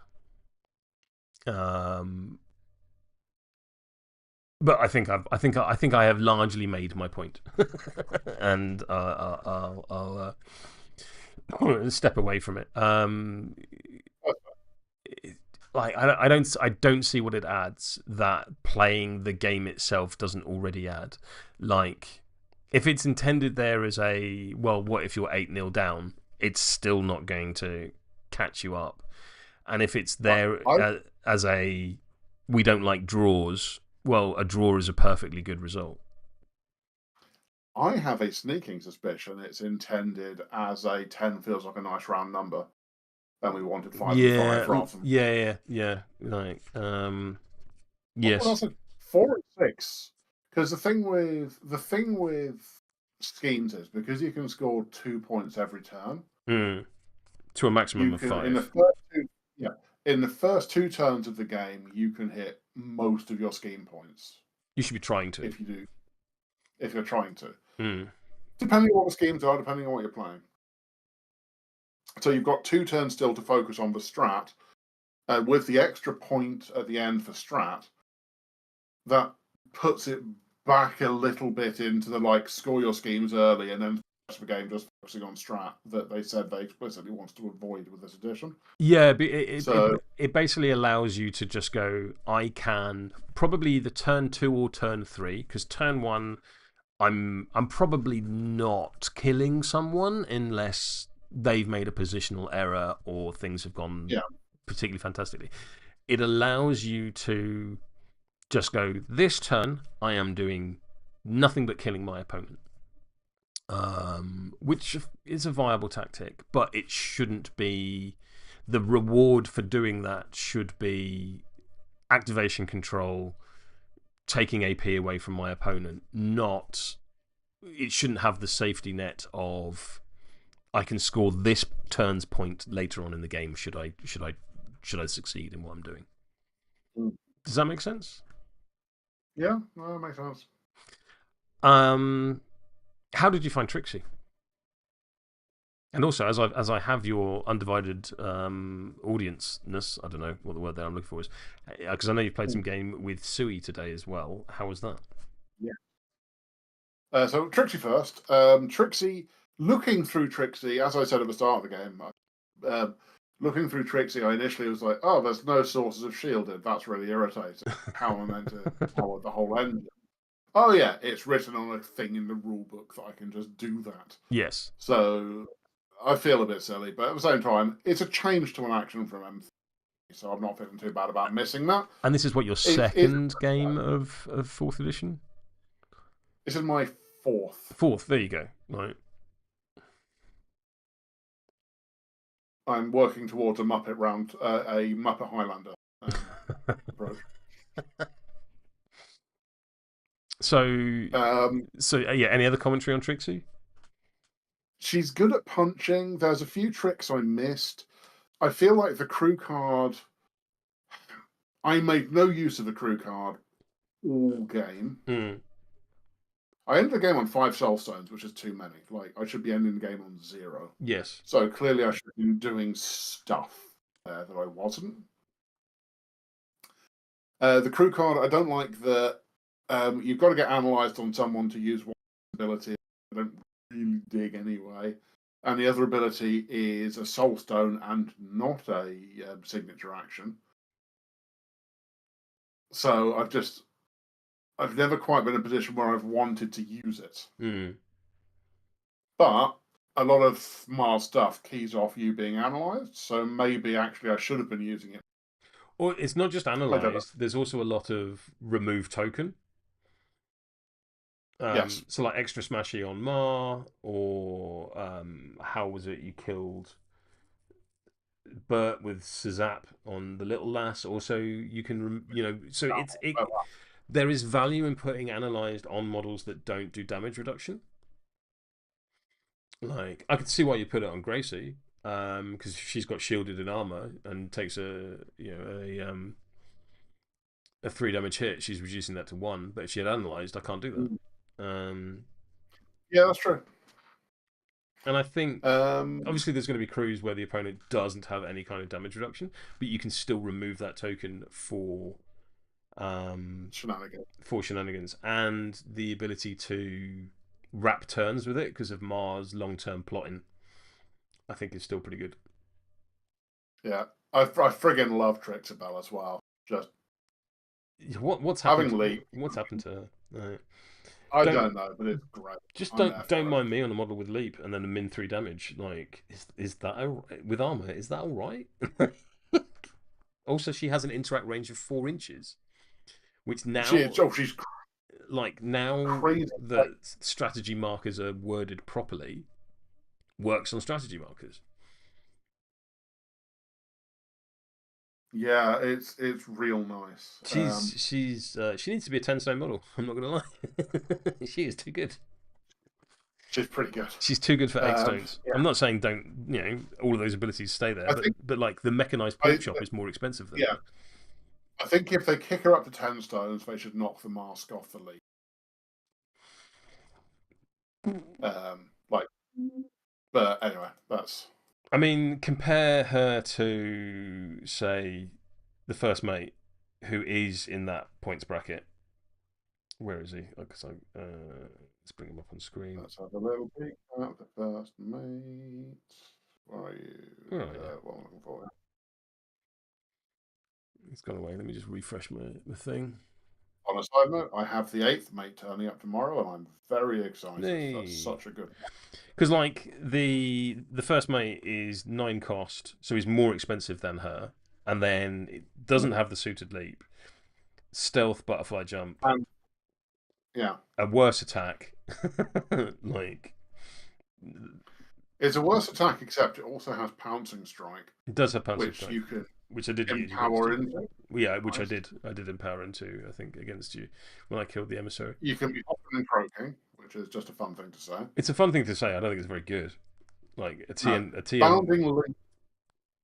But I think I have largely made my point, and I'll step away from it. Like I don't see what it adds that playing the game itself doesn't already add. Like, if it's intended there as a, well, what if you're 8-0 down? It's still not going to catch you up. And if it's there as a, we don't like draws, well, a draw is a perfectly good result. I have a sneaking suspicion it's intended as a 10 feels like a nice round number. And we wanted 5 and 5 rather than... Yeah. Like, yes. Well, 4 and 6. Because the thing with schemes is, because you can score 2 points every turn, to a maximum of 5. In the first 2 turns of the game, you can hit most of your scheme points. You should be trying to. If you're trying to. Depending on what the schemes are, depending on what you're playing. So you've got 2 turns still to focus on the strat. With the extra point at the end for strat, that puts it back a little bit into the, score your schemes early and then the rest of the game just focusing on strat that they said they explicitly wants to avoid with this edition. Yeah, but it basically allows you to just go, I can probably either turn 2 or turn 3, because turn 1, I'm probably not killing someone unless they've made a positional error or things have gone particularly fantastically. It allows you to just go, this turn, I am doing nothing but killing my opponent. Which is a viable tactic, but it shouldn't be. The reward for doing that should be activation control, taking AP away from my opponent. It shouldn't have the safety net of, I can score this turn's point later on in the game should I succeed in what I'm doing. Does that make sense? Yeah, no, that makes sense. How did you find Tricksy? And also, as I have your undivided audience-ness, I don't know what the word that I'm looking for is, because I know you've played some game with Sui today as well. How was that? Yeah. So Tricksy first. Tricksy, looking through Tricksy, as I said at the start of the game, looking through Tricksy, I initially was like, oh, there's no sources of shielded. That's really irritating. How am I meant to follow the whole engine? Oh, yeah, it's written on a thing in the rule book that I can just do that. Yes. So I feel a bit silly, but at the same time, it's a change to an action from M3, so I'm not feeling too bad about missing that. And this is what, your second game of 4th edition? This is my 4th. 4th, there you go. Right. I'm working towards a Muppet Highlander approach. So yeah, any other commentary on Tricksy? She's good at punching. There's a few tricks I missed. I feel like the crew card, I made no use of the crew card all game. I ended the game on 5 soul stones, which is too many. Like, I should be ending the game on 0. Yes. So clearly I should have been doing stuff there that I wasn't. The crew card, I don't like that you've got to get analysed on someone to use one ability. I don't really dig anyway. And the other ability is a soul stone and not a signature action. So I've never quite been in a position where I've wanted to use it. But a lot of Mars stuff keys off you being analysed, so maybe actually I should have been using it. Or it's not just analysed, there's also a lot of remove token. Yes. So like extra smashy on Mar, or how was it you killed Bert with Szap on the little lass? Also, you can, so there is value in putting analysed on models that don't do damage reduction. Like, I could see why you put it on Gracie, because she's got shielded in armor and takes a 3 damage hit. She's reducing that to 1. But if she had analysed, I can't do that. Yeah, that's true. And I think obviously there's going to be crews where the opponent doesn't have any kind of damage reduction, but you can still remove that token for shenanigans, and the ability to wrap turns with it because of Mars' long-term plotting, I think is still pretty good. Yeah, I friggin' love Tricksy as well. Just what's happened? What's happened to her? I don't know, but it's great. Just don't mind me on a model with leap and then a min 3 damage. Like, is that with armor? Is that all right? Also, she has an interact range of 4 inches, which now she's like now crazy. that strategy markers are worded properly, works on strategy markers. Yeah, it's real nice. She needs to be a 10-stone model. I'm not gonna lie, she is too good. She's pretty good. She's too good for 8 stones. Yeah. I'm not saying don't all of those abilities stay there, but like the mechanized pork chop is more expensive than that. I think if they kick her up to 10 stones, they should knock the mask off the league. But anyway, that's. I mean, compare her to, say, the first mate, who is in that points bracket. Where is he? Let's bring him up on screen. Let's have a little peek at the first mate. Where are you? What I'm looking for. He's gone away. Let me just refresh my thing. On a side note, I have the 8th mate turning up tomorrow, and I'm very excited. Hey. That's such a good one. Because like the first mate is 9 cost, so he's more expensive than her, and then it doesn't have the suited leap, stealth, butterfly jump, a worse attack. Like, it's a worse attack, except it also has pouncing strike. It does have pouncing strike, which I did empower into. Yeah, which nice. I did empower into, I think, against you when I killed the emissary. You can be hopping and croaking, which is just a fun thing to say. It's a fun thing to say. I don't think it's very good. Like a TN. Bounding leap,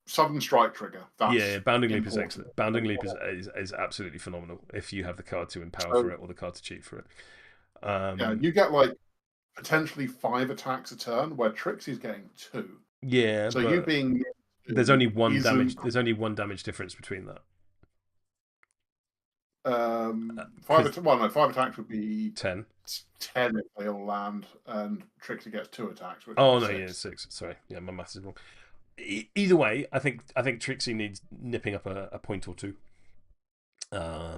sudden strike trigger. That's bounding leap is excellent. Bounding leap is absolutely phenomenal if you have the card to empower for it or the card to cheat for it. You get like potentially 5 attacks a turn, where Tricksy's getting 2. Yeah, so you being there's only 1 damage. There's only 1 damage difference between that. 5 attacks would be 10. 10 if they all land, and Tricksy gets 2 attacks. Oh no, 6. Yeah, 6. Sorry, yeah, my maths is wrong. Either way, I think Tricksy needs nipping up a point or two. Yeah,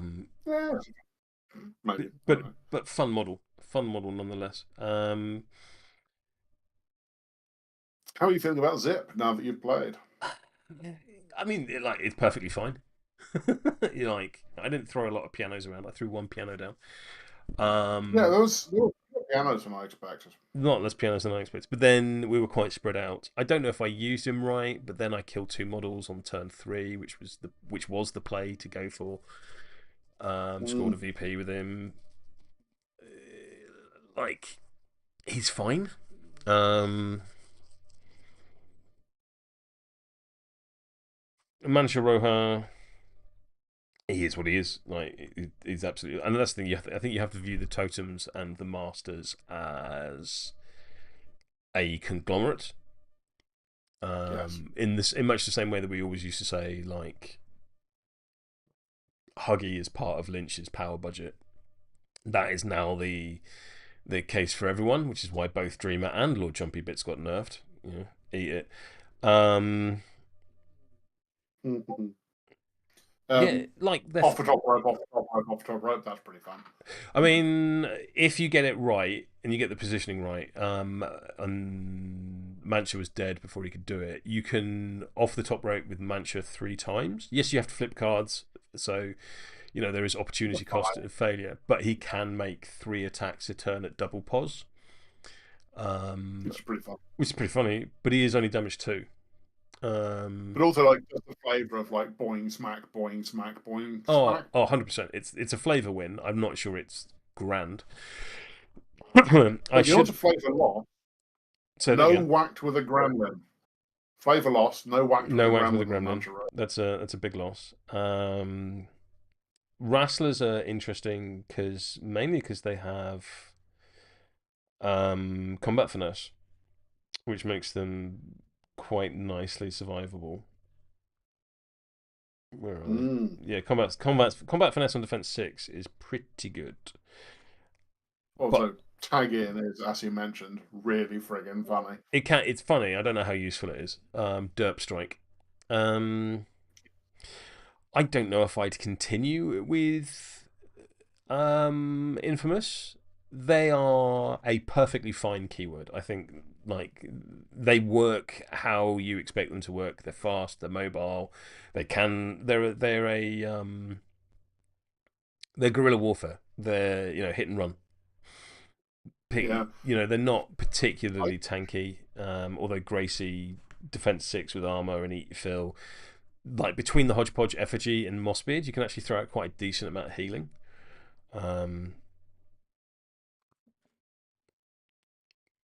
maybe. But fun model nonetheless. How are you feeling about Zip now that you've played? I mean, it's perfectly fine. Like, I didn't throw a lot of pianos around. I threw one piano down. Yeah, there was more pianos than I expected. Not less pianos than I expected, but then we were quite spread out. I don't know if I used him right, but then I killed 2 models on turn 3, which was the play to go for. Scored a VP with him. Like, he's fine. Mancha Roja, he is what he is. Like, he's absolutely, and that's the thing. I think you have to view the totems and the masters as a conglomerate. Yes. In much the same way that we always used to say, like, Huggy is part of Lynch's power budget. That is now the case for everyone, which is why both Dreamer and Lord Jumpy Bits got nerfed. You know, eat it. Yeah, like off the top rope, off the top rope. That's pretty fun. I mean, if you get it right and you get the positioning right, and Mancha was dead before he could do it, you can off the top rope with Mancha 3 times. Yes, you have to flip cards, so there is opportunity cost of failure, but he can make 3 attacks a turn at double pos. It's pretty fun. Which is pretty funny, but he is only damage 2. But also, like, just the flavour of, like, boing, smack, boing, smack, boing, smack. 100%. It's a flavour win. I'm not sure it's grand. You know what's a flavour loss? No whacked with a gremlin. Flavour loss, no whacked with a gremlin. That's a big loss. Wrestlers are interesting mainly because they have combat finesse, which makes them quite nicely survivable. Where are they? Yeah, combat finesse on defense 6 is pretty good. Also, tag in is, as you mentioned, really friggin' funny. It's funny. I don't know how useful it is. Derp strike. I don't know if I'd continue with Infamous. They are a perfectly fine keyword. I think, like, they work how you expect them to work. They're fast. They're mobile. They're guerrilla warfare. They're hit and run. They're not particularly tanky. Although Gracie defense 6 with armor and eat fill, like between the hodgepodge effigy and Mossbeard, you can actually throw out quite a decent amount of healing.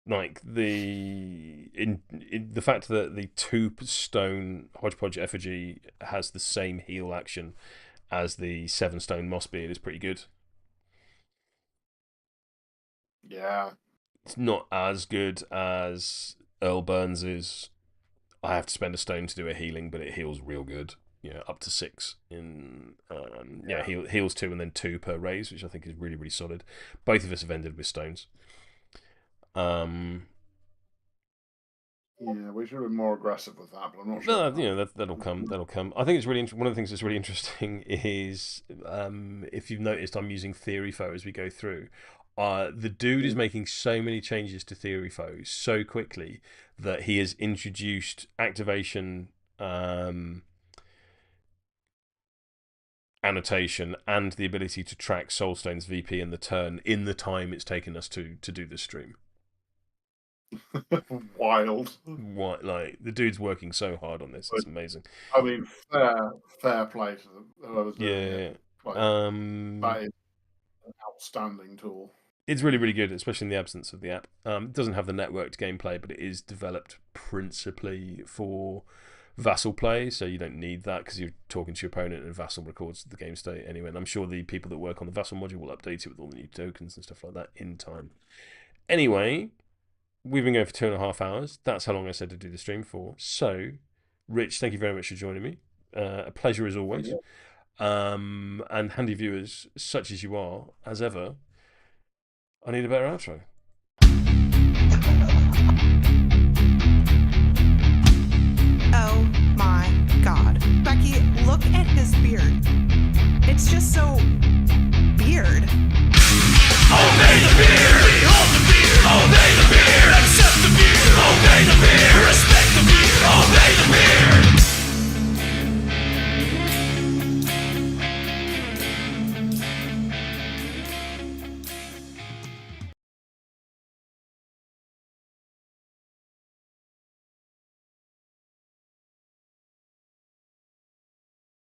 Like the fact that the 2 stone hodgepodge effigy has the same heal action as the 7 stone Mossbeard is pretty good. Yeah. It's not as good as Earl Burns's. I have to spend a stone to do a healing, but it heals real good. Up to 6 in heals 2 and then 2 per raise, which I think is really, really solid. Both of us have ended with stones. Yeah, we should have been more aggressive with that, but I'm not sure. That'll come. That'll come. I think it's really one of the things that's really interesting is if you've noticed, I'm using Theory Foe as we go through. The dude is making so many changes to Theory Foe so quickly that he has introduced activation, annotation, and the ability to track Soulstone's VP in the turn in the time it's taken us to do the stream. Wild. What, like, the dude's working so hard on this. It's amazing. I mean, fair play to whoever's doing it. Like, that is an outstanding tool. It's really, really good, especially in the absence of the app. It doesn't have the networked gameplay, but it is developed principally for Vassal play, so you don't need that because you're talking to your opponent and Vassal records the game state anyway. And I'm sure the people that work on the Vassal module will update it with all the new tokens and stuff like that in time. Anyway, we've been going for 2.5 hours. That's how long I said to do the stream for. So, Rich, thank you very much for joining me. A pleasure as always. And handy viewers, such as you are, as ever, I need a better outro. Oh my God. Becky, look at his beard. It's just so